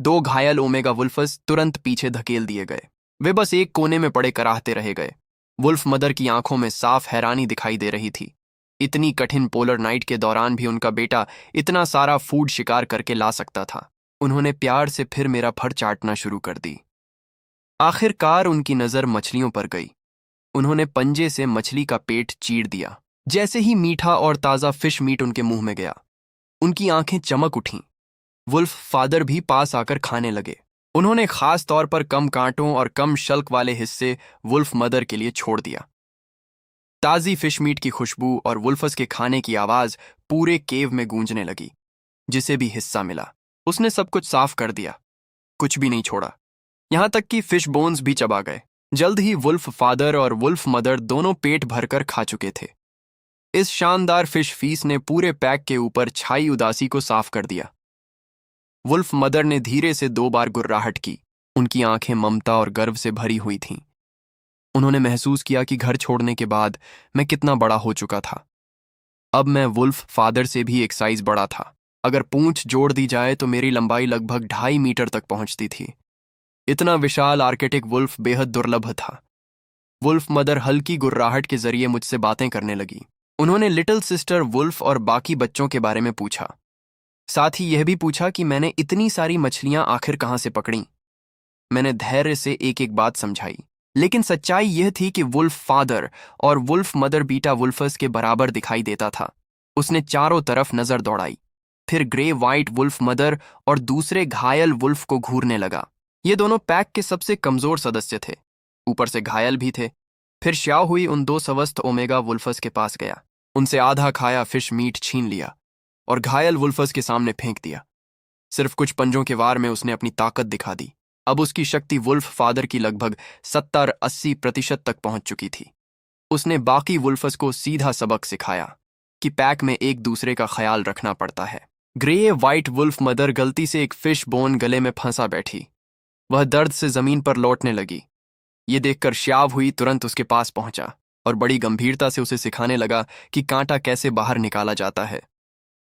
Speaker 1: 2 घायल ओमेगा वुल्फस तुरंत पीछे धकेल दिए गए। वे बस एक कोने में पड़े कराहते रह गए। वुल्फ मदर की आंखों में साफ हैरानी दिखाई दे रही थी। इतनी कठिन पोलर नाइट के दौरान भी उनका बेटा इतना सारा फूड शिकार करके ला सकता था। उन्होंने प्यार से फिर मेरा फर चाटना शुरू कर दी। आखिरकार उनकी नजर मछलियों पर गई। उन्होंने पंजे से मछली का पेट चीर दिया। जैसे ही मीठा और ताजा फिश मीट उनके मुंह में गया, उनकी आंखें चमक उठीं। वुल्फ फादर भी पास आकर खाने लगे। उन्होंने खास तौर पर कम कांटों और कम शल्क वाले हिस्से वुल्फ मदर के लिए छोड़ दिया। ताजी फिश मीट की खुशबू और वुल्फस के खाने की आवाज पूरे केव में गूंजने लगी। जिसे भी हिस्सा मिला उसने सब कुछ साफ कर दिया, कुछ भी नहीं छोड़ा। यहां तक कि फिश बोन्स भी चबा गए। जल्द ही वुल्फ फादर और वुल्फ मदर दोनों पेट भरकर खा चुके थे। इस शानदार फिश फीस ने पूरे पैक के ऊपर छाई उदासी को साफ कर दिया। वुल्फ मदर ने धीरे से 2 बार गुर्राहट की। उनकी आंखें ममता और गर्व से भरी हुई थीं। उन्होंने महसूस किया कि घर छोड़ने के बाद मैं कितना बड़ा हो चुका था। अब मैं वुल्फ फादर से भी एक साइज बड़ा था। अगर पूंछ जोड़ दी जाए तो मेरी लंबाई लगभग 2.5 मीटर तक पहुंचती थी। इतना विशाल आर्कटिक वुल्फ बेहद दुर्लभ था। वुल्फ मदर हल्की गुर्राहट के जरिए मुझसे बातें करने लगी। उन्होंने लिटिल सिस्टर वुल्फ और बाकी बच्चों के बारे में पूछा। साथ ही यह भी पूछा कि मैंने इतनी सारी मछलियां आखिर कहां से पकड़ी। मैंने धैर्य से एक एक बात समझाई, लेकिन सच्चाई यह थी कि वुल्फ फादर और वुल्फ मदर बीटा वुल्फस के बराबर दिखाई देता था। उसने चारों तरफ नजर दौड़ाई, फिर ग्रे वाइट वुल्फ मदर और दूसरे घायल वुल्फ को घूरने लगा। ये दोनों पैक के सबसे कमजोर सदस्य थे, ऊपर से घायल भी थे। फिर श्याओ हुई उन दो स्वस्थ ओमेगा वुल्फस के पास गया, उनसे आधा खाया फिश मीट छीन लिया और घायल वुल्फस के सामने फेंक दिया। सिर्फ कुछ पंजों के वार में उसने अपनी ताकत दिखा दी। अब उसकी शक्ति वुल्फ फादर की लगभग 70-80% तक पहुंच चुकी थी। उसने बाकी वुल्फस को सीधा सबक सिखाया कि पैक में एक दूसरे का ख्याल रखना पड़ता है। ग्रे वाइट वुल्फ मदर गलती से एक फिश बोन गले में फंसा बैठी। वह दर्द से जमीन पर लौटने लगी। ये देखकर श्याव हुई तुरंत उसके पास पहुंचा और बड़ी गंभीरता से उसे सिखाने लगा कि कांटा कैसे बाहर निकाला जाता है।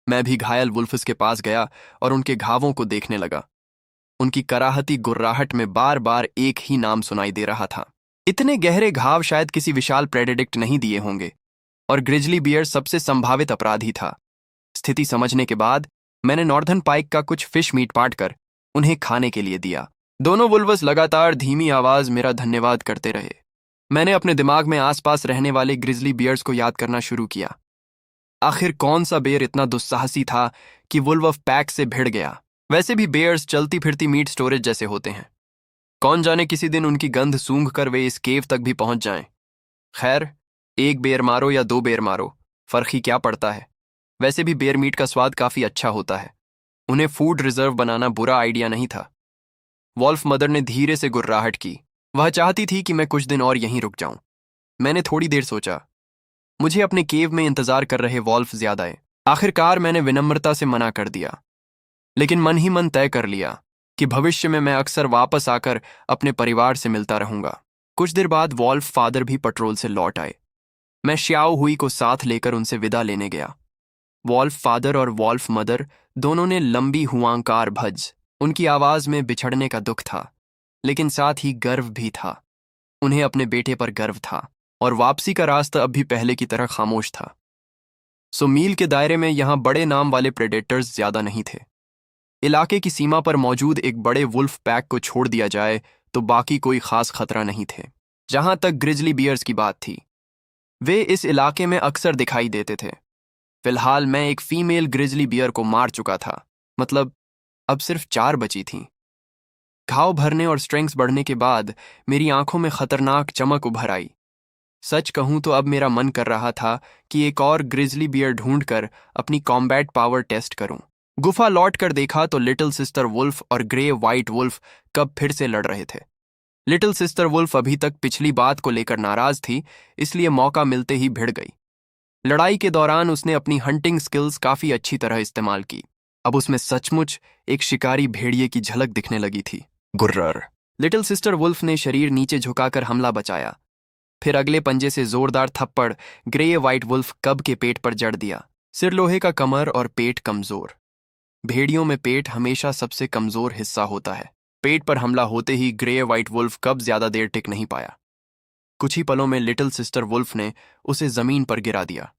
Speaker 1: मैं भी घायल वुल्फस के पास गया और उनके घावों को देखने लगा। उनकी कराहती गुर्राहट में बार बार एक ही नाम सुनाई दे रहा था। इतने गहरे घाव शायद किसी विशाल प्रेडेडिक्ट नहीं दिए होंगे, और ग्रिजली बियर सबसे संभावित अपराधी था। स्थिति समझने के बाद मैंने नॉर्धर्न पाइक का कुछ फिश मीट पाट कर उन्हें खाने के लिए दिया। दोनों वुल्वस लगातार धीमी आवाज मेरा धन्यवाद करते रहे। मैंने अपने दिमाग में आसपास रहने वाले ग्रिजली बियर्स को याद करना शुरू किया। आखिर कौन सा बेयर इतना दुस्साहसी था कि वुल्फ पैक से भिड़ गया। वैसे भी बेयर्स चलती फिरती मीट स्टोरेज जैसे होते हैं, कौन जाने किसी दिन उनकी गंध सूंघ कर वे इस केव तक भी पहुंच जाएं। खैर, एक बेर मारो या दो बेर मारो, फर्क ही क्या पड़ता है। वैसे भी बेयर मीट का स्वाद काफी अच्छा होता है। उन्हें फूड रिजर्व बनाना बुरा आइडिया नहीं था। वॉल्फ मदर ने धीरे से गुर्राहट की। वह चाहती थी कि मैं कुछ दिन और यहीं रुक जाऊं। मैंने थोड़ी देर सोचा। मुझे अपने केव में इंतजार कर रहे वॉल्फ ज्यादा है। आखिरकार मैंने विनम्रता से मना कर दिया, लेकिन मन ही मन तय कर लिया कि भविष्य में मैं अक्सर वापस आकर अपने परिवार से मिलता रहूंगा। कुछ देर बाद वॉल्फ फादर भी पेट्रोल से लौट आए। मैं श्याओ हुई को साथ लेकर उनसे विदा लेने गया। वॉल्फ फादर और वॉल्फ मदर दोनों ने लंबी हुआंकार भज। उनकी आवाज में बिछड़ने का दुख था, लेकिन साथ ही गर्व भी था। उन्हें अपने बेटे पर गर्व था, और वापसी का रास्ता अब भी पहले की तरह खामोश था। सो मील के दायरे में यहां बड़े नाम वाले प्रेडेटर्स ज्यादा नहीं थे। इलाके की सीमा पर मौजूद एक बड़े वुल्फ पैक को छोड़ दिया जाए तो बाकी कोई खास खतरा नहीं थे। जहां तक ग्रिजली बियर्स की बात थी, वे इस इलाके में अक्सर दिखाई देते थे। फिलहाल मैं एक फीमेल ग्रिजली बियर को मार चुका था, मतलब अब सिर्फ 4 बची थीं। घाव भरने और स्ट्रेंग्थ बढ़ने के बाद मेरी आंखों में खतरनाक चमक उभर आई। सच कहूं तो अब मेरा मन कर रहा था कि एक और ग्रिजली बियर ढूंढकर अपनी कॉम्बैट पावर टेस्ट करूं। गुफा लौट कर देखा तो लिटिल सिस्टर वुल्फ और ग्रे वाइट वुल्फ कब फिर से लड़ रहे थे। लिटिल सिस्टर वुल्फ अभी तक पिछली बात को लेकर नाराज थी, इसलिए मौका मिलते ही भिड़ गई। लड़ाई के दौरान उसने अपनी हंटिंग स्किल्स काफी अच्छी तरह इस्तेमाल की। अब उसमें सचमुच एक शिकारी भेड़िए की झलक दिखने लगी थी। गुर्रर। लिटिल सिस्टर वुल्फ ने शरीर नीचे झुकाकर हमला बचाया। फिर अगले पंजे से जोरदार थप्पड़ ग्रे वाइट वुल्फ कब के पेट पर जड़ दिया। सिर लोहे का, कमर और पेट कमजोर। भेड़ियों में पेट हमेशा सबसे कमजोर हिस्सा होता है। पेट पर हमला होते ही ग्रे वाइट वुल्फ कब ज्यादा देर टिक नहीं पाया। कुछ ही पलों में लिटिल सिस्टर वुल्फ ने उसे जमीन पर गिरा दिया।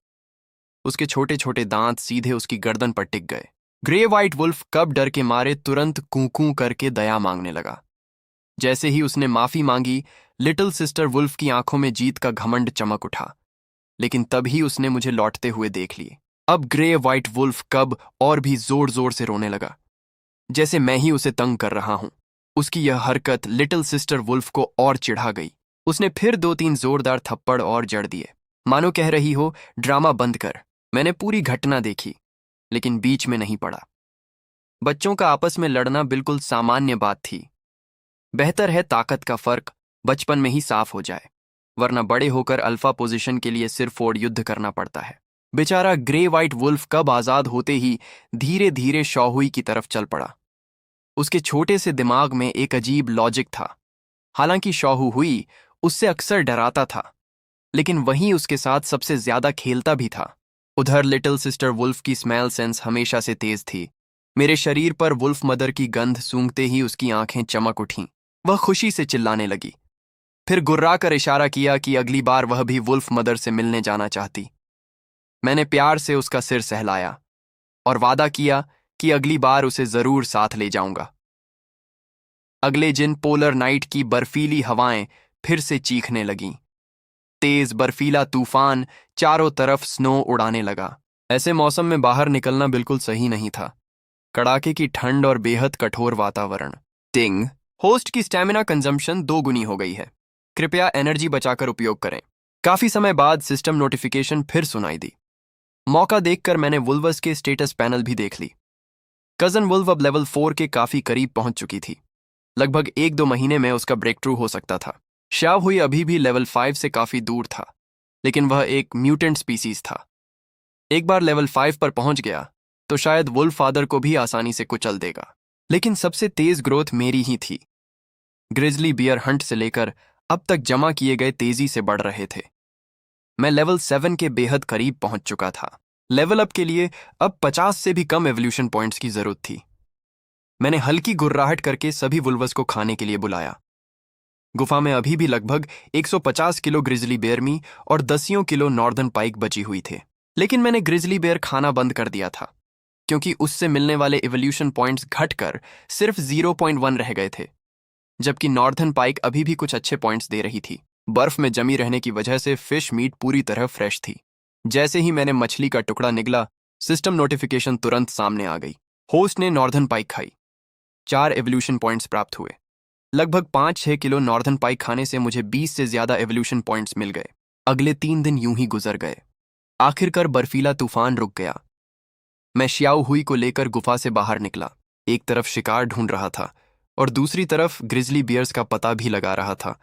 Speaker 1: उसके छोटे छोटे दांत सीधे उसकी गर्दन पर टिक गए। ग्रे वाइट वुल्फ कब डर के मारे तुरंत कूं-कूं करके दया मांगने लगा। जैसे ही उसने माफी मांगी, लिटिल सिस्टर वुल्फ की आंखों में जीत का घमंड चमक उठा, लेकिन तभी उसने मुझे लौटते हुए देख लिए। अब ग्रे वाइट वुल्फ कब और भी जोर जोर से रोने लगा, जैसे मैं ही उसे तंग कर रहा हूं। उसकी यह हरकत लिटिल सिस्टर वुल्फ को और चिढ़ा गई। उसने फिर 2-3 जोरदार थप्पड़ और जड़ दिए, मानो कह रही हो, ड्रामा बंद कर। मैंने पूरी घटना देखी, लेकिन बीच में नहीं पड़ा। बच्चों का आपस में लड़ना बिल्कुल सामान्य बात थी। बेहतर है ताकत का फर्क बचपन में ही साफ हो जाए, वरना बड़े होकर अल्फा पोजीशन के लिए सिर फोड़ युद्ध करना पड़ता है। बेचारा ग्रे वाइट वुल्फ कब आजाद होते ही धीरे धीरे शौहुई की तरफ चल पड़ा। उसके छोटे से दिमाग में एक अजीब लॉजिक था। हालांकि शौहू हुई उससे अक्सर डराता था, लेकिन वहीं उसके साथ सबसे ज्यादा खेलता भी था। उधर लिटिल सिस्टर वुल्फ की स्मेल सेंस हमेशा से तेज थी। मेरे शरीर पर वुल्फ मदर की गंध सूंघते ही उसकी आंखें चमक उठीं। वह खुशी से चिल्लाने लगी, फिर गुर्रा कर इशारा किया कि अगली बार वह भी वुल्फ मदर से मिलने जाना चाहती। मैंने प्यार से उसका सिर सहलाया और वादा किया कि अगली बार उसे जरूर साथ ले जाऊंगा। अगले दिन पोलर नाइट की बर्फीली हवाएं फिर से चीखने लगीं। तेज बर्फीला तूफान चारों तरफ स्नो उड़ाने लगा। ऐसे मौसम में बाहर निकलना बिल्कुल सही नहीं था। कड़ाके की ठंड और बेहद कठोर वातावरण। टिंग, होस्ट की स्टैमिना कंजम्पशन 2 गुनी हो गई है। कृपया एनर्जी बचाकर उपयोग करें। काफी समय बाद सिस्टम नोटिफिकेशन फिर सुनाई दी। मौका देखकर मैंने वुल्वस के स्टेटस पैनल भी देख ली। कजन वुल्व अब लेवल 4 के काफी करीब पहुंच चुकी थी। लगभग 1-2 महीने में उसका ब्रेक थ्रू हो सकता था। शाव हुई अभी भी लेवल 5 से काफी दूर था, लेकिन वह एक म्यूटेंट स्पीसीज था। एक बार लेवल 5 पर पहुंच गया तो शायद वुल्फ फादर को भी आसानी से कुचल देगा। लेकिन सबसे तेज ग्रोथ मेरी ही थी। ग्रिजली बियर हंट से लेकर अब तक जमा किए गए तेजी से बढ़ रहे थे। मैं लेवल 7 के बेहद करीब पहुंच चुका था। लेवल अप के लिए अब 50 से भी कम एवोल्यूशन पॉइंट्स की जरूरत थी। मैंने हल्की गुर्राहट करके सभी वुल्वस को खाने के लिए बुलाया। गुफा में अभी भी लगभग 150 किलो ग्रिजली बेयर मीट और 10 किलो नॉर्दर्न पाइक बची हुई थे। लेकिन मैंने ग्रिजली बेयर खाना बंद कर दिया था, क्योंकि उससे मिलने वाले एवोल्यूशन पॉइंट्स घटकर सिर्फ 0.1 रह गए थे, जबकि नॉर्दर्न पाइक अभी भी कुछ अच्छे पॉइंट्स दे रही थी। बर्फ में जमी रहने की वजह से फिश मीट पूरी तरह फ्रेश थी। जैसे ही मैंने मछली का टुकड़ा निगला, सिस्टम नोटिफिकेशन तुरंत सामने आ गई। होस्ट ने नॉर्दर्न पाइक खाई। 4 एवोल्यूशन पॉइंट्स प्राप्त हुए। लगभग 5-6 किलो नॉर्दर्न पाइक खाने से मुझे 20 से ज्यादा एवोल्यूशन पॉइंट्स मिल गए। अगले 3 दिन यूं ही गुजर गए। आखिरकार बर्फीला तूफान रुक गया। मैं श्याओ हुई को लेकर गुफा से बाहर निकला। एक तरफ शिकार ढूंढ रहा था और दूसरी तरफ ग्रिजली बियर्स का पता भी लगा रहा था।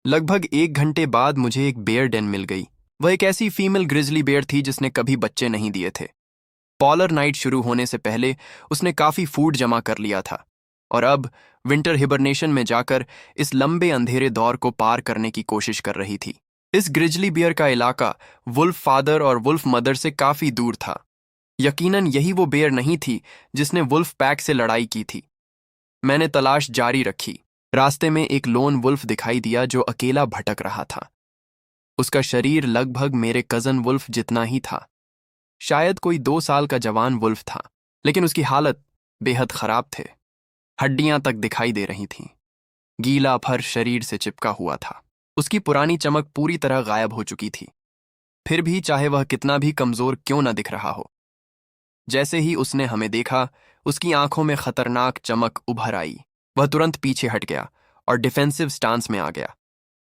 Speaker 1: लगभग 1 घंटे बाद मुझे एक बेयर डेन मिल गई। वह एक ऐसी फीमेल ग्रिजली बेयर थी जिसने कभी बच्चे नहीं दिए थे। पॉलर नाइट शुरू होने से पहले उसने काफी फूड जमा कर लिया था और अब विंटर हिबरनेशन में जाकर इस लंबे अंधेरे दौर को पार करने की कोशिश कर रही थी। इस ग्रिजली बियर का इलाका वुल्फ फादर और वुल्फ मदर से काफी दूर था। यकीनन यही वो बेयर नहीं थी जिसने वुल्फ पैक से लड़ाई की थी। मैंने तलाश जारी रखी। रास्ते में एक लोन वुल्फ दिखाई दिया जो अकेला भटक रहा था। उसका शरीर लगभग मेरे कजन वुल्फ जितना ही था। शायद कोई 2 साल का जवान वुल्फ था, लेकिन उसकी हालत बेहद खराब थे। हड्डियां तक दिखाई दे रही थीं। गीला फर शरीर से चिपका हुआ था। उसकी पुरानी चमक पूरी तरह गायब हो चुकी थी। फिर भी चाहे वह कितना भी कमजोर क्यों न दिख रहा हो, जैसे ही उसने हमें देखा, उसकी आंखों में खतरनाक चमक उभर आई। वह तुरंत पीछे हट गया और डिफेंसिव स्टांस में आ गया।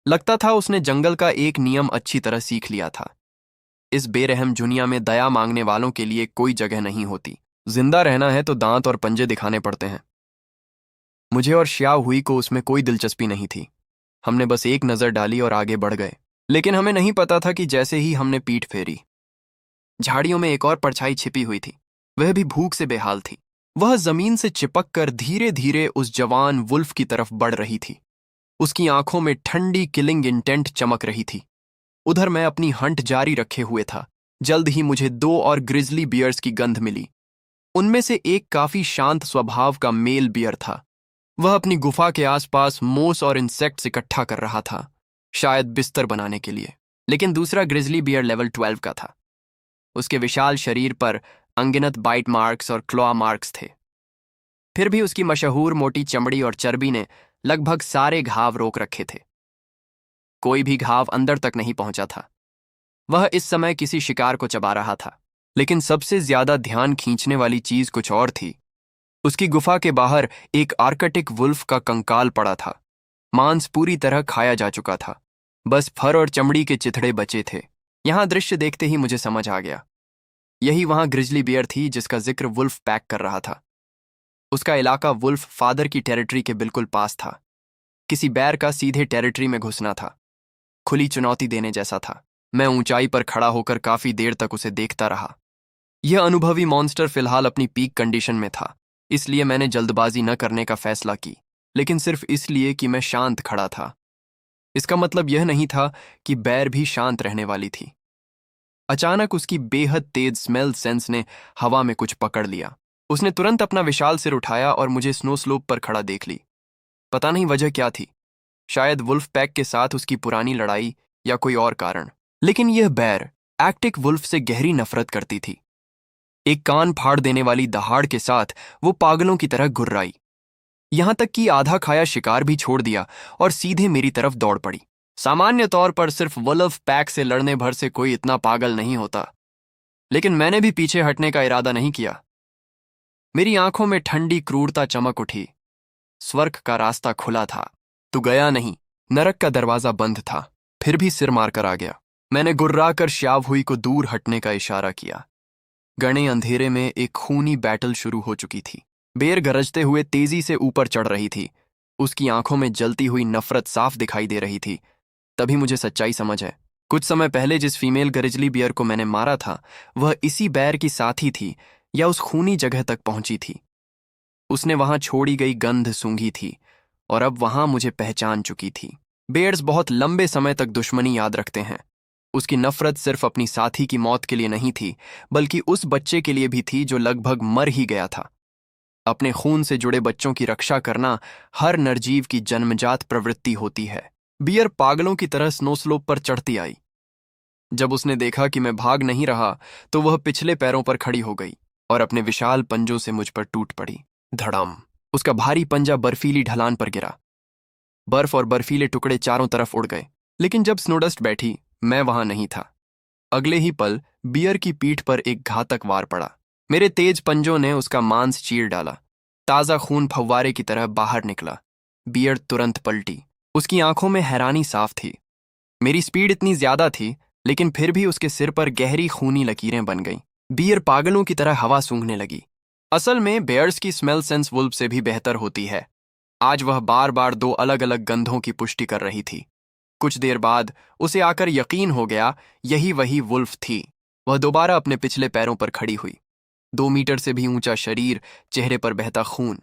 Speaker 1: लगता था उसने जंगल का एक नियम अच्छी तरह सीख लिया था। इस बेरहम दुनिया में दया मांगने वालों के लिए कोई जगह नहीं होती। जिंदा रहना है तो दांत और पंजे दिखाने पड़ते हैं। मुझे और श्याओ हुई को उसमें कोई दिलचस्पी नहीं थी। हमने बस एक नजर डाली और आगे बढ़ गए। लेकिन हमें नहीं पता था कि जैसे ही हमने पीठ फेरी, झाड़ियों में एक और परछाई छिपी हुई थी। वह भी भूख से बेहाल थी। वह जमीन से चिपककर धीरे धीरे उस जवान वुल्फ की तरफ बढ़ रही थी। उसकी आंखों में ठंडी किलिंग इंटेंट चमक रही थी। उधर मैं अपनी हंट जारी रखे हुए था। जल्द ही मुझे 2 और ग्रिजली बियर्स की गंध मिली। उनमें से एक काफी शांत स्वभाव का मेल बियर था। वह अपनी गुफा के आसपास मोस और इंसेक्ट्स इकट्ठा कर रहा था, शायद बिस्तर बनाने के लिए। लेकिन दूसरा ग्रिजली बियर लेवल 12 का था। उसके विशाल शरीर पर अनगिनत बाइट मार्क्स और क्लॉ मार्क्स थे। फिर भी उसकी मशहूर मोटी चमड़ी और चर्बी ने लगभग सारे घाव रोक रखे थे। कोई भी घाव अंदर तक नहीं पहुंचा था। वह इस समय किसी शिकार को चबा रहा था। लेकिन सबसे ज्यादा ध्यान खींचने वाली चीज कुछ और थी। उसकी गुफा के बाहर एक आर्कटिक वुल्फ का कंकाल पड़ा था। मांस पूरी तरह खाया जा चुका था। बस फर और चमड़ी के चिथड़े बचे थे। यहां दृश्य देखते ही मुझे समझ आ गया। यही वहां ग्रिजली बियर थी जिसका जिक्र वुल्फ पैक कर रहा था। उसका इलाका वुल्फ फादर की टेरिटरी के बिल्कुल पास था। किसी बैर का सीधे टेरिटरी में घुसना था। खुली चुनौती देने जैसा था। मैं ऊंचाई पर खड़ा होकर काफी देर तक उसे देखता रहा। यह अनुभवी मॉन्स्टर फिलहाल अपनी पीक कंडीशन में था, इसलिए मैंने जल्दबाजी न करने का फैसला की, लेकिन सिर्फ इसलिए कि मैं शांत खड़ा था। इसका मतलब यह नहीं था कि बैर भी शांत रहने वाली थी। अचानक उसकी बेहद तेज स्मेल सेंस ने हवा में कुछ पकड़ लिया। उसने तुरंत अपना विशाल सिर उठाया और मुझे स्नो स्लोप पर खड़ा देख ली। पता नहीं वजह क्या थी, शायद वुल्फ पैक के साथ उसकी पुरानी लड़ाई या कोई और कारण। लेकिन यह बैर आर्कटिक वुल्फ से गहरी नफरत करती थी। एक कान फाड़ देने वाली दहाड़ के साथ वो पागलों की तरह गुर्राई। यहां तक कि आधा खाया शिकार भी छोड़ दिया और सीधे मेरी तरफ दौड़ पड़ी। सामान्य तौर पर सिर्फ वुल्फ पैक से लड़ने भर से कोई इतना पागल नहीं होता, लेकिन मैंने भी पीछे हटने का इरादा नहीं किया। मेरी आंखों में ठंडी क्रूरता चमक उठी। स्वर्ग का रास्ता खुला था। तू गया नहीं, नरक का दरवाजा बंद था। फिर भी सिर मारकर आ गया। मैंने गुर्राकर श्याव हुई को दूर हटने का इशारा किया। घने अंधेरे में एक खूनी बैटल शुरू हो चुकी थी। बेर गरजते हुए तेजी से ऊपर चढ़ रही थी। उसकी आंखों में जलती हुई नफरत साफ दिखाई दे रही थी। तभी मुझे सच्चाई समझ है। कुछ समय पहले जिस फीमेल गरिजली बियर को मैंने मारा था, वह इसी बैर की साथी थी या उस खूनी जगह तक पहुंची थी। उसने वहां छोड़ी गई गंध सूंघी थी और अब वहां मुझे पहचान चुकी थी। बेयर्स बहुत लंबे समय तक दुश्मनी याद रखते हैं। उसकी नफरत सिर्फ अपनी साथी की मौत के लिए नहीं थी, बल्कि उस बच्चे के लिए भी थी जो लगभग मर ही गया था। अपने खून से जुड़े बच्चों की रक्षा करना हर नरजीव की जन्मजात प्रवृत्ति होती है। बियर पागलों की तरह स्नोस्लोप पर चढ़ती आई। जब उसने देखा कि मैं भाग नहीं रहा, तो वह पिछले पैरों पर खड़ी हो गई और अपने विशाल पंजों से मुझ पर टूट पड़ी। धड़ाम! उसका भारी पंजा बर्फीली ढलान पर गिरा। बर्फ और बर्फीले टुकड़े चारों तरफ उड़ गए। लेकिन जब स्नोडस्ट बैठी, मैं वहां नहीं था। अगले ही पल बियर की पीठ पर एक घातक वार पड़ा। मेरे तेज पंजों ने उसका मांस चीर डाला। ताजा खून फव्वारे की तरह बाहर निकला। बियर तुरंत पलटी। उसकी आंखों में हैरानी साफ थी। मेरी स्पीड इतनी ज्यादा थी, लेकिन फिर भी उसके सिर पर गहरी खूनी लकीरें बन गईं। बियर पागलों की तरह हवा सूंघने लगी। असल में बेयर्स की स्मेल सेंस वुल्फ से भी बेहतर होती है। आज वह बार बार दो अलग अलग गंधों की पुष्टि कर रही थी। कुछ देर बाद उसे आकर यकीन हो गया, यही वही वुल्फ थी। वह दोबारा अपने पिछले पैरों पर खड़ी हुई। 2 मीटर से भी ऊंचा शरीर, चेहरे पर बहता खून।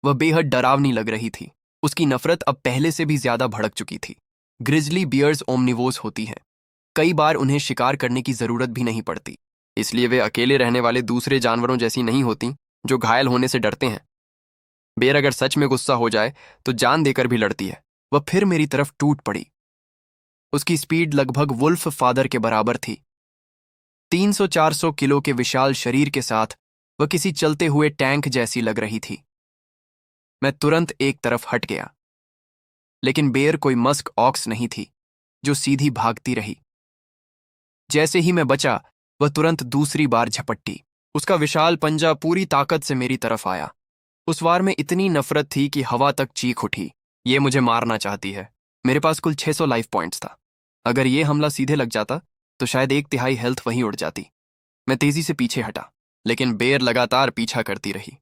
Speaker 1: वह बेहद डरावनी लग रही थी। उसकी नफरत अब पहले से भी ज्यादा भड़क चुकी थी। ग्रिजली बियर्स ओमनिवोस होती हैं। कई बार उन्हें शिकार करने की जरूरत भी नहीं पड़ती, इसलिए वे अकेले रहने वाले दूसरे जानवरों जैसी नहीं होती जो घायल होने से डरते हैं। बेर अगर सच में गुस्सा हो जाए तो जान देकर भी लड़ती है। वह फिर मेरी तरफ टूट पड़ी। उसकी स्पीड लगभग वुल्फ फादर के बराबर थी। 300-400 किलो के विशाल शरीर के साथ वह किसी चलते हुए टैंक जैसी लग रही थी। मैं तुरंत एक तरफ हट गया। लेकिन बेर कोई मस्क ऑक्स नहीं थी जो सीधी भागती रही। जैसे ही मैं बचा, वह तुरंत दूसरी बार झपट्टी। उसका विशाल पंजा पूरी ताकत से मेरी तरफ आया। उस वार में इतनी नफरत थी कि हवा तक चीख उठी। ये मुझे मारना चाहती है। मेरे पास कुल 600 लाइफ पॉइंट्स था। अगर ये हमला सीधे लग जाता तो शायद 1/3 हेल्थ वहीं उड़ जाती। मैं तेजी से पीछे हटा, लेकिन बेर लगातार पीछा करती रही।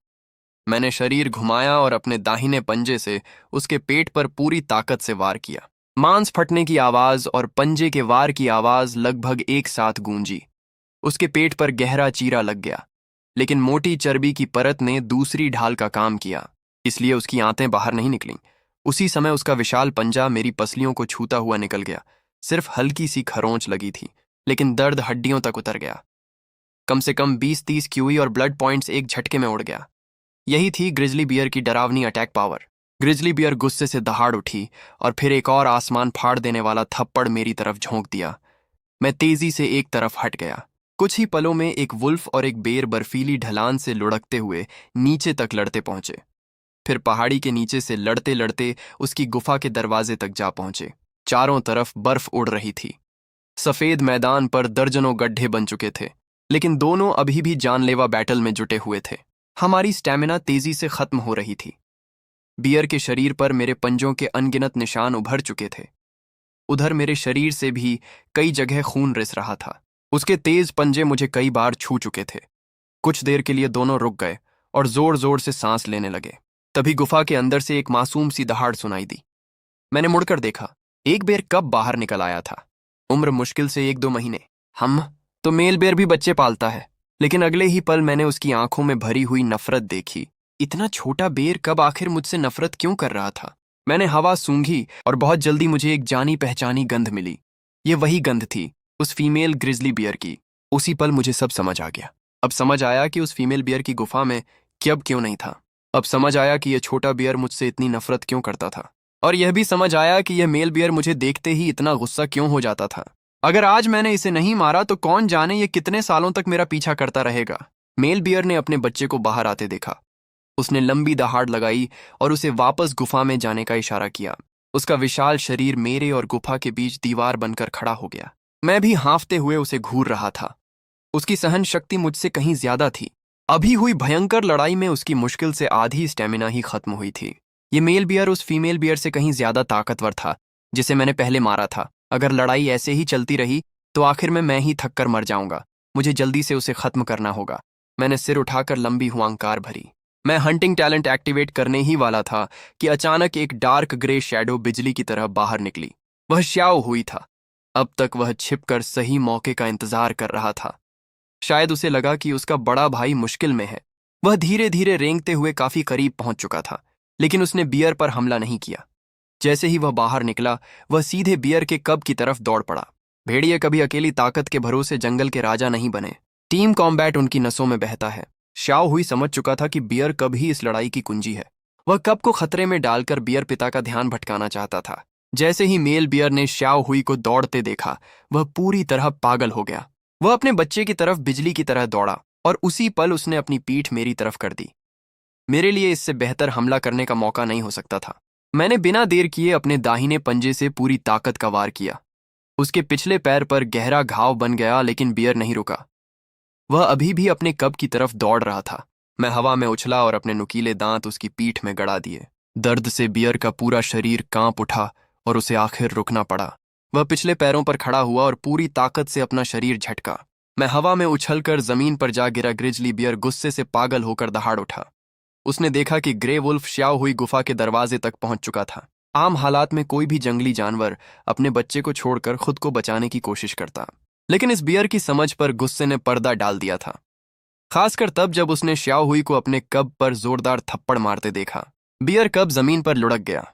Speaker 1: मैंने शरीर घुमाया और अपने दाहिने पंजे से उसके पेट पर पूरी ताकत से वार किया। मांस फटने की आवाज और पंजे के वार की आवाज लगभग एक साथ गूंजी। उसके पेट पर गहरा चीरा लग गया, लेकिन मोटी चर्बी की परत ने दूसरी ढाल का काम किया, इसलिए उसकी आंतें बाहर नहीं निकलीं। उसी समय उसका विशाल पंजा मेरी पसलियों को छूता हुआ निकल गया। सिर्फ हल्की सी खरोंच लगी थी, लेकिन दर्द हड्डियों तक उतर गया। कम से कम 20-30 क्यूई और ब्लड पॉइंट्स एक झटके में उड़ गया। यही थी ग्रिजली बियर की डरावनी अटैक पावर। ग्रिजली बियर गुस्से से दहाड़ उठी और फिर एक और आसमान फाड़ देने वाला थप्पड़ मेरी तरफ झोंक दिया। मैं तेजी से एक तरफ हट गया। कुछ ही पलों में एक वुल्फ और एक बेर बर्फीली ढलान से लुढ़कते हुए नीचे तक लड़ते पहुंचे। फिर पहाड़ी के नीचे से लड़ते लड़ते उसकी गुफा के दरवाजे तक जा पहुंचे। चारों तरफ बर्फ उड़ रही थी। सफेद मैदान पर दर्जनों गड्ढे बन चुके थे, लेकिन दोनों अभी भी जानलेवा बैटल में जुटे हुए थे। हमारी स्टैमिना तेजी से खत्म हो रही थी। बियर के शरीर पर मेरे पंजों के अनगिनत निशान उभर चुके थे। उधर मेरे शरीर से भी कई जगह खून रिस रहा था। उसके तेज पंजे मुझे कई बार छू चुके थे। कुछ देर के लिए दोनों रुक गए और जोर जोर से सांस लेने लगे। तभी गुफा के अंदर से एक मासूम सी दहाड़ सुनाई दी। मैंने मुड़कर देखा। एक बेर कब बाहर निकल आया था। उम्र मुश्किल से 1-2 महीने। हम तो मेल बेर भी बच्चे पालता है, लेकिन अगले ही पल मैंने उसकी आंखों में भरी हुई नफरत देखी। इतना छोटा बेर कब आखिर मुझसे नफरत क्यों कर रहा था? मैंने हवा सूंघी और बहुत जल्दी मुझे एक जानी पहचानी गंध मिली। ये वही गंध थी, उस फीमेल ग्रिजली बियर की। उसी पल मुझे सब समझ आ गया। अब समझ आया कि उस फीमेल बियर की गुफा में क्लब क्यों नहीं था। अब समझ आया कि यह छोटा बियर मुझसे इतनी नफरत क्यों करता था। और यह भी समझ आया कि यह मेल बियर मुझे देखते ही इतना गुस्सा क्यों हो जाता था। अगर आज मैंने इसे नहीं मारा तो कौन जाने ये कितने सालों तक मेरा पीछा करता रहेगा। मेल बियर ने अपने बच्चे को बाहर आते देखा। उसने लंबी दहाड़ लगाई और उसे वापस गुफा में जाने का इशारा किया। उसका विशाल शरीर मेरे और गुफा के बीच दीवार बनकर खड़ा हो गया। मैं भी हाँफते हुए उसे घूर रहा था। उसकी सहन शक्ति मुझसे कहीं ज्यादा थी। अभी हुई भयंकर लड़ाई में उसकी मुश्किल से आधी स्टेमिना ही खत्म हुई थी। ये मेल बियर उस फीमेल बियर से कहीं ज्यादा ताकतवर था जिसे मैंने पहले मारा था। अगर लड़ाई ऐसे ही चलती रही तो आखिर में मैं ही थक कर मर जाऊंगा। मुझे जल्दी से उसे खत्म करना होगा। मैंने सिर उठाकर लंबी हुआंकार भरी। मैं हंटिंग टैलेंट एक्टिवेट करने ही वाला था कि अचानक एक डार्क ग्रे शैडो बिजली की तरह बाहर निकली। वह श्याओ हुई था। अब तक वह छिपकर सही मौके का इंतजार कर रहा था। शायद उसे लगा कि उसका बड़ा भाई मुश्किल में है। वह धीरे धीरे रेंगते हुए काफी करीब पहुंच चुका था, लेकिन उसने बियर पर हमला नहीं किया। जैसे ही वह बाहर निकला, वह सीधे बियर के कब की तरफ दौड़ पड़ा। भेड़िए कभी अकेली ताकत के भरोसे जंगल के राजा नहीं बने। टीम कॉम्बैट उनकी नसों में बहता है। शाओ हुई समझ चुका था कि बियर कब ही इस लड़ाई की कुंजी है। वह कब को खतरे में डालकर बियर पिता का ध्यान भटकाना चाहता था। जैसे ही मेल बियर ने शाओ हुई को दौड़ते देखा, वह पूरी तरह पागल हो गया। वह अपने बच्चे की तरफ बिजली की तरह दौड़ा और उसी पल उसने अपनी पीठ मेरी तरफ कर दी। मेरे लिए इससे बेहतर हमला करने का मौका नहीं हो सकता था। मैंने बिना देर किए अपने दाहिने पंजे से पूरी ताकत का वार किया। उसके पिछले पैर पर गहरा घाव बन गया, लेकिन बियर नहीं रुका। वह अभी भी अपने कब की तरफ दौड़ रहा था। मैं हवा में उछला और अपने नुकीले दांत उसकी पीठ में गड़ा दिए। दर्द से बियर का पूरा शरीर कांप उठा और उसे आखिर रुकना पड़ा। वह पिछले पैरों पर खड़ा हुआ और पूरी ताकत से अपना शरीर झटका। मैं हवा में उछलकर जमीन पर जा गिरा। ग्रिजली बियर गुस्से से पागल होकर दहाड़ उठा। उसने देखा कि ग्रे वुल्फ श्याओ हुई गुफा के दरवाजे तक पहुंच चुका था। आम हालात में कोई भी जंगली जानवर अपने बच्चे को छोड़कर खुद को बचाने की कोशिश करता, लेकिन इस बियर की समझ पर गुस्से ने पर्दा डाल दिया था। खासकर तब जब उसने श्याओ हुई को अपने कब पर जोरदार थप्पड़ मारते देखा। बियर कब जमीन पर लुढ़क गया।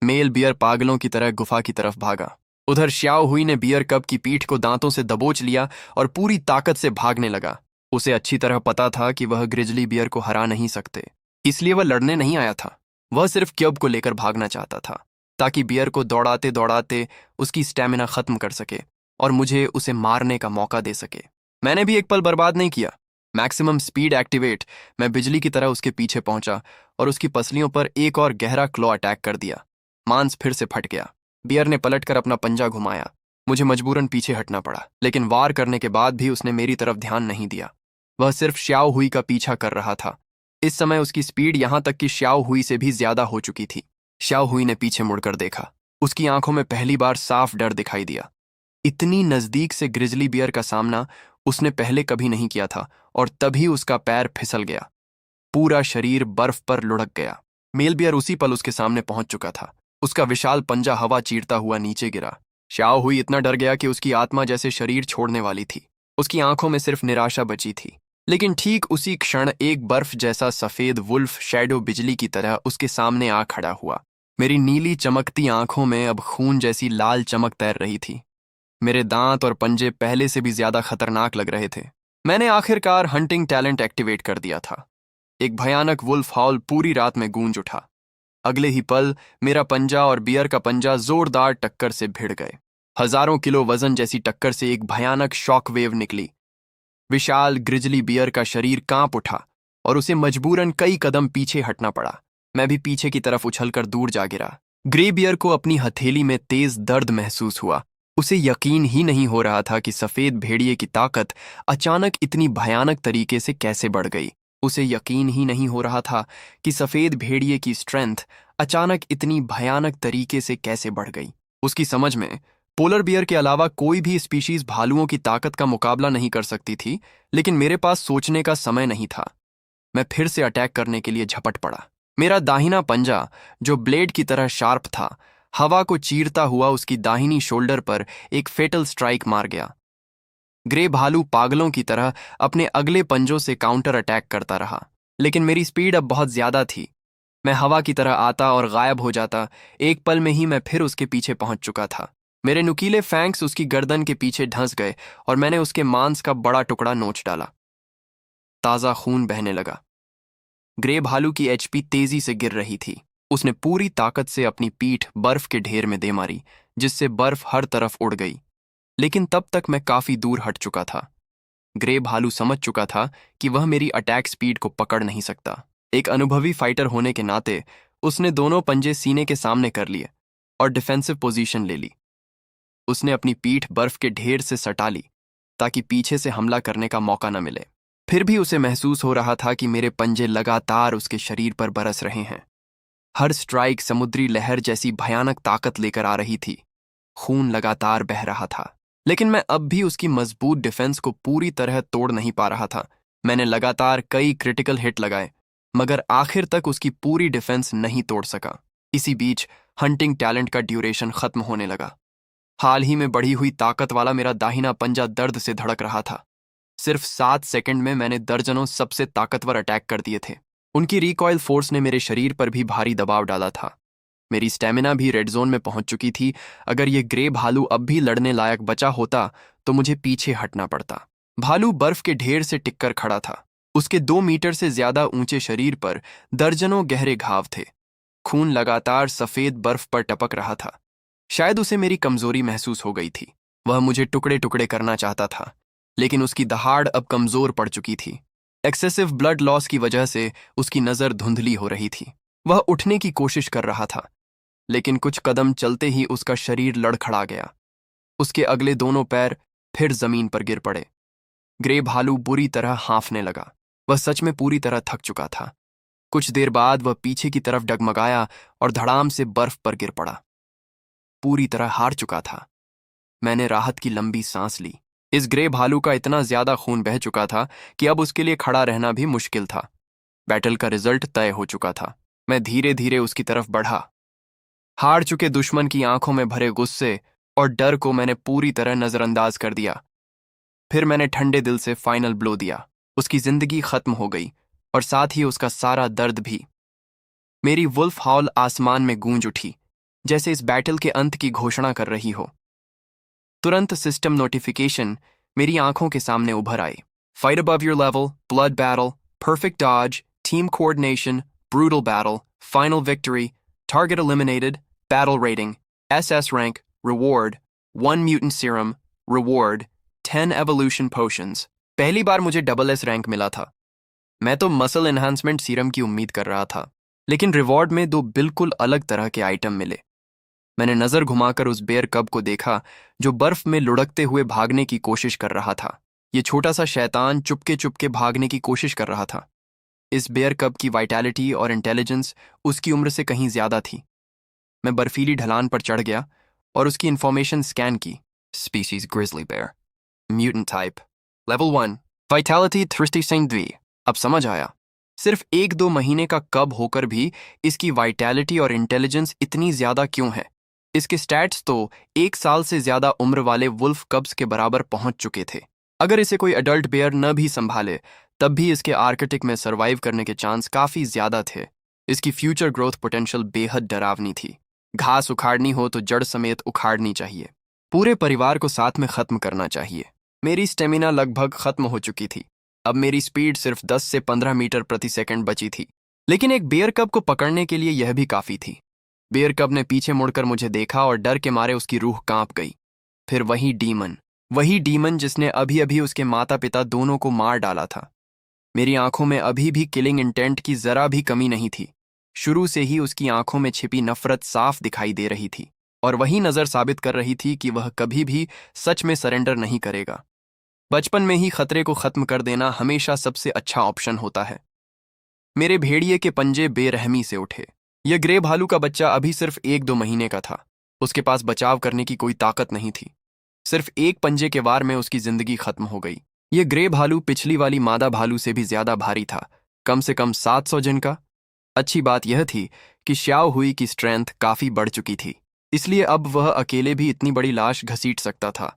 Speaker 1: मेल बियर पागलों की तरह गुफा की तरफ भागा। उधर श्याओ हुई ने बियर कब की पीठ को दांतों से दबोच लिया और पूरी ताकत से भागने लगा। उसे अच्छी तरह पता था कि वह ग्रिजली बियर को हरा नहीं सकते, इसलिए वह लड़ने नहीं आया था। वह सिर्फ क्यूब को लेकर भागना चाहता था, ताकि बियर को दौड़ाते दौड़ाते उसकी स्टेमिना खत्म कर सके और मुझे उसे मारने का मौका दे सके। मैंने भी एक पल बर्बाद नहीं किया। मैक्सिमम स्पीड एक्टिवेट, मैं बिजली की तरह उसके पीछे पहुंचा और उसकी पसलियों पर एक और गहरा क्लॉ अटैक कर दिया। मांस फिर से फट गया। बियर ने पलटकर अपना पंजा घुमाया। मुझे मजबूरन पीछे हटना पड़ा, लेकिन वार करने के बाद भी उसने मेरी तरफ ध्यान नहीं दिया। वह सिर्फ श्याओ हुई का पीछा कर रहा था। इस समय उसकी स्पीड यहां तक कि श्याओ हुई से भी ज्यादा हो चुकी थी। श्याओ हुई ने पीछे मुड़कर देखा। उसकी आंखों में पहली बार साफ डर दिखाई दिया। इतनी नजदीक से ग्रिजली बियर का सामना उसने पहले कभी नहीं किया था, और तभी उसका पैर फिसल गया। पूरा शरीर बर्फ पर लुढ़क गया। मेल बियर उसी पल उसके सामने पहुंच चुका था। उसका विशाल पंजा हवा चीरता हुआ नीचे गिरा। श्याओ हुई इतना डर गया कि उसकी आत्मा जैसे शरीर छोड़ने वाली थी। उसकी आंखों में सिर्फ निराशा बची थी। लेकिन ठीक उसी क्षण एक बर्फ जैसा सफेद वुल्फ शैडो बिजली की तरह उसके सामने आ खड़ा हुआ। मेरी नीली चमकती आंखों में अब खून जैसी लाल चमक तैर रही थी। मेरे दांत और पंजे पहले से भी ज्यादा खतरनाक लग रहे थे। मैंने आखिरकार हंटिंग टैलेंट एक्टिवेट कर दिया था। एक भयानक वुल्फ हॉल पूरी रात में गूंज उठा। अगले ही पल मेरा पंजा और बियर का पंजा जोरदार टक्कर से भिड़ गए। हजारों किलो वजन जैसी टक्कर से एक भयानक शॉक वेव निकली। विशाल ग्रिजली बियर का शरीर कांप उठा और उसे मजबूरन कई कदम पीछे हटना पड़ा। मैं भी पीछे की तरफ उछलकर दूर जा गिरा। ग्रे बियर को अपनी हथेली में तेज दर्द महसूस हुआ। उसे यकीन ही नहीं हो रहा था कि सफेद भेड़िए की ताकत अचानक इतनी भयानक तरीके से कैसे बढ़ गई। उसे यकीन ही नहीं हो रहा था कि सफेद भेड़िए की स्ट्रेंथ अचानक इतनी भयानक तरीके से कैसे बढ़ गई। उसकी समझ में पोलर बियर के अलावा कोई भी स्पीशीज भालुओं की ताकत का मुकाबला नहीं कर सकती थी, लेकिन मेरे पास सोचने का समय नहीं था। मैं फिर से अटैक करने के लिए झपट पड़ा। मेरा दाहिना पंजा, जो ब्लेड की तरह शार्प था, हवा को चीरता हुआ उसकी दाहिनी शोल्डर पर एक फेटल स्ट्राइक मार गया। ग्रे भालू पागलों की तरह अपने अगले पंजों से काउंटर अटैक करता रहा, लेकिन मेरी स्पीड अब बहुत ज्यादा थी। मैं हवा की तरह आता और गायब हो जाता। एक पल में ही मैं फिर उसके पीछे पहुंच चुका था। मेरे नुकीले फैंक्स उसकी गर्दन के पीछे धंस गए और मैंने उसके मांस का बड़ा टुकड़ा नोच डाला। ताजा खून बहने लगा। ग्रे भालू की एचपी तेजी से गिर रही थी। उसने पूरी ताकत से अपनी पीठ बर्फ के ढेर में दे मारी, जिससे बर्फ हर तरफ उड़ गई। लेकिन तब तक मैं काफी दूर हट चुका था। ग्रे भालू समझ चुका था कि वह मेरी अटैक स्पीड को पकड़ नहीं सकता। एक अनुभवी फाइटर होने के नाते उसने दोनों पंजे सीने के सामने कर लिए। और डिफेंसिव पोजीशन ले ली। उसने अपनी पीठ बर्फ के ढेर से सटा ली ताकि पीछे से हमला करने का मौका न मिले। फिर भी उसे महसूस हो रहा था कि मेरे पंजे लगातार उसके शरीर पर बरस रहे हैं। हर स्ट्राइक समुद्री लहर जैसी भयानक ताकत लेकर आ रही थी। खून लगातार बह रहा था, लेकिन मैं अब भी उसकी मजबूत डिफेंस को पूरी तरह तोड़ नहीं पा रहा था। मैंने लगातार कई क्रिटिकल हिट लगाए, मगर आखिर तक उसकी पूरी डिफेंस नहीं तोड़ सका। इसी बीच हंटिंग टैलेंट का ड्यूरेशन खत्म होने लगा। हाल ही में बढ़ी हुई ताकत वाला मेरा दाहिना पंजा दर्द से धड़क रहा था। सिर्फ 7 सेकंड में मैंने दर्जनों सबसे ताकतवर अटैक कर दिए थे। उनकी रिकॉइल फोर्स ने मेरे शरीर पर भी भारी दबाव डाला था। मेरी स्टेमिना भी रेड जोन में पहुंच चुकी थी। अगर ये ग्रे भालू अब भी लड़ने लायक बचा होता तो मुझे पीछे हटना पड़ता। भालू बर्फ के ढेर से टिककर खड़ा था। उसके 2 मीटर से ज्यादा ऊंचे शरीर पर दर्जनों गहरे घाव थे। खून लगातार सफेद बर्फ पर टपक रहा था। शायद उसे मेरी कमजोरी महसूस हो गई थी। वह मुझे टुकड़े टुकड़े करना चाहता था, लेकिन उसकी दहाड़ अब कमजोर पड़ चुकी थी। एक्सेसिव ब्लड लॉस की वजह से उसकी नजर धुंधली हो रही थी। वह उठने की कोशिश कर रहा था, लेकिन कुछ कदम चलते ही उसका शरीर लड़खड़ा गया। उसके अगले दोनों पैर फिर जमीन पर गिर पड़े। ग्रे भालू बुरी तरह हाँफने लगा। वह सच में पूरी तरह थक चुका था। कुछ देर बाद वह पीछे की तरफ डगमगाया और धड़ाम से बर्फ पर गिर पड़ा। पूरी तरह हार चुका था। मैंने राहत की लंबी सांस ली। इस ग्रे भालू का इतना ज्यादा खून बह चुका था कि अब उसके लिए खड़ा रहना भी मुश्किल था। बैटल का रिजल्ट तय हो चुका था। मैं धीरे धीरे उसकी तरफ बढ़ा। हार चुके दुश्मन की आंखों में भरे गुस्से और डर को मैंने पूरी तरह नजरअंदाज कर दिया। फिर मैंने ठंडे दिल से फाइनल ब्लो दिया। उसकी जिंदगी खत्म हो गई और साथ ही उसका सारा दर्द भी। मेरी वुल्फ हाउल आसमान में गूंज उठी, जैसे इस बैटल के अंत की घोषणा कर रही हो। तुरंत सिस्टम नोटिफिकेशन मेरी आंखों के सामने उभर आए। Fight above your level, blood battle, perfect dodge, team coordination, brutal battle, final victory, target eliminated, battle rating, SS rank, reward 1 mutant serum, reward 10 evolution potions. पहली बार मुझे डबल एस रैंक मिला था। मैं तो मसल एनहांसमेंट सीरम की उम्मीद कर रहा था, लेकिन रिवॉर्ड में 2 बिल्कुल अलग तरह के आइटम मिले। मैंने नजर घुमाकर उस बेयर कब को देखा जो बर्फ में लुढ़कते हुए भागने की कोशिश कर रहा था। ये छोटा सा शैतान चुपके चुपके भागने की कोशिश कर रहा था। इस बेयर कब की वाइटैलिटी और इंटेलिजेंस उसकी उम्र से कहीं ज्यादा थी। मैं बर्फीली ढलान पर चढ़ गया और उसकी इंफॉर्मेशन स्कैन की। Species grizzly bear, mutant type, level 1, vitality 32। अब समझ आया सिर्फ 1-2 महीने का कब होकर भी इसकी वाइटैलिटी और इंटेलिजेंस इतनी ज्यादा क्यों है। इसके स्टैट्स तो 1 साल से ज्यादा उम्र वाले वुल्फ कब्स के बराबर पहुंच चुके थे। अगर इसे कोई अडल्ट बेयर न भी संभाले तब भी इसके आर्कटिक में सर्वाइव करने के चांस काफी ज्यादा थे। इसकी फ्यूचर ग्रोथ पोटेंशियल बेहद डरावनी थी। घास उखाड़नी हो तो जड़ समेत उखाड़नी चाहिए। पूरे परिवार को साथ में खत्म करना चाहिए। मेरी स्टेमिना लगभग खत्म हो चुकी थी। अब मेरी स्पीड सिर्फ 10 से 15 मीटर प्रति सेकंड बची थी, लेकिन एक बेयर कब को पकड़ने के लिए यह भी काफी थी। बेयर कब ने पीछे मुड़कर मुझे देखा और डर के मारे उसकी रूह कांप गई। फिर वही डीमन जिसने अभी अभी उसके माता पिता दोनों को मार डाला था। मेरी आंखों में अभी भी किलिंग इंटेंट की जरा भी कमी नहीं थी। शुरू से ही उसकी आंखों में छिपी नफरत साफ दिखाई दे रही थी और वही नजर साबित कर रही थी कि वह कभी भी सच में सरेंडर नहीं करेगा। बचपन में ही खतरे को खत्म कर देना हमेशा सबसे अच्छा ऑप्शन होता है। मेरे भेड़िए के पंजे बेरहमी से उठे। यह ग्रे भालू का बच्चा अभी सिर्फ 1-2 महीने का था। उसके पास बचाव करने की कोई ताकत नहीं थी। सिर्फ एक पंजे के वार में उसकी जिंदगी खत्म हो गई। यह ग्रे भालू पिछली वाली मादा भालू से भी ज्यादा भारी था, कम से कम 700 जिन का। अच्छी बात यह थी कि श्याओ हुई की स्ट्रेंथ काफी बढ़ चुकी थी, इसलिए अब वह अकेले भी इतनी बड़ी लाश घसीट सकता था।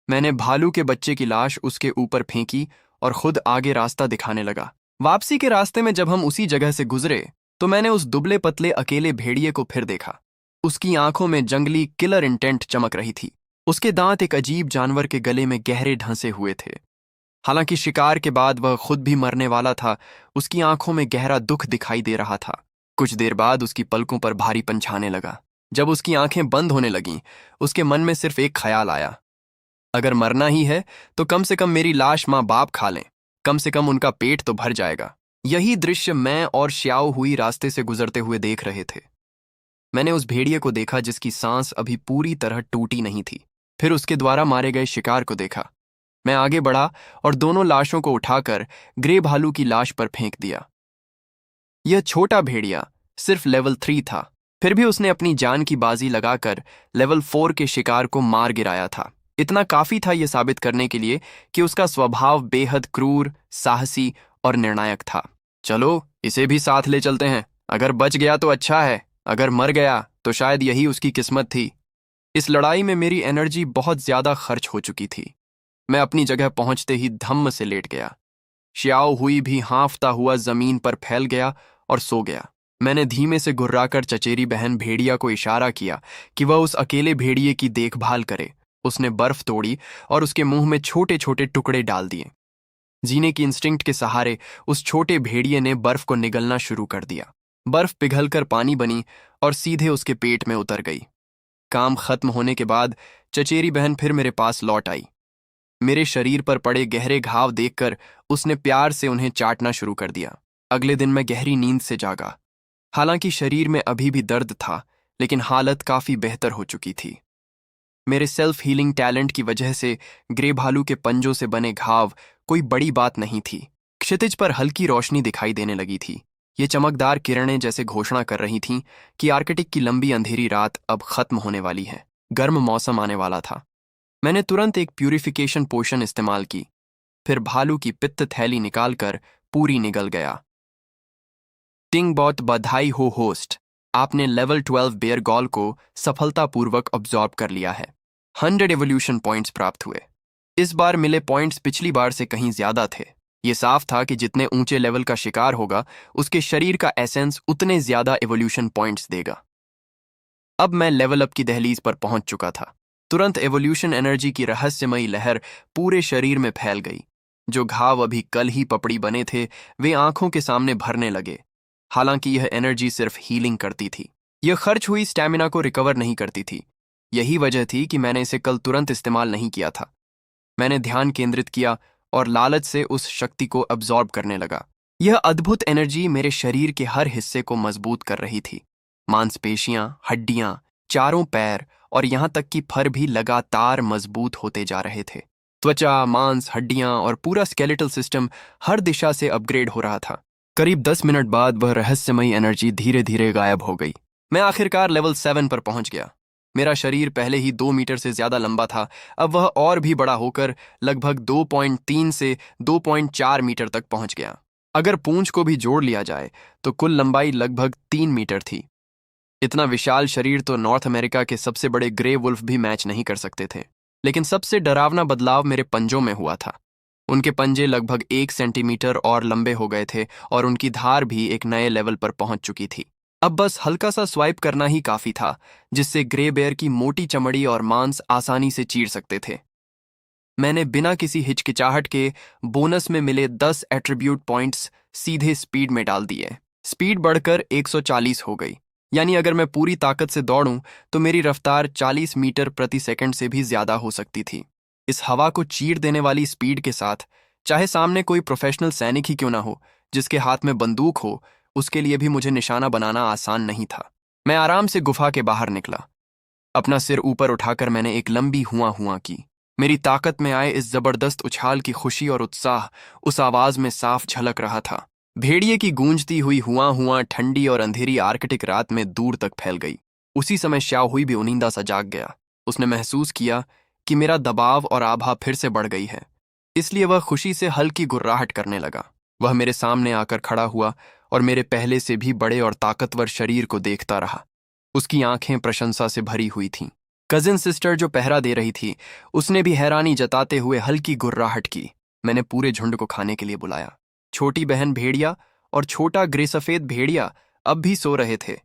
Speaker 1: मैंने भालू के बच्चे की लाश उसके ऊपर फेंकी और खुद आगे रास्ता दिखाने लगा। वापसी के रास्ते में जब हम उसी जगह से गुजरे तो मैंने उस दुबले पतले अकेले भेड़िए को फिर देखा। उसकी आंखों में जंगली किलर इंटेंट चमक रही थी। उसके दांत एक अजीब जानवर के गले में गहरे ढंसे हुए थे। हालांकि शिकार के बाद वह खुद भी मरने वाला था, उसकी आंखों में गहरा दुख दिखाई दे रहा था। कुछ देर बाद उसकी पलकों पर भारीपन छाने लगा। जब उसकी आंखें बंद होने लगीं, उसके मन में सिर्फ एक ख्याल आया, अगर मरना ही है तो कम से कम मेरी लाश माँ बाप खा लें, कम से कम उनका पेट तो भर जाएगा। यही दृश्य मैं और श्याओ हुई रास्ते से गुजरते हुए देख रहे थे। मैंने उस भेड़िए को देखा जिसकी सांस अभी पूरी तरह टूटी नहीं थी। फिर उसके द्वारा मारे गए शिकार को देखा। मैं आगे बढ़ा और दोनों लाशों को उठाकर ग्रे भालू की लाश पर फेंक दिया। यह छोटा भेड़िया सिर्फ लेवल 3 था, फिर भी उसने अपनी जान की बाजी लगाकर लेवल 4 के शिकार को मार गिराया था। इतना काफी था यह साबित करने के लिए कि उसका स्वभाव बेहद क्रूर, साहसी और निर्णायक था। चलो इसे भी साथ ले चलते हैं। अगर बच गया तो अच्छा है, अगर मर गया तो शायद यही उसकी किस्मत थी। इस लड़ाई में मेरी एनर्जी बहुत ज्यादा खर्च हो चुकी थी। मैं अपनी जगह पहुंचते ही धम्म से लेट गया। श्याओ हुई भी हाँफता हुआ जमीन पर फैल गया और सो गया। मैंने धीमे से घुर्राकर चचेरी बहन भेड़िया को इशारा किया कि वह उस अकेले भेड़िए की देखभाल करे। उसने बर्फ तोड़ी और उसके मुंह में छोटे छोटे टुकड़े डाल दिए। जीने की इंस्टिंक्ट के सहारे उस छोटे भेड़िए ने बर्फ को निगलना शुरू कर दिया। बर्फ पिघलकर पानी बनी और सीधे उसके पेट में उतर गई। काम खत्म होने के बाद चचेरी बहन फिर मेरे पास लौट आई। मेरे शरीर पर पड़े गहरे घाव देखकर उसने प्यार से उन्हें चाटना शुरू कर दिया। अगले दिन मैं गहरी नींद से जागा। हालांकि शरीर में अभी भी दर्द था, लेकिन हालत काफी बेहतर हो चुकी थी। मेरे सेल्फ हीलिंग टैलेंट की वजह से ग्रे भालू के पंजों से बने घाव कोई बड़ी बात नहीं थी। क्षितिज पर हल्की रोशनी दिखाई देने लगी थी। ये चमकदार किरणें जैसे घोषणा कर रही थीं कि आर्कटिक की लंबी अंधेरी रात अब खत्म होने वाली है। गर्म मौसम आने वाला था। मैंने तुरंत एक प्यूरिफिकेशन पोशन इस्तेमाल की, फिर भालू की पित्त थैली निकालकर पूरी निगल गया। टिंग बहुत बधाई हो होस्ट, आपने लेवल 12 बेयर गॉल को सफलतापूर्वक ऑब्जॉर्ब कर लिया है। 100 एवोल्यूशन पॉइंट्स प्राप्त हुए। इस बार मिले पॉइंट्स पिछली बार से कहीं ज्यादा थे। ये साफ था कि जितने ऊंचे लेवल का शिकार होगा, उसके शरीर का एसेंस उतने ज्यादा एवोल्यूशन पॉइंट्स देगा। अब मैं लेवल अप की दहलीज पर पहुंच चुका था। तुरंत एवोल्यूशन एनर्जी की रहस्यमयी लहर पूरे शरीर में फैल गई। जो घाव अभी कल ही पपड़ी बने थे, वे आंखों के सामने भरने लगे। हालांकि यह एनर्जी सिर्फ हीलिंग करती थी, यह खर्च हुई स्टैमिना को रिकवर नहीं करती थी। यही वजह थी कि मैंने इसे कल तुरंत इस्तेमाल नहीं किया था। मैंने ध्यान केंद्रित किया और लालच से उस शक्ति को अब्जॉर्ब करने लगा। यह अद्भुत एनर्जी मेरे शरीर के हर हिस्से को मजबूत कर रही थी। मांसपेशियां, हड्डियां, चारों पैर और यहां तक कि फर भी लगातार मजबूत होते जा रहे थे। त्वचा, मांस, हड्डियां और पूरा स्केलेटल सिस्टम हर दिशा से अपग्रेड हो रहा था। करीब 10 मिनट बाद वह रहस्यमयी एनर्जी धीरे धीरे गायब हो गई। मैं आखिरकार लेवल 7 पर पहुंच गया। मेरा शरीर पहले ही 2 मीटर से ज्यादा लंबा था, अब वह और भी बड़ा होकर लगभग 2.3 से 2.4 मीटर तक पहुंच गया। अगर पूंछ को भी जोड़ लिया जाए तो कुल लंबाई लगभग 3 मीटर थी। इतना विशाल शरीर तो नॉर्थ अमेरिका के सबसे बड़े ग्रे वुल्फ भी मैच नहीं कर सकते थे। लेकिन सबसे डरावना बदलाव मेरे पंजों में हुआ था। उनके पंजे लगभग 1 सेंटीमीटर और लंबे हो गए थे और उनकी धार भी एक नए लेवल पर पहुंच चुकी थी। अब बस हल्का सा स्वाइप करना ही काफी था, जिससे ग्रे बेयर की मोटी चमड़ी और मांस आसानी से चीर सकते थे। मैंने बिना किसी हिचकिचाहट के बोनस में मिले 10 एट्रीब्यूट पॉइंट्स सीधे स्पीड में डाल दिए। स्पीड बढ़कर 140 हो गई, यानी अगर मैं पूरी ताकत से दौड़ूं तो मेरी रफ्तार 40 मीटर प्रति सेकंड से भी ज्यादा हो सकती थी। इस हवा को चीर देने वाली स्पीड के साथ, चाहे सामने कोई प्रोफेशनल सैनिक ही क्यों ना हो, जिसके हाथ में बंदूक हो, उसके लिए भी मुझे निशाना बनाना आसान नहीं था। मैं आराम से गुफा के बाहर निकला। अपना सिर ऊपर उठाकर मैंने एक लंबी हुआ हुआ की। मेरी ताकत में आए इस जबरदस्त उछाल की खुशी और उत्साह उस आवाज में साफ झलक रहा था। भेड़िए की गूंजती हुई हुआ हुआ ठंडी और अंधेरी आर्कटिक रात में दूर तक फैल गई। उसी समय श्याओ हुई भी उनिंदा सा जाग गया। उसने महसूस किया कि मेरा दबाव और आभा फिर से बढ़ गई है, इसलिए वह खुशी से हल्की गुर्राहट करने लगा। वह मेरे सामने आकर खड़ा हुआ और मेरे पहले से भी बड़े और ताकतवर शरीर को देखता रहा। उसकी आंखें प्रशंसा से भरी हुई थीं। कजिन सिस्टर जो पहरा दे रही थी, उसने भी हैरानी जताते हुए हल्की गुर्राहट की। मैंने पूरे झुंड को खाने के लिए बुलाया। छोटी बहन भेड़िया और छोटा ग्रे सफेद भेड़िया अब भी सो रहे थे,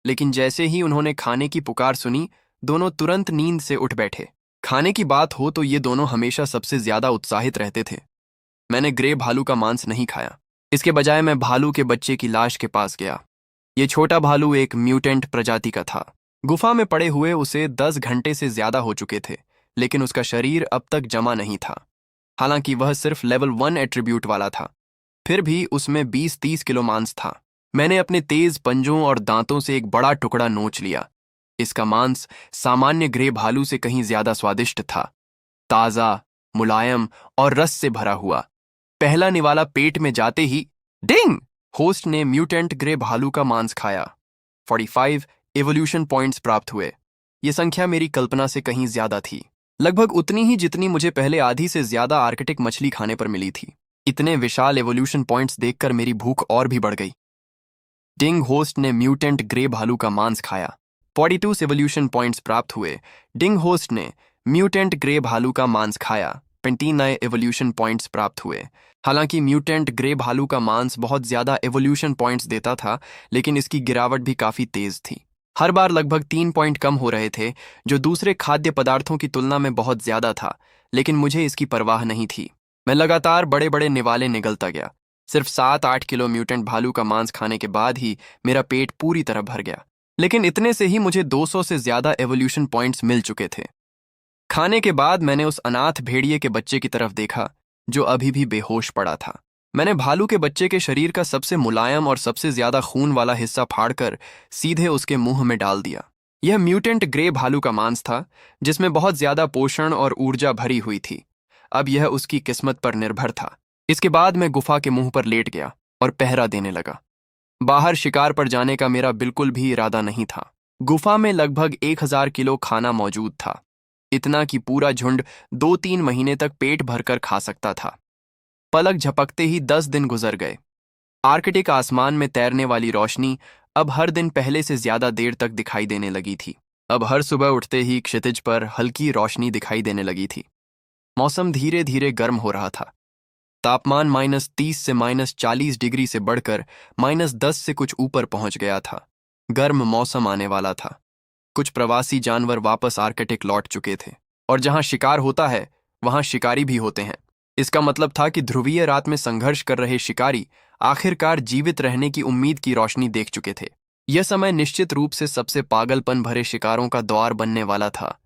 Speaker 1: लेकिन जैसे ही उन्होंने खाने की पुकार सुनी, दोनों तुरंत नींद से उठ बैठे। खाने की बात हो तो ये दोनों हमेशा सबसे ज्यादा उत्साहित रहते थे। मैंने ग्रे भालू का मांस नहीं खाया। इसके बजाय मैं भालू के बच्चे की लाश के पास गया। ये छोटा भालू एक म्यूटेंट प्रजाति का था। गुफा में पड़े हुए उसे 10 घंटे से ज्यादा हो चुके थे, लेकिन उसका शरीर अब तक जमा नहीं था। हालांकि वह सिर्फ लेवल 1 एट्रीब्यूट वाला था, फिर भी उसमें 20-30 किलो मांस था। मैंने अपने तेज पंजों और दांतों से एक बड़ा टुकड़ा नोच लिया। इसका मांस सामान्य ग्रे भालू से कहीं ज्यादा स्वादिष्ट था, ताजा, मुलायम और रस से भरा हुआ। पहला निवाला पेट में जाते ही डिंग! होस्ट ने म्यूटेंट ग्रे भालू का मांस खाया। 45 एवोल्यूशन पॉइंट्स प्राप्त हुए। ये संख्या मेरी कल्पना से कहीं ज्यादा थी, लगभग उतनी ही जितनी मुझे पहले आधी से ज्यादा आर्कटिक मछली खाने पर मिली थी। इतने विशाल एवोल्यूशन पॉइंट्स देखकर मेरी भूख और भी बढ़ गई। डिंग होस्ट ने म्यूटेंट ग्रे भालू का मांस खाया। 42 एवोल्यूशन पॉइंट्स प्राप्त हुए। डिंग होस्ट ने म्यूटेंट ग्रे भालू का मांस खाया। 29 नए एवोल्यूशन पॉइंट्स प्राप्त हुए। हालांकि म्यूटेंट ग्रे भालू का मांस बहुत ज्यादा एवोल्यूशन पॉइंट्स देता था, लेकिन इसकी गिरावट भी काफी तेज थी। हर बार लगभग 3 पॉइंट कम हो रहे थे, जो दूसरे खाद्य पदार्थों की तुलना में बहुत ज्यादा था, लेकिन मुझे इसकी परवाह नहीं थी। मैं लगातार बड़े बड़े निवाले निगलता गया। सिर्फ 7-8 किलो म्यूटेंट भालू का मांस खाने के बाद ही मेरा पेट पूरी तरह भर गया, लेकिन इतने से ही मुझे 200 से ज्यादा एवोल्यूशन पॉइंट्स मिल चुके थे। खाने के बाद मैंने उस अनाथ भेड़िए के बच्चे की तरफ देखा, जो अभी भी बेहोश पड़ा था। मैंने भालू के बच्चे के शरीर का सबसे मुलायम और सबसे ज्यादा खून वाला हिस्सा फाड़कर सीधे उसके मुंह में डाल दिया। यह म्यूटेंट ग्रे भालू का मांस था, जिसमें बहुत ज्यादा पोषण और ऊर्जा भरी हुई थी। अब यह उसकी किस्मत पर निर्भर था। इसके बाद मैं गुफा के मुंह पर लेट गया और पहरा देने लगा। बाहर शिकार पर जाने का मेरा बिल्कुल भी इरादा नहीं था। गुफा में लगभग 1000 किलो खाना मौजूद था, इतना कि पूरा झुंड 2-3 महीने तक पेट भरकर खा सकता था। पलक झपकते ही 10 दिन गुजर गए। आर्कटिक आसमान में तैरने वाली रोशनी अब हर दिन पहले से ज्यादा देर तक दिखाई देने लगी थी। अब हर सुबह उठते ही क्षितिज पर हल्की रोशनी दिखाई देने लगी थी। मौसम धीरे धीरे गर्म हो रहा था। तापमान -30 से -40 डिग्री से बढ़कर -10 से कुछ ऊपर पहुंच गया था। गर्म मौसम आने वाला था। कुछ प्रवासी जानवर वापस आर्कटिक लौट चुके थे, और जहां शिकार होता है वहां शिकारी भी होते हैं। इसका मतलब था कि ध्रुवीय रात में संघर्ष कर रहे शिकारी आखिरकार जीवित रहने की उम्मीद की रोशनी देख चुके थे। यह समय निश्चित रूप से सबसे पागलपन भरे शिकारों का द्वार बनने वाला था।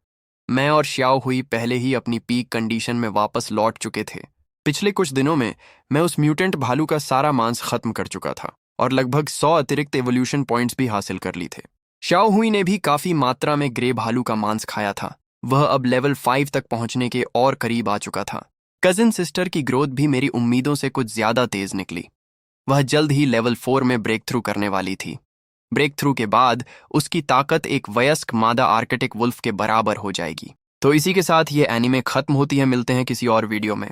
Speaker 1: मैं और श्याओ हुई पहले ही अपनी पीक कंडीशन में वापस लौट चुके थे। पिछले कुछ दिनों में मैं उस म्यूटेंट भालू का सारा मांस खत्म कर चुका था और लगभग 100 अतिरिक्त एवोल्यूशन पॉइंट्स भी हासिल कर ली थे। श्याओ हुई ने भी काफी मात्रा में ग्रे भालू का मांस खाया था। वह अब लेवल 5 तक पहुंचने के और करीब आ चुका था। कजिन सिस्टर की ग्रोथ भी मेरी उम्मीदों से कुछ ज्यादा तेज निकली। वह जल्द ही लेवल 4 में ब्रेक थ्रू करने वाली थी। ब्रेक थ्रू के बाद उसकी ताकत एक वयस्क मादा आर्कटिक वुल्फ के बराबर हो जाएगी। तो इसी के साथ ये एनीमे खत्म होती है। मिलते हैं किसी और वीडियो में।